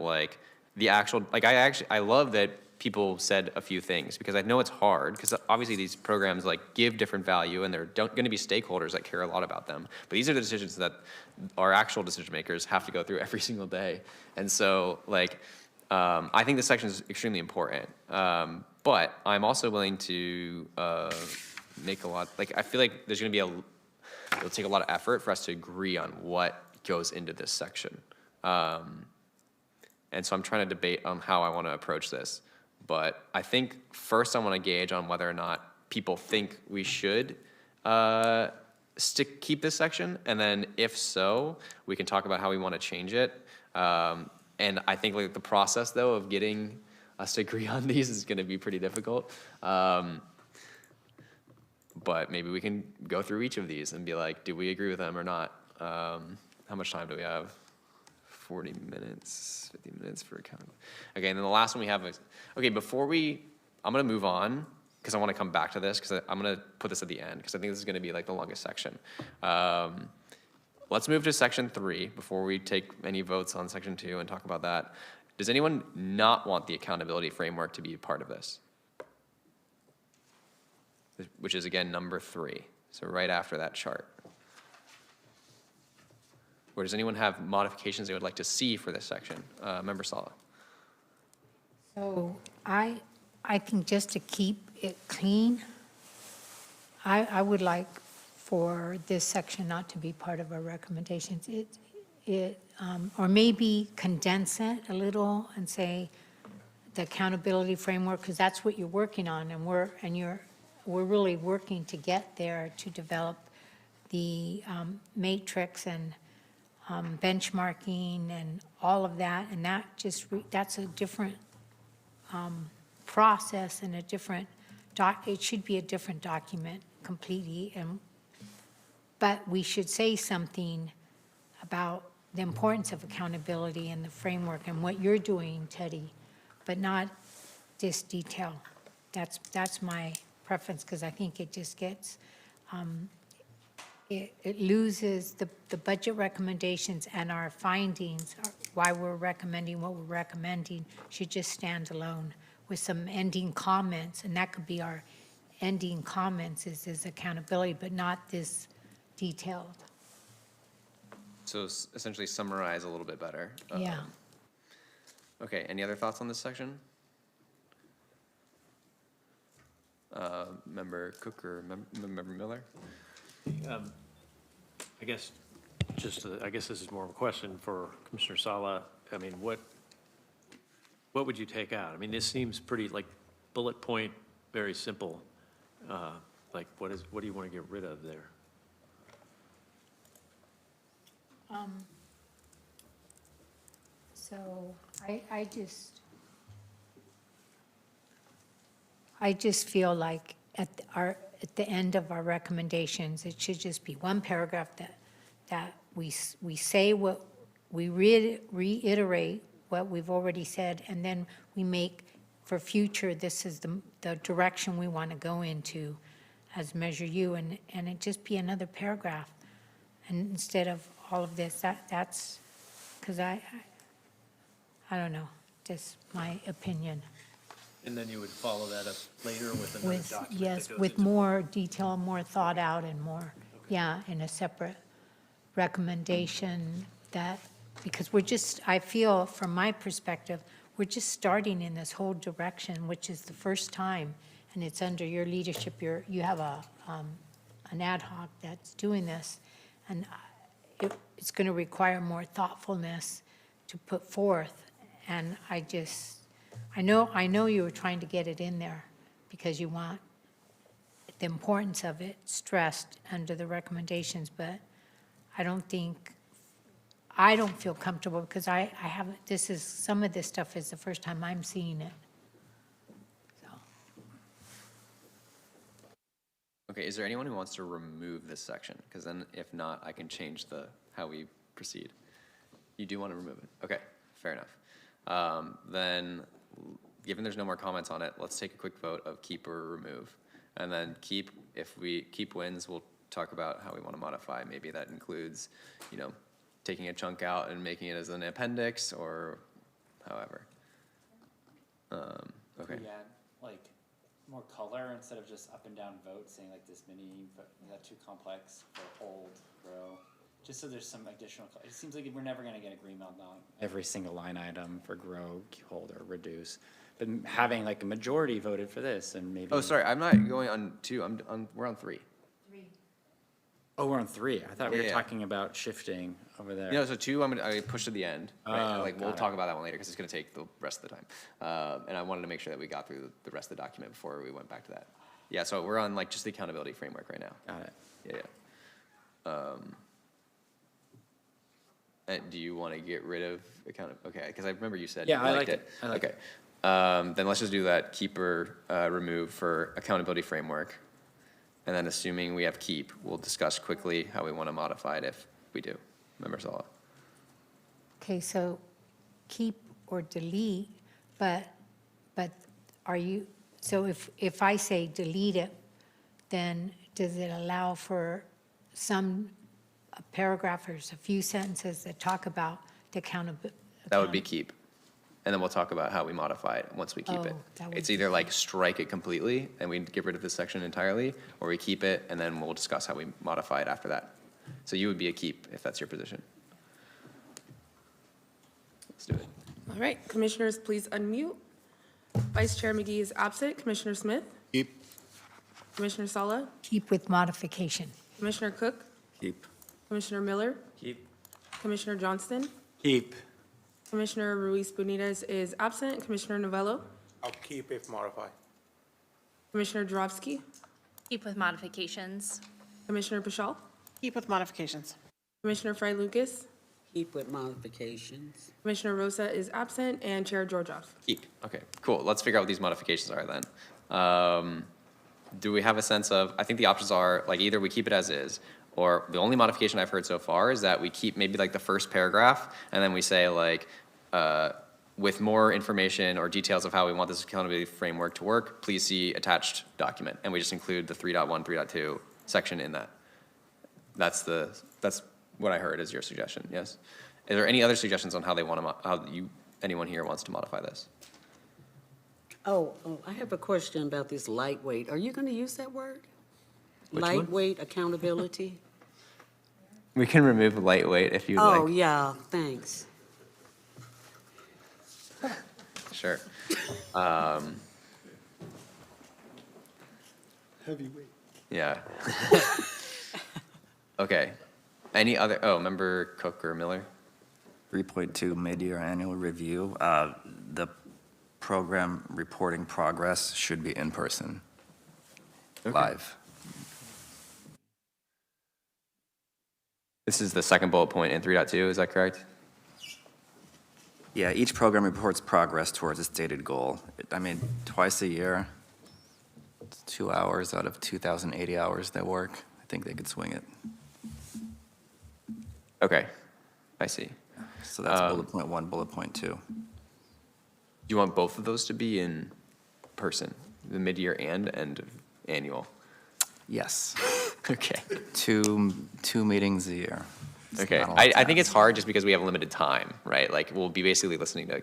the actual, I love that people said a few things because I know it's hard because obviously these programs give different value and there are going to be stakeholders that care a lot about them. But these are the decisions that our actual decision makers have to go through every single day. And so I think this section is extremely important. But I'm also willing to make a lot, I feel like there's going to be it'll take a lot of effort for us to agree on what goes into this section. And so I'm trying to debate on how I want to approach this. But I think first I want to gauge on whether or not people think we should keep this section. And then if so, we can talk about how we want to change it. And I think the process, though, of getting us to agree on these is going to be pretty difficult. But maybe we can go through each of these and be like, do we agree with them or not? How much time do we have? 40 minutes, 50 minutes for accounting. Okay, and then the last one we have is, okay, I'm going to move on because I want to come back to this because I'm going to put this at the end because I think this is going to be the longest section. Let's move to section 3 before we take any votes on section 2 and talk about that. Does anyone not want the accountability framework to be a part of this? Which is, again, number 3. So right after that chart. Or does anyone have modifications they would like to see for this section? Member Sala. So I think just to keep it clean, I would like for this section not to be part of our recommendations. Or maybe condense it a little and say the accountability framework, because that's what you're working on, and we're really working to get there to develop the matrix and benchmarking and all of that, and that's a different process and a different it should be a different document completely. But we should say something about the importance of accountability and the framework and what you're doing, Teddy, but not this detail. That's my preference, because I think it just gets, it loses the budget recommendations and our findings, why we're recommending what we're recommending, should just stand alone with some ending comments, and that could be our ending comments is accountability, but not this detailed. So essentially summarize a little bit better. Yeah. Okay, any other thoughts on this section? Member Cook or Member Miller? I guess, I guess this is more of a question for Commissioner Sala. I mean, what would you take out? I mean, this seems pretty like bullet point, very simple. Like, what do you want to get rid of there? So I just feel like at the end of our recommendations, it should just be one paragraph that we say what, we reiterate what we've already said, and then we make, for future, this is the direction we want to go into as Measure U, and it just be another paragraph. And instead of all of this, that's, because I don't know, just my opinion. And then you would follow that up later with another With, document? yes, that goes with into- more detail, more thought out and more, yeah, in a separate recommendation that, because we're just, I feel from my perspective, we're just starting in this whole direction, which is the first time, and it's under your leadership, you have an ad hoc that's doing this, and it's going to require more thoughtfulness to put forth, and I know you were trying to get it in there because you want the importance of it stressed under the recommendations, but I don't feel comfortable because I haven't, some of this stuff is the first time I'm seeing it. So, Okay, is there anyone who wants to remove this section? Because then if not, I can change how we proceed. You do want to remove it? Okay, fair enough. Then, given there's no more comments on it, let's take a quick vote of keep or remove. And then keep, if keep wins, we'll talk about how we want to modify. Maybe that includes, taking a chunk out and making it as an appendix or however. Okay. Could we add, like, more color instead of just up and down votes, saying like this many, but is that too complex for hold, row? Just so there's some additional, it seems like we're never gonna get agreement on every single line item for grow, hold, or reduce. But having like a majority voted for this and maybe. Oh, sorry, I'm not going on 2, we're on 3. Oh, we're on 3. I thought we were Yeah. talking about shifting over there. No, so 2, I pushed to the end. Right? Oh, We'll got talk it. about that one later because it's going to take the rest of the time. And I wanted to make sure that we got through the rest of the document before we went back to that. Yeah, so we're on just the accountability framework right now. Got it. Yeah. And do you want to get rid of okay, because I remember you said Yeah, you I liked like it. it. I like Okay. Then let's just do that keep or remove for accountability framework. And then assuming we have keep, we'll discuss quickly how we want to modify it if we do. Member Sala. okay, so keep or delete, but are you, so if I say delete it, then does it allow for some paragraph or a few sentences that talk about the accountability? That would be keep. And then we'll talk about how we modify it once we keep it. Oh, that would It's be either like strike it completely and we get rid of this section entirely, or we keep it and then we'll discuss how we modify it after that. So you would be a keep if that's your position. Let's do it. All right, commissioners, please unmute. Vice Chair McGee is absent. Commissioner Smith? Keep. Commissioner Sala? Keep with modification. Commissioner Cook? Keep. Commissioner Miller? Keep. Commissioner Johnston? Keep. Commissioner Ruiz Benitez is absent. Commissioner Novello? I'll keep if modified. Commissioner Drofsky? Keep with modifications. Commissioner Pashal? Keep with modifications. Commissioner Fry Lucas? Keep with modifications. Commissioner Rosa is absent, and Chair Georgioff. Keep. Okay, cool. Let's figure out what these modifications are then. Do we have a sense of, I think the options are like either we keep it as is, or the only modification I've heard so far is that we keep maybe like the first paragraph and then we say like, with more information or details of how we want this accountability framework to work, please see attached document. And we just include the 3.1, 3.2 section in that. That's what I heard is your suggestion, yes? Is there any other suggestions on how they want to, anyone here wants to modify this? Oh, I have a question about this lightweight. Are you going to use that word? Which one? Lightweight accountability? We can remove lightweight if you Oh, like. yeah, thanks. Sure. Heavyweight. Yeah. Okay. Any other, Member Cook or Miller? 3.2 mid-year annual review. The program reporting progress should be in person, live. This is the second bullet point in 3.2, is that correct? Yeah, each program reports progress towards a stated goal. I mean, twice a year, it's 2 hours out of 2,080 hours they work. I think they could swing it. Okay, I see. So that's bullet point 1, bullet point 2. Do you want both of those to be in person, the mid-year and end of annual? Yes. Okay. Two meetings a year. It's Okay, not a lot of I think it's time. hard just because we have limited time, right? Like, we'll be basically listening to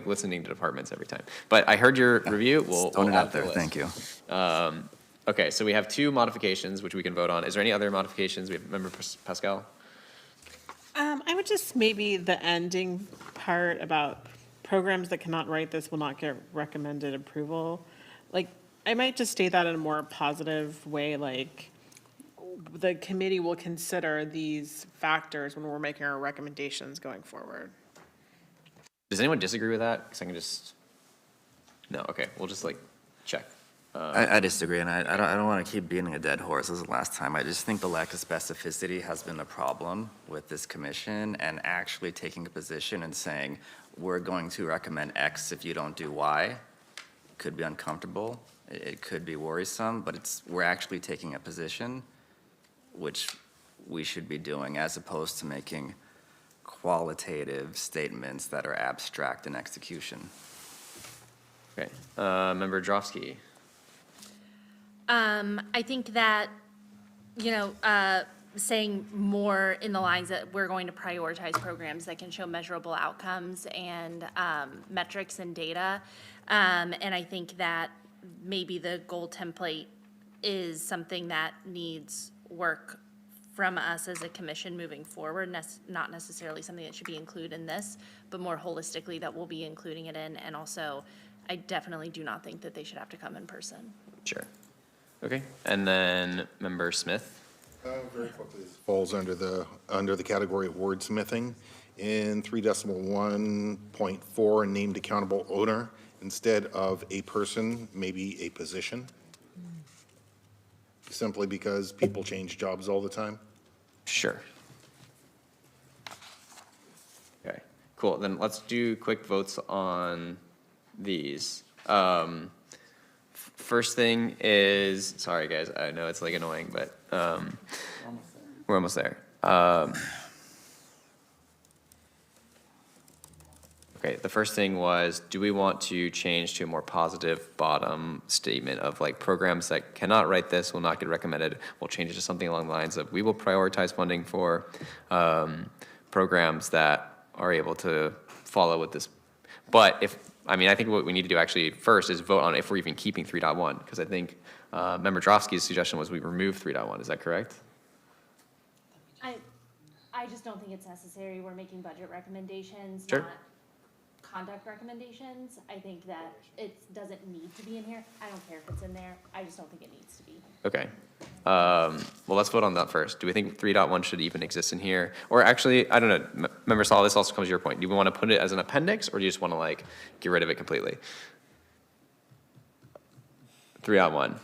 listening to departments every time. But I heard your review, we'll Throwing it add out to the there, list. thank you. Okay, so we have 2 modifications, which we can vote on. Is there any other modifications? We have Member Pascal? I would just maybe the ending part about programs that cannot write this will not get recommended approval. Like, I might just state that in a more positive way, like, the committee will consider these factors when we're making our recommendations going forward. Does anyone disagree with that? Because I can just, no, okay, we'll just check. I disagree, and I don't want to keep beating a dead horse. This is the last time. I just think the lack of specificity has been a problem with this commission, and actually taking a position and saying, we're going to recommend X if you don't do Y, could be uncomfortable. It could be worrisome, but we're actually taking a position, which we should be doing, as opposed to making qualitative statements that are abstract in execution. Okay, Member Drofsky? I think that, saying more in the lines that we're going to prioritize programs that can show measurable outcomes and metrics and data. And I think that maybe the goal template is something that needs work from us as a commission moving forward, not necessarily something that should be included in this, but more holistically that we'll be including it in. And also, I definitely do not think that they should have to come in person. Sure. Okay, and then Member Smith? Very quickly, this falls under the category of wordsmithing. In 3.1.4, named accountable owner, instead of a person, maybe a position. Simply because people change jobs all the time. Sure. Okay, cool, then let's do quick votes on these. First thing is, sorry guys, I know it's annoying, but we're almost there. Okay, the first thing was, do we want to change to a more positive bottom statement of programs that cannot write this will not get recommended? We'll change it to something along the lines of, we will prioritize funding for programs that are able to follow with this. But I think what we need to do actually first is vote on if we're even keeping 3.1, because I think Member Drofsky's suggestion was we remove 3.1, is that correct? I just don't think it's necessary. We're making budget recommendations, Sure. not conduct recommendations. I think that it doesn't need to be in here. I don't care if it's in there. I just don't think it needs to be. Okay. Well, let's vote on that first. Do we think 3.1 should even exist in here? Or actually, I don't know, Member Saul, this also comes to your point. Do we want to put it as an appendix, or do you just want to get rid of it completely? 3.1.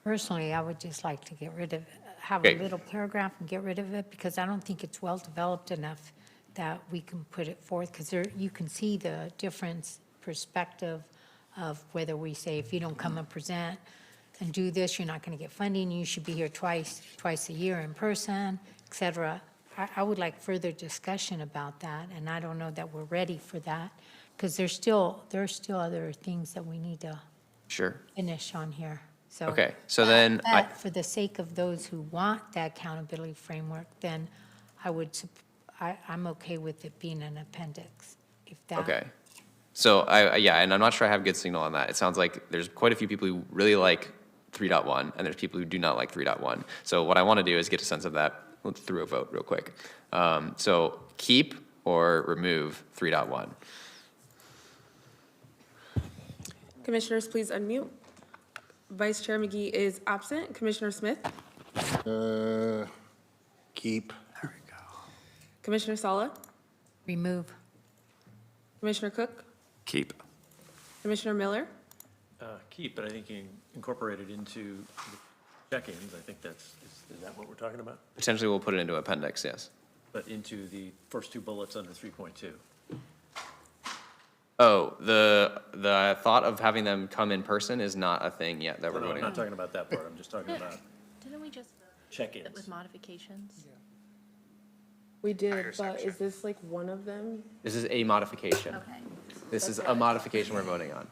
Personally, I would just like to get rid of it, have a Okay. little paragraph and get rid of it, because I don't think it's well-developed enough that we can put it forth, because you can see the difference perspective of whether we say, if you don't come and present and do this, you're not going to get funding, you should be here twice a year in person, et cetera. I would like further discussion about that, and I don't know that we're ready for that, because there's still other things that we need to Sure. finish on here. So. Okay, so then But for the sake of those who want that accountability framework, then I'm okay with it being an appendix, if that. Okay. So yeah, and I'm not sure I have good signal on that. It sounds like there's quite a few people who really like 3.1, and there's people who do not like 3.1. So what I want to do is get a sense of that through a vote real quick. So keep or remove 3.1. Commissioners, please unmute. Vice Chair McGee is absent. Commissioner Smith? Keep. Commissioner Sala? Remove. Commissioner Cook? Keep. Commissioner Miller? Keep, but I think you incorporate it into the check-ins. I think is that what we're talking about? Potentially we'll put it into appendix, yes. But into the first two bullets under 3.2. Oh, the thought of having them come in person is not a thing yet that we're No, I'm voting on. not talking about that part. I'm just talking about Didn't we just check-ins. with modifications? We did, but is this like one of them? This is a modification. Okay. This is a modification we're voting on.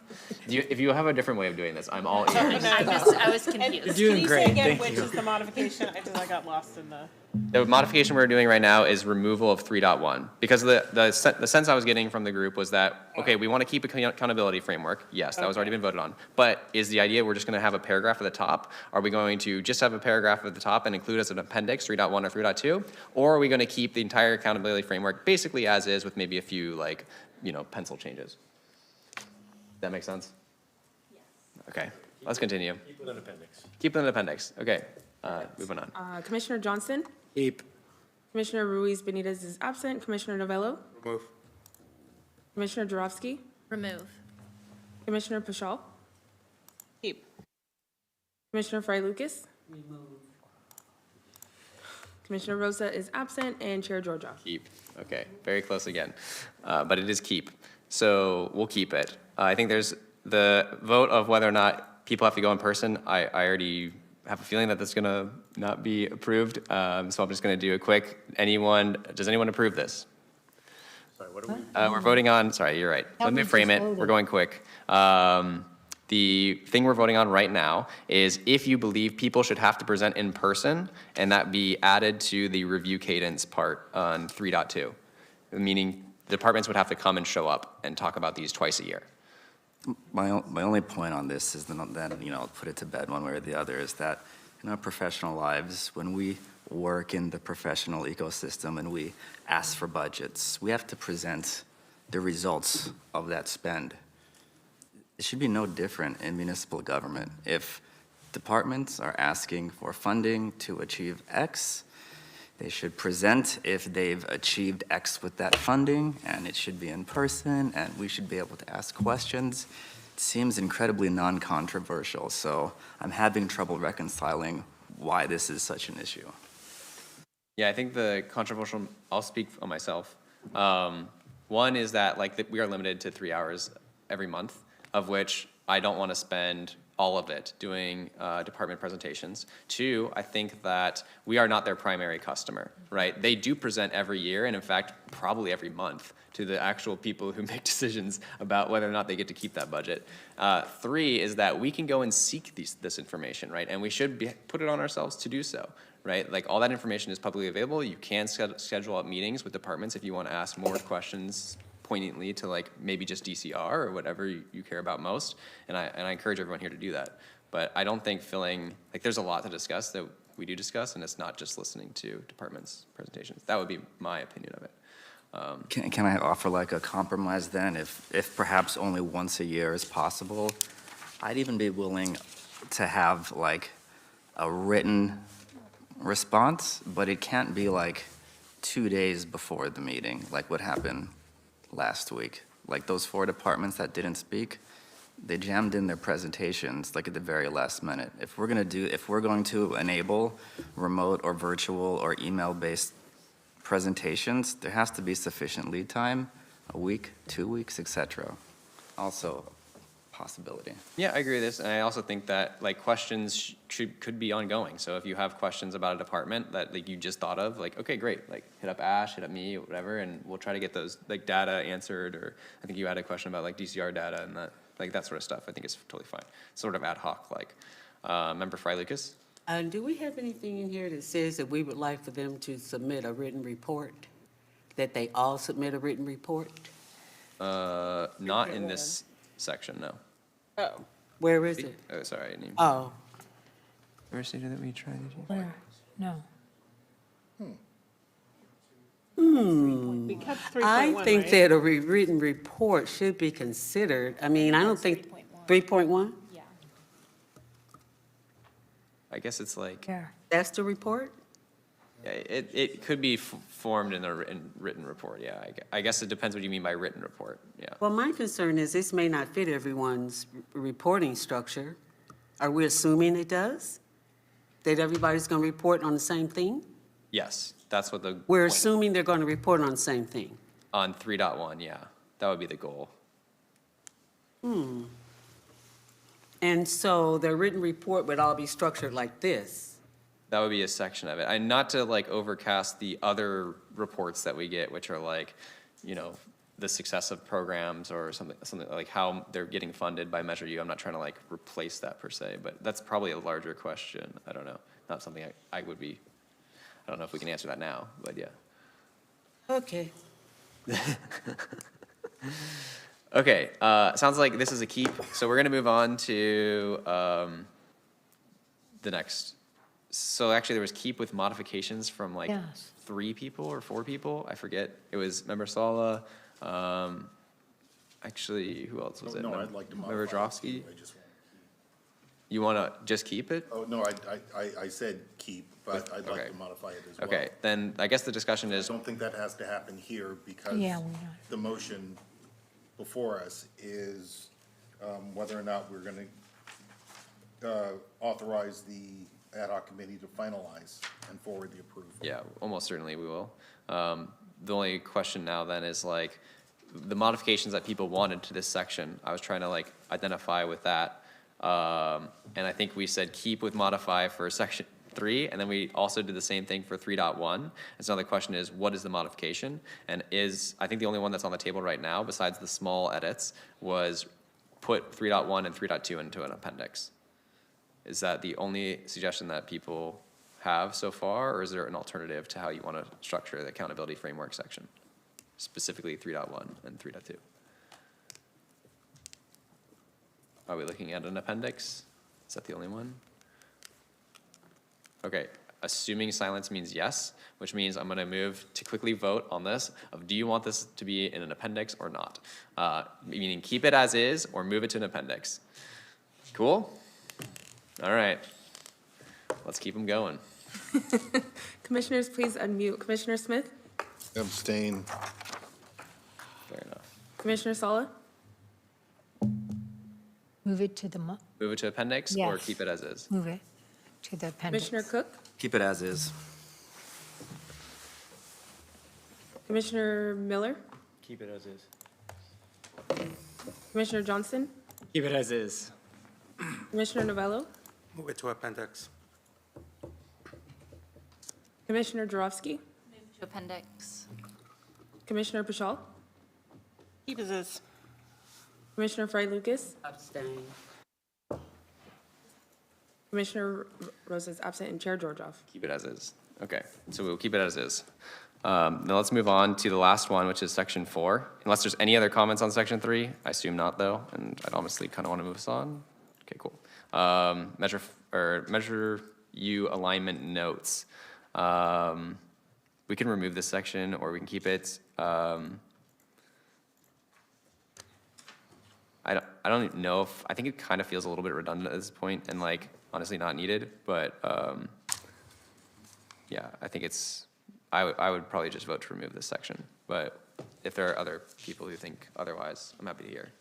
If you have a different way of doing this, I'm all ears. I was confused. Doing great, thank you. is the modification? I got lost in the. The modification we're doing right now is removal of 3.1. Because the sense I was getting from the group was that, okay, we want to keep accountability framework. Yes, that was already been voted on. But is the idea we're just going to have a paragraph at the top? Are we going to just have a paragraph at the top and include as an appendix 3.1 or 3.2? Or are we going to keep the entire accountability framework basically as is with maybe a few pencil changes? That make sense? Yes. Okay, let's continue. Keep with an appendix. Keep it in an appendix. Okay, moving on. Commissioner Johnston? Keep. Commissioner Ruiz Benitez is absent. Commissioner Novello? Remove. Commissioner Jarofsky? Remove. Commissioner Pashal? Keep. Commissioner Fry Lucas? Commissioner Rosa is absent, and Chair Georgioff. Keep, okay, very close again, but it is keep. So we'll keep it. I think there's the vote of whether or not people have to go in person. I already have a feeling that that's gonna not be approved, so I'm just gonna do a quick, does anyone approve this? Sorry, what are we? We're voting on, sorry, you're right. Let me we frame just it, we're voted. going quick. The thing we're voting on right now is if you believe people should have to present in person, and that be added to the review cadence part on 3.2, meaning departments would have to come and show up and talk about these twice a year. My only point on this is then, I'll put it to bed one way or the other, is that in our professional lives, when we work in the professional ecosystem and we ask for budgets, we have to present the results of that spend. It should be no different in municipal government. If departments are asking for funding to achieve X, they should present if they've achieved X with that funding, and it should be in person, and we should be able to ask questions. It seems incredibly non-controversial, so I'm having trouble reconciling why this is such an issue. Yeah, I think the controversial, I'll speak on myself. One is that we are limited to 3 hours every month, of which I don't want to spend all of it doing department presentations. Two, I think that we are not their primary customer, right? They do present every year, and in fact, probably every month, to the actual people who make decisions about whether or not they get to keep that budget. Three is that we can go and seek this information, right? And we should put it on ourselves to do so, right? All that information is publicly available. You can schedule out meetings with departments if you want to ask more questions poignantly to maybe just DCR or whatever you care about most, and I encourage everyone here to do that. But I don't think there's a lot to discuss that we do discuss, and it's not just listening to departments' presentations. That would be my opinion of it. Can I offer a compromise then? If perhaps only once a year is possible, I'd even be willing to have a written response, but it can't be 2 days before the meeting, like what happened last week. Those 4 departments that didn't speak, they jammed in their presentations at the very last minute. If we're going to enable remote or virtual or email-based presentations, there has to be sufficient lead time, a week, 2 weeks, etc. Also a possibility. Yeah, I agree with this, and I also think that questions could be ongoing. So if you have questions about a department that you just thought of, okay, great, hit up Ash, hit up me, whatever, and we'll try to get those data answered. Or I think you had a question about DCR data and that sort of stuff. I think it's totally fine, sort of ad hoc Member Fry Lucas? Do we have anything in here that says that we would like for them to submit a written report? That they all submit a written report? Not in this section, no. Oh. Where is it? Oh, sorry. I didn't even- Oh, Where stated that we tried to do? Where? No. We kept 3.1, I think right? that a written report should be considered. I mean, I don't think, 3.1? Yeah. I guess it's like, There. That's the report? yeah, it could be formed in a written report, yeah. I guess it depends what you mean by written report, yeah. Well, my concern is this may not fit everyone's reporting structure. Are we assuming it does? That everybody's going to report on the same thing? Yes, that's what the. We're point- assuming they're going to report on the same thing. On 3.1, yeah, that would be the goal. And so their written report would all be structured like this. That would be a section of it. And not to like overcast the other reports that we get, which are like, you know, the success of programs or something like how they're getting funded by Measure U. I'm not trying to like replace that per se, but that's probably a larger question. I don't know. Not something I would be, I don't know if we can answer that now, but yeah. Okay. Okay, sounds like this is a keep. So we're gonna move on to the next. So actually, there was keep with modifications from like Yes. 3 people or 4 people. I forget. It was Member Sala. Actually, who else was it? No, I'd like to modify Member it. Drofsky. I just want You wanna just keep it? Oh, no, I said keep, but I'd like Okay. to modify it as well. Okay, then I guess the discussion I is, don't think that has to happen here because Yeah, we don't. the motion before us is whether or not we're going to authorize the ad hoc committee to finalize and forward the approval. yeah, almost certainly we will. The only question now then is like, the modifications that people wanted to this section, I was trying to like identify with that. And I think we said keep with modify for section 3, and then we also did the same thing for 3.1. And so the question is, what is the modification? And I think the only one that's on the table right now, besides the small edits, was put 3.1 and 3.2 into an appendix. Is that the only suggestion that people have so far, or is there an alternative to how you want to structure the accountability framework section? Specifically 3.1 and 3.2. Are we looking at an appendix? Is that the only one? Okay, assuming silence means yes, which means I'm gonna move to quickly vote on this of do you want this to be in an appendix or not? Meaning keep it as is or move it to an appendix. Cool? All right, let's keep them going. Commissioners, please unmute. Commissioner Smith? Abstain. Fair enough. Commissioner Sala? Move it to the, Move it to appendix or Yes. keep it as is? move it to the appendix. Commissioner Cook? Keep it as is. Commissioner Miller? Keep it as is. Commissioner Johnston? Keep it as is. Commissioner Novello? Move it to appendix. Commissioner Jarofsky? Move to appendix. Commissioner Pashal? Keep as is. Commissioner Fry Lucas? Abstain. Commissioner Rosa is absent, and Chair Georgioff. Keep it as is. Okay, so we'll keep it as is. Now let's move on to the last one, which is section 4. Unless there's any other comments on section 3, I assume not though, and I'd honestly kind of want to move us on. Okay, cool. Measure U alignment notes. We can remove this section or we can keep it. I don't even know if, I think it kind of feels a little bit redundant at this point and like honestly not needed, but yeah, I think it's, I would probably just vote to remove this section. But if there are other people who think otherwise, I'm happy to hear.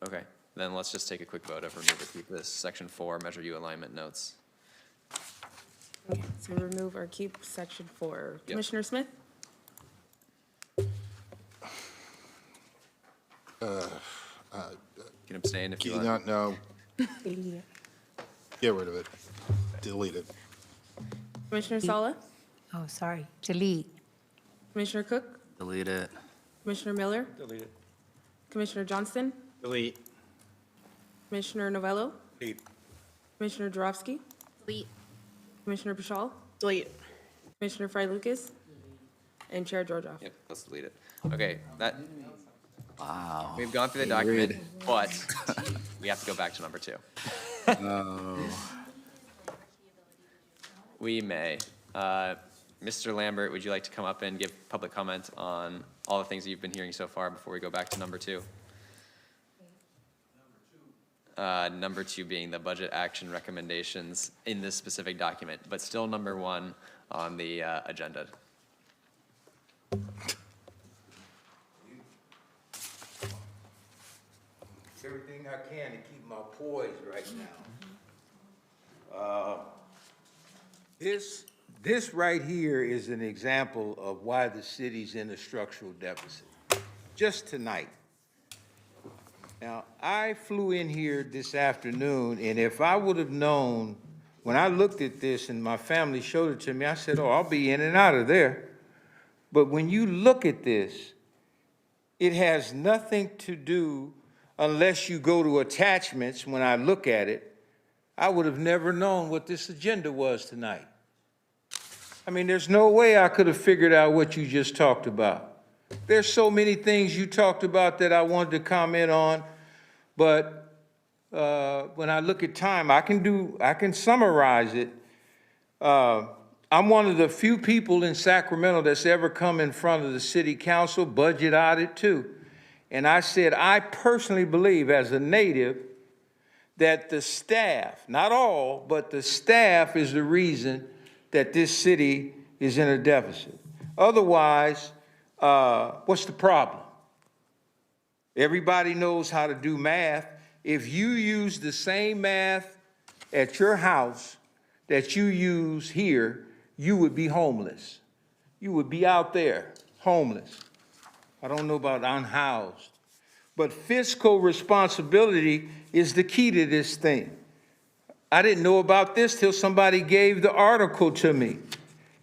Okay, then let's just take a quick vote of remove or keep this section 4, Measure U alignment notes. Okay, so remove or keep section 4. Yep. Commissioner Smith? You can abstain if you want. No, get rid of it. Delete it. Commissioner Sala? Oh, sorry, delete. Commissioner Cook? Delete it. Commissioner Miller? Delete it. Commissioner Johnston? Delete. Commissioner Novello, Delete. Commissioner Jarofsky, Delete. Commissioner Pashal, Delete. Commissioner Fry Lucas, and Chair Georgioff. Yep, let's delete it. Okay, that. Wow. We've gone through the document, but we have to go back to number 2. We may. Mr. Lambert, would you like to come up and give public comment on all the things that you've been hearing so far before we go back to number 2? Number 2 being the budget action recommendations in this specific document, but still number 1 on the agenda. Everything I can to keep my poise right now. This right here is an example of why the city's in a structural deficit. Just tonight. Now, I flew in here this afternoon, and if I would have known, when I looked at this and my family showed it to me, I said, oh, I'll be in and out of there. But when you look at this, it has nothing to do, unless you go to attachments, when I look at it, I would have never known what this agenda was tonight. I mean, there's no way I could have figured out what you just talked about. There's so many things you talked about that I wanted to comment on, but when I look at time, I can summarize it. I'm one of the few people in Sacramento that's ever come in front of the city council, budget audit too. And I said, I personally believe as a native that the staff, not all, but the staff is the reason that this city is in a deficit. Otherwise, what's the problem? Everybody knows how to do math. If you use the same math at your house that you use here, you would be homeless. You would be out there, homeless. I don't know about unhoused. But fiscal responsibility is the key to this thing. I didn't know about this till somebody gave the article to me.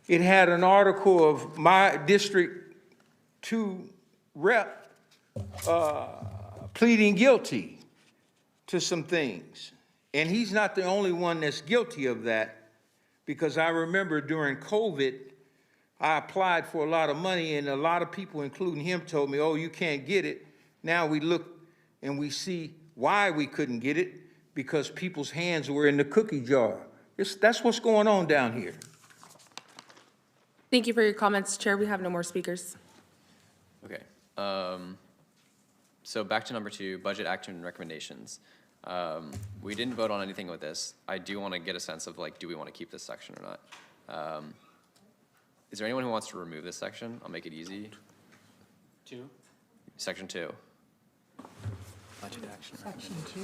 It had an article of my District 2 rep pleading guilty to some things. And he's not the only one that's guilty of that, because I remember during COVID, I applied for a lot of money, and a lot of people, including him, told me, oh, you can't get it. Now we look and we see why we couldn't get it, because people's hands were in the cookie jar. That's what's going on down here. Thank you for your comments, Chair. We have no more speakers. Okay. So back to number 2, budget action recommendations. We didn't vote on anything with this. I do want to get a sense of, like, do we want to keep this section or not? Is there anyone who wants to remove this section? I'll make it easy. 2? Section 2. Budget action. Section 2?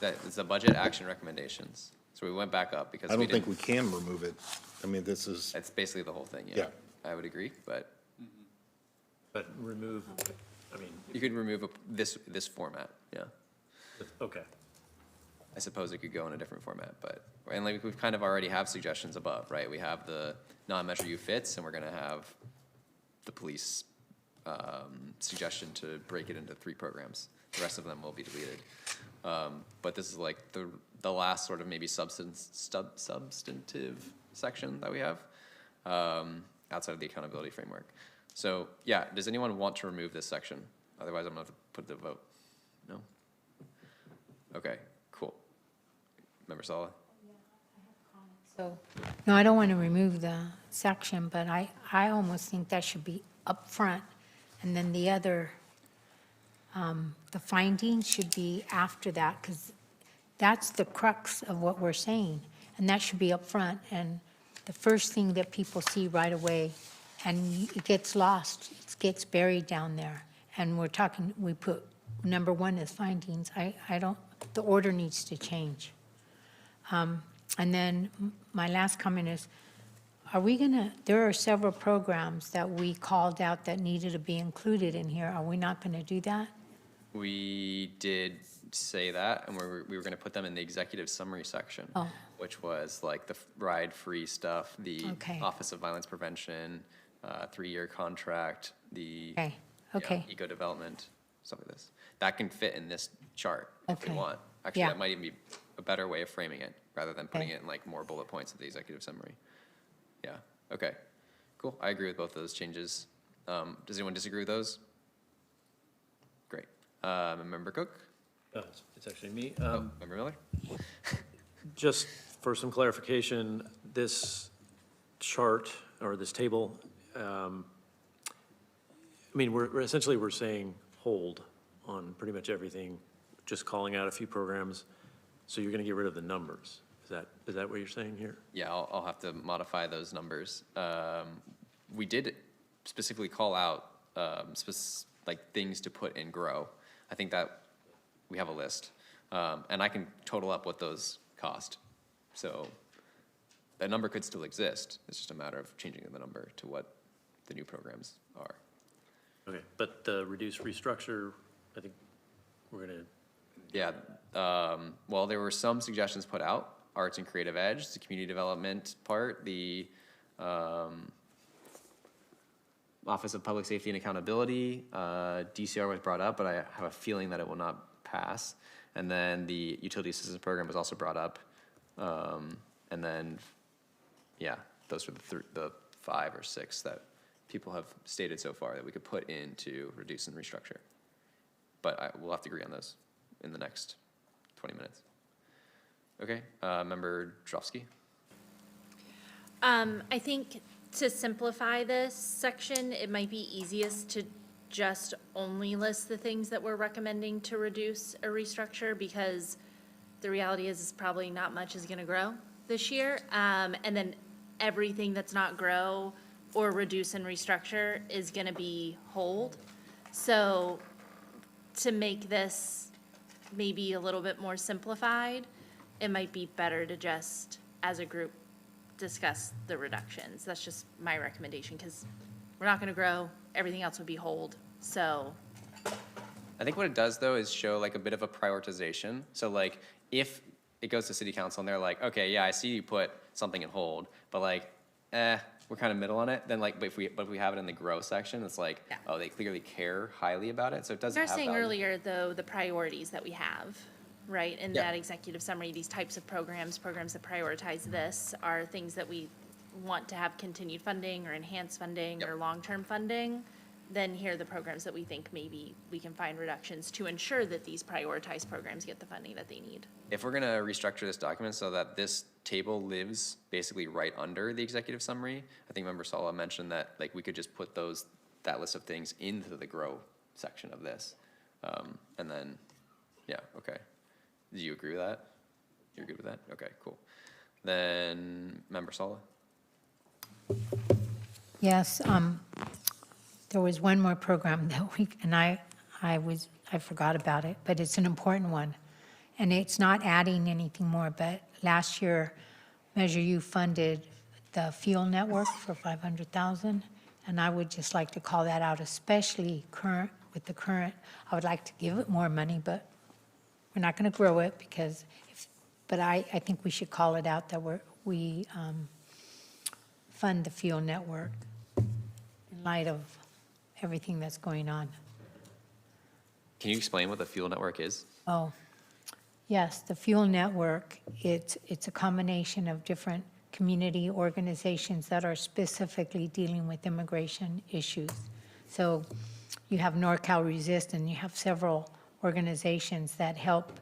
That is the budget action recommendations. So we went back up because I we don't think didn't. we can remove it. I mean, this is, That's basically the whole thing, yeah. Yeah. I would agree, but But remove, I mean, you could remove this format, yeah. okay. I suppose it could go in a different format, but, and like, we've kind of already have suggestions above, right? We have the non-Measure U fits, and we're gonna have the police suggestion to break it into 3 programs. The rest of them will be deleted. But this is like the last sort of maybe substantive section that we have outside of the accountability framework. So, yeah, does anyone want to remove this section? Otherwise, I'm gonna have to put it to vote. No? Okay, cool. Member Sala? So, no, I don't want to remove the section, but I almost think that should be up front, and then the other, the findings should be after that, because that's the crux of what we're saying, and that should be up front, and the first thing that people see right away, and it gets lost, it gets buried down there, and we're talking, we put number 1 as findings. I don't, the order needs to change. And then my last comment is, are we gonna, there are several programs that we called out that needed to be included in here. Are we not gonna do that? We did say that, and we were gonna put them in the executive summary section, Oh. which was like the ride-free stuff, the Okay. Office of Violence Prevention, 3-year contract, the Okay, okay. eco development, stuff like this. That can fit in this chart if we Okay. want. Actually, Yeah. that might even be a better way of framing it, rather than putting Okay. it in like more bullet points of the executive summary. Yeah, okay, cool. I agree with both of those changes. Does anyone disagree with those? Great. Member Cook? It's actually me. Member Miller? Just for some clarification, this chart or this table, I mean, we're essentially, we're saying hold on pretty much everything, just calling out a few programs. So you're going to get rid of the numbers. Is that what you're saying here? Yeah, I'll have to modify those numbers. We did specifically call out, like things to put in grow. I think that we have a list. And I can total up what those cost. So that number could still exist. It's just a matter of changing the number to what the new programs are. Okay, but the reduce restructure, I think we're going to, Yeah, well, there were some suggestions put out, arts and creative edge, the community development part, the Office of Public Safety and Accountability, DCR was brought up, but I have a feeling that it will not pass. And then the utility assistance program was also brought up. And then, yeah, those were the 5 or 6 that people have stated so far that we could put into reduce and restructure. But we'll have to agree on those in the next 20 minutes. Okay, Member Drofsky? I think to simplify this section, it might be easiest to just only list the things that we're recommending to reduce or restructure, because the reality is probably not much is gonna grow this year. And then everything that's not grow or reduce and restructure is gonna be hold. So to make this maybe a little bit more simplified, it might be better to just, as a group, discuss the reductions. That's just my recommendation, because we're not gonna grow, everything else would be hold, so. I think what it does, though, is show like a bit of a prioritization. So like, if it goes to city council and they're like, okay, yeah, I see you put something in hold, but like, we're kind of middle on it, then like, but if we have it in the grow section, it's like, Yeah. oh, they clearly care highly about it, so it does You have were saying value. earlier, though, the priorities that we have, right? In Yeah. that executive summary, these types of programs that prioritize this are things that we want to have continued funding or enhanced funding Yep. or long-term funding. Then here are the programs that we think maybe we can find reductions to ensure that these prioritized programs get the funding that they need. If we're gonna restructure this document so that this table lives basically right under the executive summary, I think Member Sala mentioned that like we could just put that list of things into the grow section of this. And then, yeah, okay. Do you agree with that? You're good with that? Okay, cool. Then Member Sala? Yes, there was one more program that and I forgot about it, but it's an important one. And it's not adding anything more, but last year, Measure U funded the fuel network for $500,000. And I would just like to call that out, especially with the current, I would like to give it more money, but we're not going to grow it but I think we should call it out that we fund the fuel network in light of everything that's going on. Can you explain what the fuel network is? Oh, yes, the fuel network, it's a combination of different community organizations that are specifically dealing with immigration issues. So you have NorCal Resist, and you have several organizations that help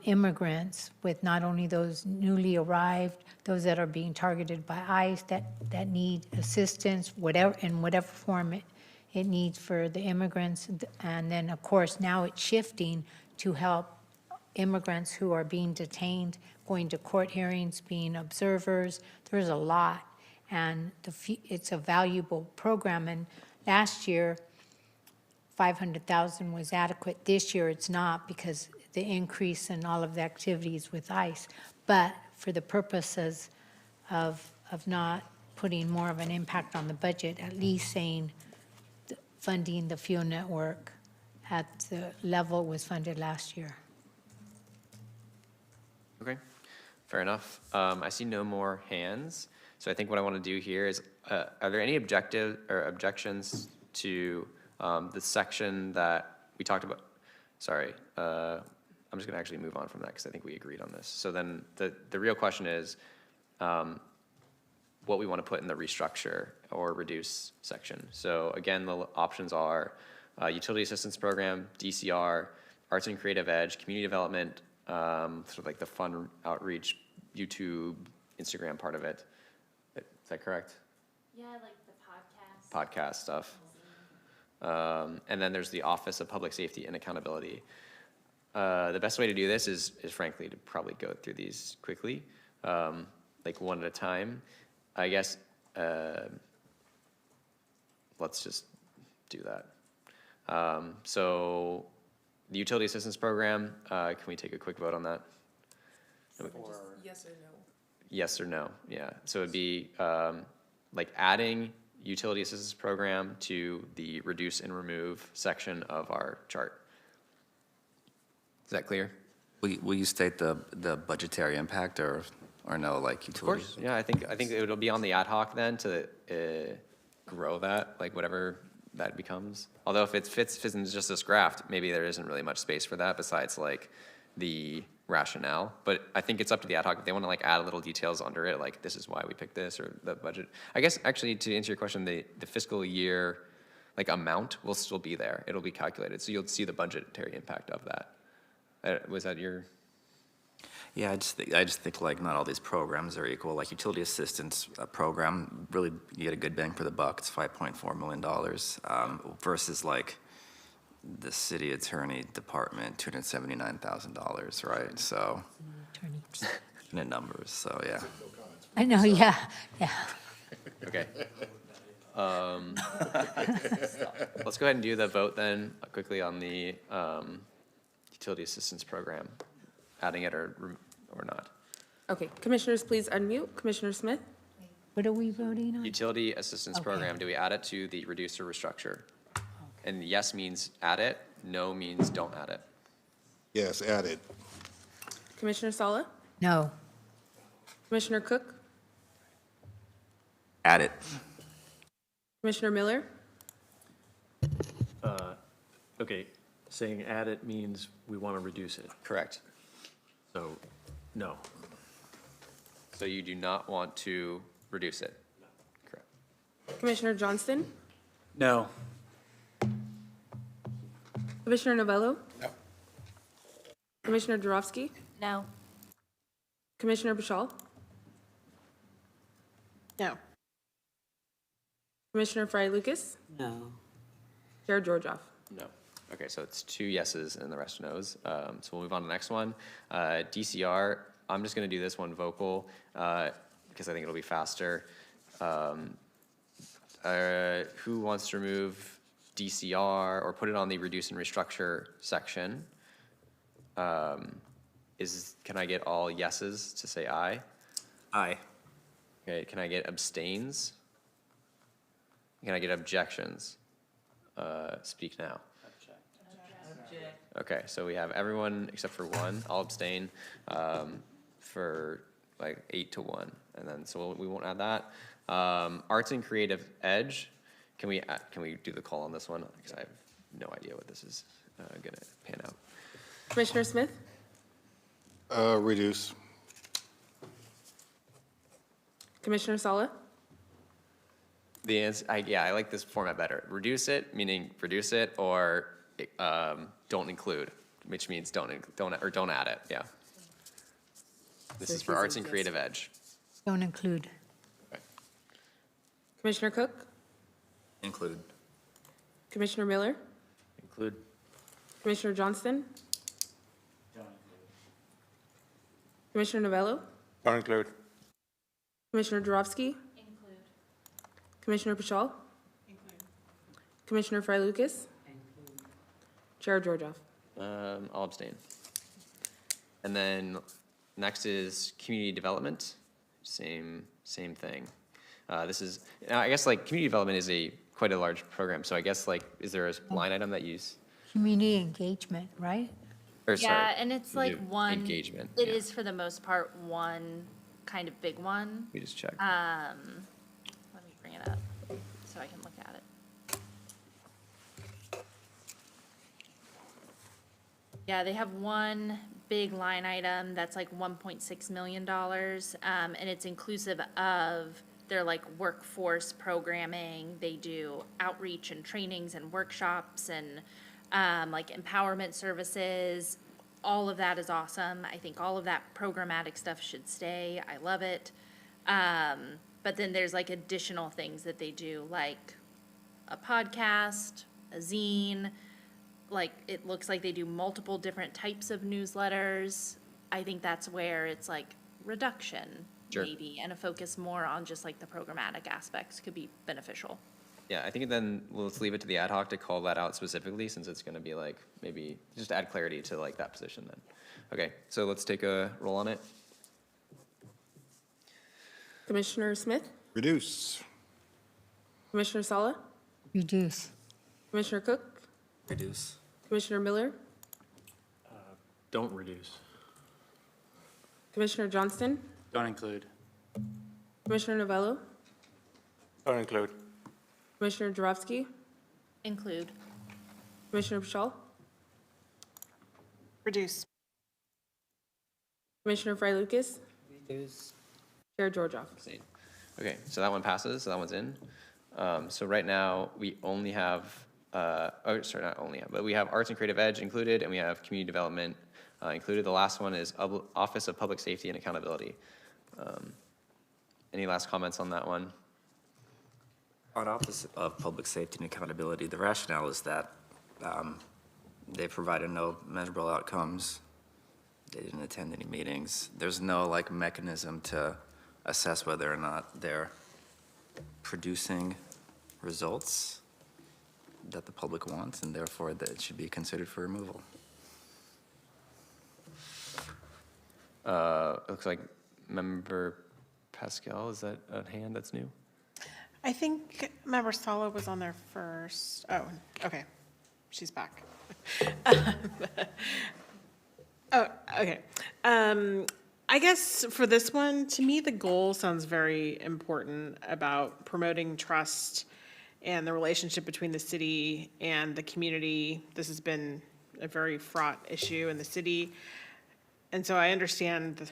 immigrants with not only those newly arrived, those that are being targeted by ICE, that need assistance, in whatever form it needs for the immigrants. And then, of course, now it's shifting to help immigrants who are being detained, going to court hearings, being observers. There's a lot, and it's a valuable program. And last year, $500,000 was adequate. This year, it's not, because the increase in all of the activities with ICE. But for the purposes of not putting more of an impact on the budget, at least saying funding the fuel network at the level it was funded last year. Okay, fair enough. I see no more hands. So I think what I want to do here is, are there any objections to the section that we talked about? Sorry, I'm just gonna actually move on from that because I think we agreed on this. So then the real question is, what we want to put in the restructure or reduce section. So again, the options are utility assistance program, DCR, arts and creative edge, community development, sort of like the fun outreach, YouTube, Instagram part of it. Is that correct? Yeah, like the podcast. Podcast stuff. And then there's the Office of Public Safety and Accountability. The best way to do this is frankly to probably go through these quickly, like one at a time. I guess let's just do that. So the utility assistance program, can we take a quick vote on that? Yes or no? Yes or no? Yeah. So it'd be like adding utility assistance program to the reduce and remove section of our chart. Is that clear? Will you state the budgetary impact or no, like Of utilities? course. Yeah, I think it'll be on the ad hoc then to grow that, like whatever that becomes. Although if it fits in just this graft, maybe there isn't really much space for that besides like the rationale. But I think it's up to the ad hoc if they want to like add little details under it, like this is why we picked this or the budget. I guess actually to answer your question, the fiscal year like amount will still be there. It'll be calculated, so you'll see the budgetary impact of that. Was that your? Yeah, I just think like not all these programs are equal. Like utility assistance program, really you get a good bang for the buck. It's $5.4 million versus like the city attorney department, $279,000, right? So, in numbers. So yeah. I know, yeah. Okay. Let's go ahead and do the vote then quickly on the utility assistance program, adding it or not. Okay, commissioners, please unmute. Commissioner Smith? What are we voting on? Utility assistance Okay. program, do we add it to the reduce or restructure? And yes means add it, no means don't add it. Yes, added. Commissioner Sala? No. Commissioner Cook? Add it. Commissioner Miller? Okay, saying add it means we want to reduce it. Correct. So, no. So you do not want to reduce it? Correct. Commissioner Johnston? No. Commissioner Novello? No. Commissioner Durovsky? No. Commissioner Bishal? No. Commissioner Fry Lucas? No. Chair Georgioff? No. Okay, so it's 2 yeses and the rest no's. So we'll move on to the next one. DCR, I'm just going to do this one vocal because I think it'll be faster. Who wants to remove DCR or put it on the reduce and restructure section? Can I get all yeses to say aye? Aye. Okay, can I get abstains? Can I get objections? Speak now. Okay, so we have everyone except for one, all abstain, for like 8 to 1. And then, so we won't add that. Arts and creative edge, can we do the call on this one? Because I have no idea what this is gonna pan out. Commissioner Smith? Reduce. Commissioner Sala? The answer, I like this format better. Reduce it, meaning reduce it, or don't include, which means don't add it, yeah. This So is for he arts says and yes. creative edge. Don't include. Commissioner Cook? Include. Commissioner Miller? Include. Commissioner Johnston? Commissioner Novello? Don't include. Commissioner Durovsky? Include. Commissioner Pashal? Commissioner Fry Lucas? Chair Georgioff? I'll abstain. And then next is community development, same thing. This is, I guess like community development is quite a large program, so I guess like, is there a line item that you, Community engagement, right? or sorry. Yeah, and it's like community one. Engagement, It yeah. is for the most part one kind of big one. We just checked. Let me bring it up so I can look at it. Yeah, they have one big line item that's like $1.6 million, and it's inclusive of their like workforce programming. They do outreach and trainings and workshops and like empowerment services. All of that is awesome. I think all of that programmatic stuff should stay. I love it. But then there's like additional things that they do, like a podcast, a zine. Like, it looks like they do multiple different types of newsletters. I think that's where it's like reduction, Sure. maybe, and a focus more on just like the programmatic aspects could be beneficial. Yeah, I think then let's leave it to the ad hoc to call that out specifically, since it's gonna be like, maybe just add clarity to like that position then. Okay, so let's take a roll on it. Commissioner Smith? Reduce. Commissioner Sala? Reduce. Commissioner Cook? Reduce. Commissioner Miller? Don't reduce. Commissioner Johnston? Don't include. Commissioner Novello? Don't include. Commissioner Jarofsky? Include. Commissioner Pashal? Reduce. Commissioner Fry Lucas? Reduce. Chair Georgioff? Okay, so that one passes, so that one's in. So right now, we only have, not only have, but we have Arts and Creative Edge included, and we have Community Development included. The last one is Office of Public Safety and Accountability. Any last comments on that one? On Office of Public Safety and Accountability, the rationale is that they provided no measurable outcomes. They didn't attend any meetings. There's no like mechanism to assess whether or not they're producing results that the public wants, and therefore that it should be considered for removal. It looks like Member Pascal, is that a hand that's new? I think Member Sala was on there first. Oh, okay. She's back. Oh, okay. I guess for this one, to me, the goal sounds very important about promoting trust and the relationship between the city and the community. This has been a very fraught issue in the city. And so I understand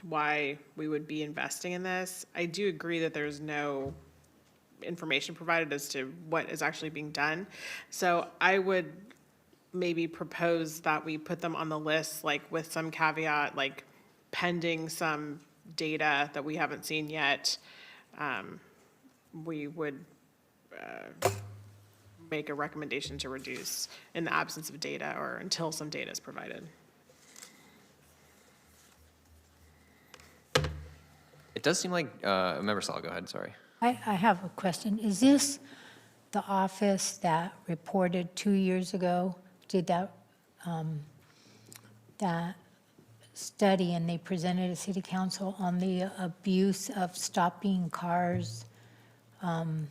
why we would be investing in this. I do agree that there's no information provided as to what is actually being done. So I would maybe propose that we put them on the list, like with some caveat, like pending some data that we haven't seen yet. We would make a recommendation to reduce in the absence of data or until some data is provided. It does seem like, Member Saul, go ahead, sorry. I have a question. Is this the office that reported 2 years ago, did that, that study, and they presented to City Council on the abuse of stopping cars, and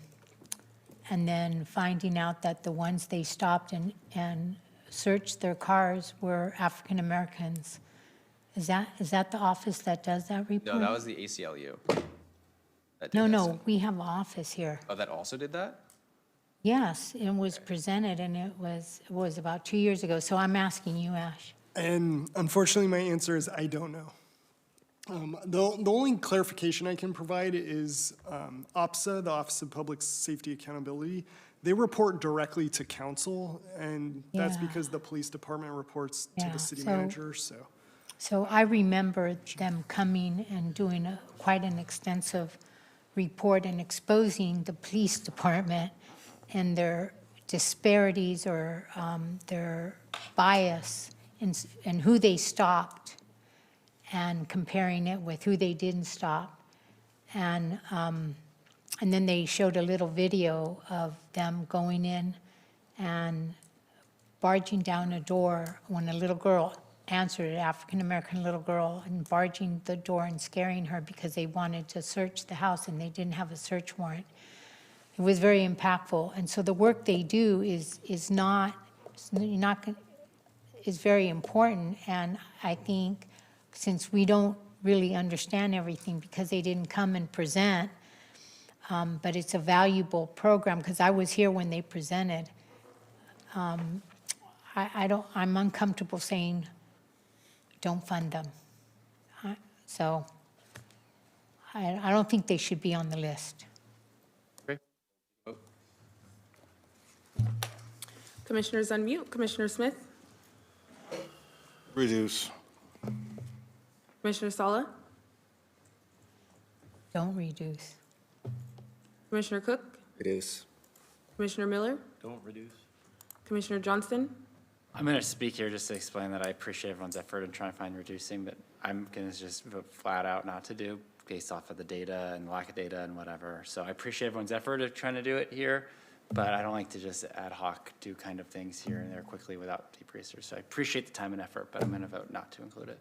then finding out that the ones they stopped and searched their cars were African Americans? Is that the office that does that report? No, that was the ACLU. that did No, that no, study. we have an office here. Oh, that also did that? Yes, it was presented, and it was about 2 years ago. So I'm asking you, Ash. And unfortunately, my answer is I don't know. The only clarification I can provide is OPSA, the Office of Public Safety Accountability, they report directly to council, and that's Yeah. because the police department reports to Yeah, the city so- manager, so. So I remember them coming and doing quite an extensive report and exposing the police department and their disparities or their bias in who they stopped and comparing it with who they didn't stop. And then they showed a little video of them going in and barging down a door when a little girl answered, an African-American little girl, and barging the door and scaring her because they wanted to search the house and they didn't have a search warrant. It was very impactful. And so the work they do is very important. And I think since we don't really understand everything because they didn't come and present, but it's a valuable program because I was here when they presented. I'm uncomfortable saying, don't fund them. So I don't think they should be on the list. Okay. Commissioners unmute. Commissioner Smith? Reduce. Commissioner Sala? Don't reduce. Commissioner Cook? Reduce. Commissioner Miller? Don't reduce. Commissioner Johnston? I'm going to speak here just to explain that I appreciate everyone's effort in trying to find reducing, but I'm going to just vote flat out not to do based off of the data and lack of data and whatever. So I appreciate everyone's effort of trying to do it here, but I don't like to just ad hoc do kind of things here and there quickly without deep research. So I appreciate the time and effort, but I'm going to vote not to include it.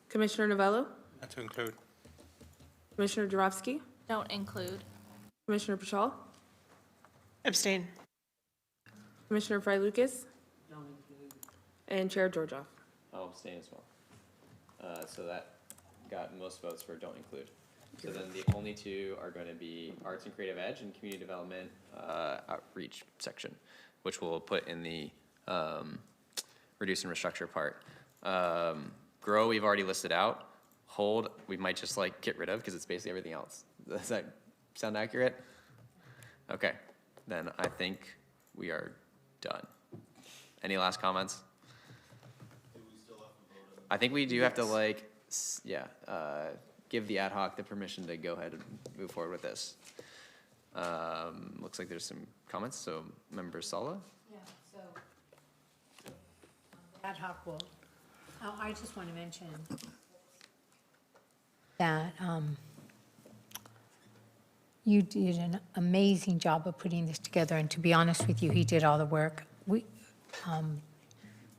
Commissioner Novello? Not to include. Commissioner Jarofsky? Don't include. Commissioner Pashal? Abstain. Commissioner Fry Lucas? And Chair Georgioff. I'll abstain as well. So that got most votes for don't include. So then the only two are going to be Arts and Creative Edge and Community Development Outreach section, which we'll put in the reduce and restructure part. Grow, we've already listed out. Hold, we might just like get rid of because it's basically everything else. Does that sound accurate? Okay, then I think we are done. Any last comments? I think we do have to like, give the ad hoc the permission to go ahead and move forward with this. Looks like there's some comments, so Member Sala? Yeah, so ad hoc will, I just want to mention that you did an amazing job of putting this together, and to be honest with you, he did all the work.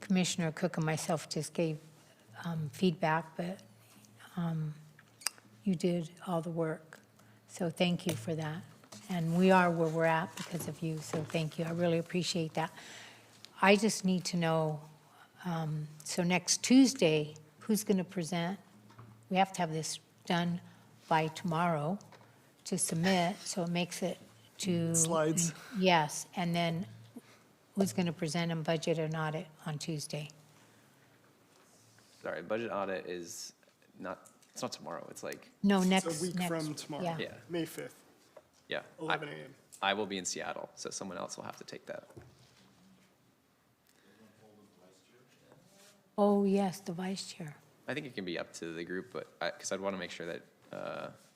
Commissioner Cook and myself just gave feedback, but you did all the work. So thank you for that. And we are where we're at because of you, so thank you. I really appreciate that. I just need to know, so next Tuesday, who's going to present? We have to have this done by tomorrow to submit, so it makes it to... Slides. Yes, and then who's going to present in budget and audit on Tuesday? Sorry, budget audit is not, it's not tomorrow, it's like, No, It's next... a week next- from tomorrow, yeah. yeah, May 5th, yeah. 11 a.m. I will be in Seattle, so someone else will have to take that. Oh, yes, the vice chair. I think it can be up to the group, but, because I'd want to make sure that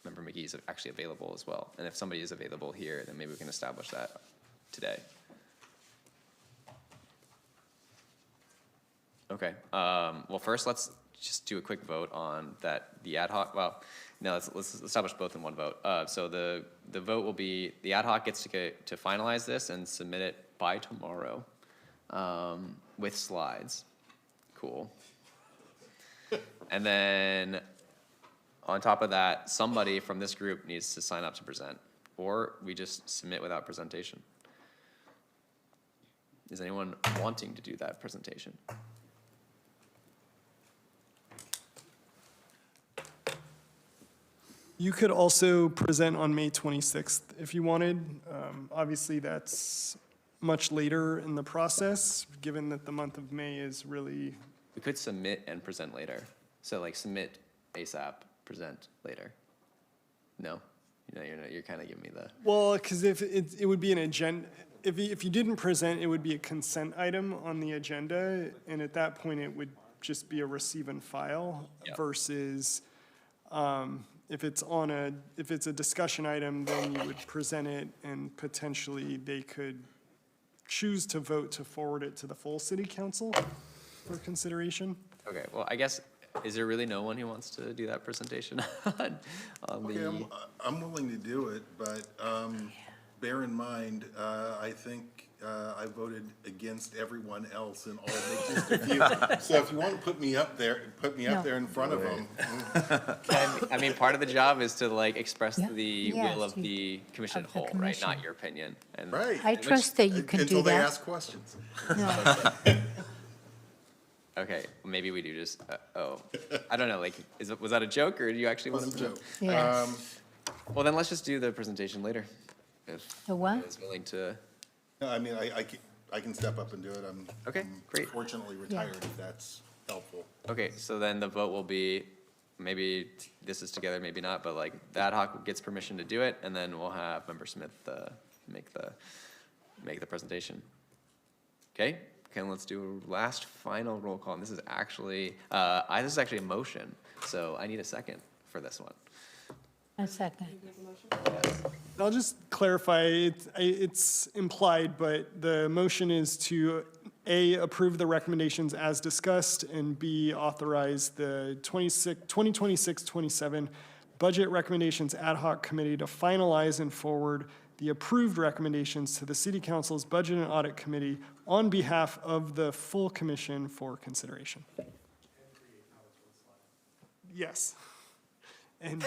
Member McGee is actually available as well. And if somebody is available here, then maybe we can establish that today. Okay, well, first, let's just do a quick vote on that, the ad hoc, well, no, let's establish both in one vote. So the vote will be, the ad hoc gets to finalize this and submit it by tomorrow with slides. Cool. And then, on top of that, somebody from this group needs to sign up to present, or we just submit without presentation. Is anyone wanting to do that presentation? You could also present on May 26th if you wanted. Obviously, that's much later in the process, given that the month of May is really, We could submit and present later. So like submit ASAP, present later. No? You're kind of giving me the, well, because if it would be an agenda, if you didn't present, it would be a consent item on the agenda, and at that point, it would just be a receive and file Yep. versus if it's a discussion item, then you would present it and potentially they could choose to vote to forward it to the full city council for consideration. okay, well, I guess, is there really no one who wants to do that presentation on Okay, the? I'm willing to do it, but bear in mind, I think I voted against everyone else in all but just a few. So if you want to put me up there in front of them. I mean, part of the job is to like express Yeah. the Yes, will of the commission of the whole, right? Not commission. your opinion. And Right. I trust that you can do Until they that. ask questions. No, Okay, well, maybe we do just, I don't know, like, was that a joke, or do you actually want Was to? a joke. yes. Well, then let's just do the presentation later. If The what? anyone is willing to, No, I mean, I can step up and do it. Okay, I'm great. Fortunately retired, if that's helpful. Okay, so then the vote will be, maybe this is together, maybe not, but like the ad hoc gets permission to do it, and then we'll have Member Smith make the presentation. Okay, let's do a last final roll call. And this is actually a motion, so I need a second for this one. A second. I'll just clarify, it's implied, but the motion is to, A, approve the recommendations as discussed, and B, authorize the 2026-27 Budget Recommendations Ad Hoc Committee to finalize and forward the approved recommendations to the City Council's Budget and Audit Committee on behalf of the full commission for consideration. Yes. And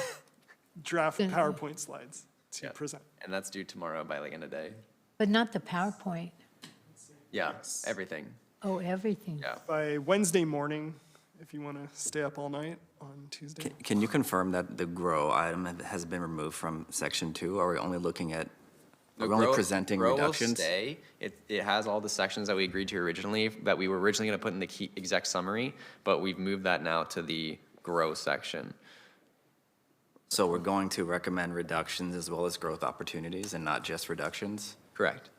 draft PowerPoint slides to Yeah. present. And that's due tomorrow by like end of day. But not the PowerPoint. Yeah, everything, Oh, everything. yeah. By Wednesday morning, if you want to stay up all night on Tuesday. Can you confirm that the grow item has been removed from section 2? Are we only looking at, are we only presenting reductions? Grow will stay. It has all the sections that we agreed to originally, that we were originally going to put in the key exec summary, but we've moved that now to the grow section. So we're going to recommend reductions as well as growth opportunities and not just reductions? Correct.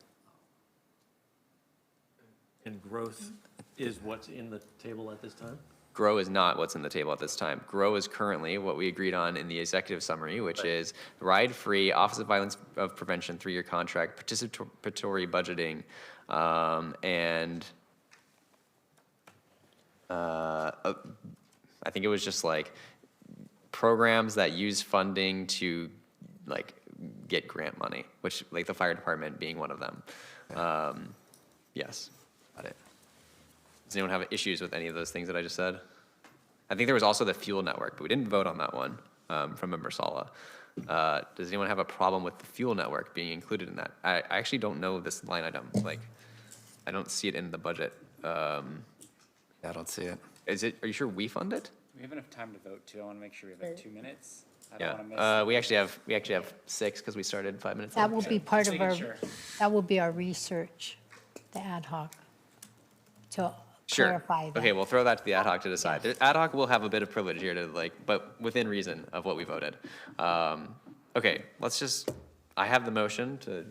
And growth is what's in the table at this time? Grow is not what's in the table at this time. Grow is currently what we agreed on in the executive summary, which is ride-free, Office of Violence of Prevention, 3-year contract, participatory budgeting, and I think it was just like programs that use funding to like get grant money, which like the fire department being one of them. Yes. Got it. Does anyone have issues with any of those things that I just said? I think there was also the fuel network, but we didn't vote on that one from Member Sala. Does anyone have a problem with the fuel network being included in that? I actually don't know this line item. Like, I don't see it in the budget. Yeah, I don't see it. Are you sure we fund it? Do we have enough time to vote too? I want to make sure we have like 2 minutes. I don't Yeah. want to miss. We actually have 6 because we started 5 minutes That late. will be part Just of our, making sure. that will be our research, the ad hoc, to Sure. clarify that. Okay, we'll throw that to the ad hoc to decide. The ad hoc will have a bit of privilege here to like, but within reason of what we voted. Okay, I have the motion to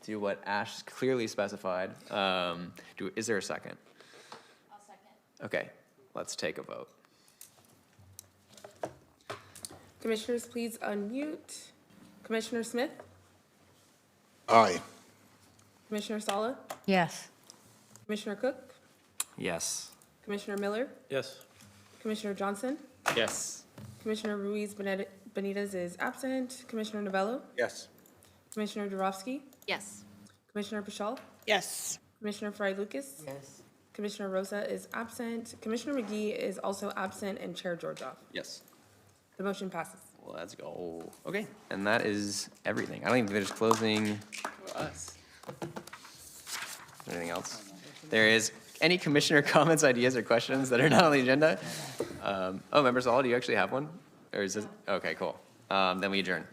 do what Ash clearly specified. Is there a second? I'll second. Okay, let's take a vote. Commissioners, please unmute. Commissioner Smith? Aye. Commissioner Sala? Yes. Commissioner Cook? Yes. Commissioner Miller? Yes. Commissioner Johnson? Yes. Commissioner Ruiz Benitez is absent. Commissioner Novello? Yes. Commissioner Durovsky? Yes. Commissioner Pichal? Yes. Commissioner Fry Lucas? Yes. Commissioner Rosa is absent. Commissioner McGee is also absent, and Chair Georgioff. Yes. The motion passes. Let's go. Okay, and that is everything. I don't even think there's closing for us. Anything else? There is any commissioner comments, ideas, or questions that are not on the agenda? Members all, do you actually have one? Or is this, okay, cool. Then we adjourn.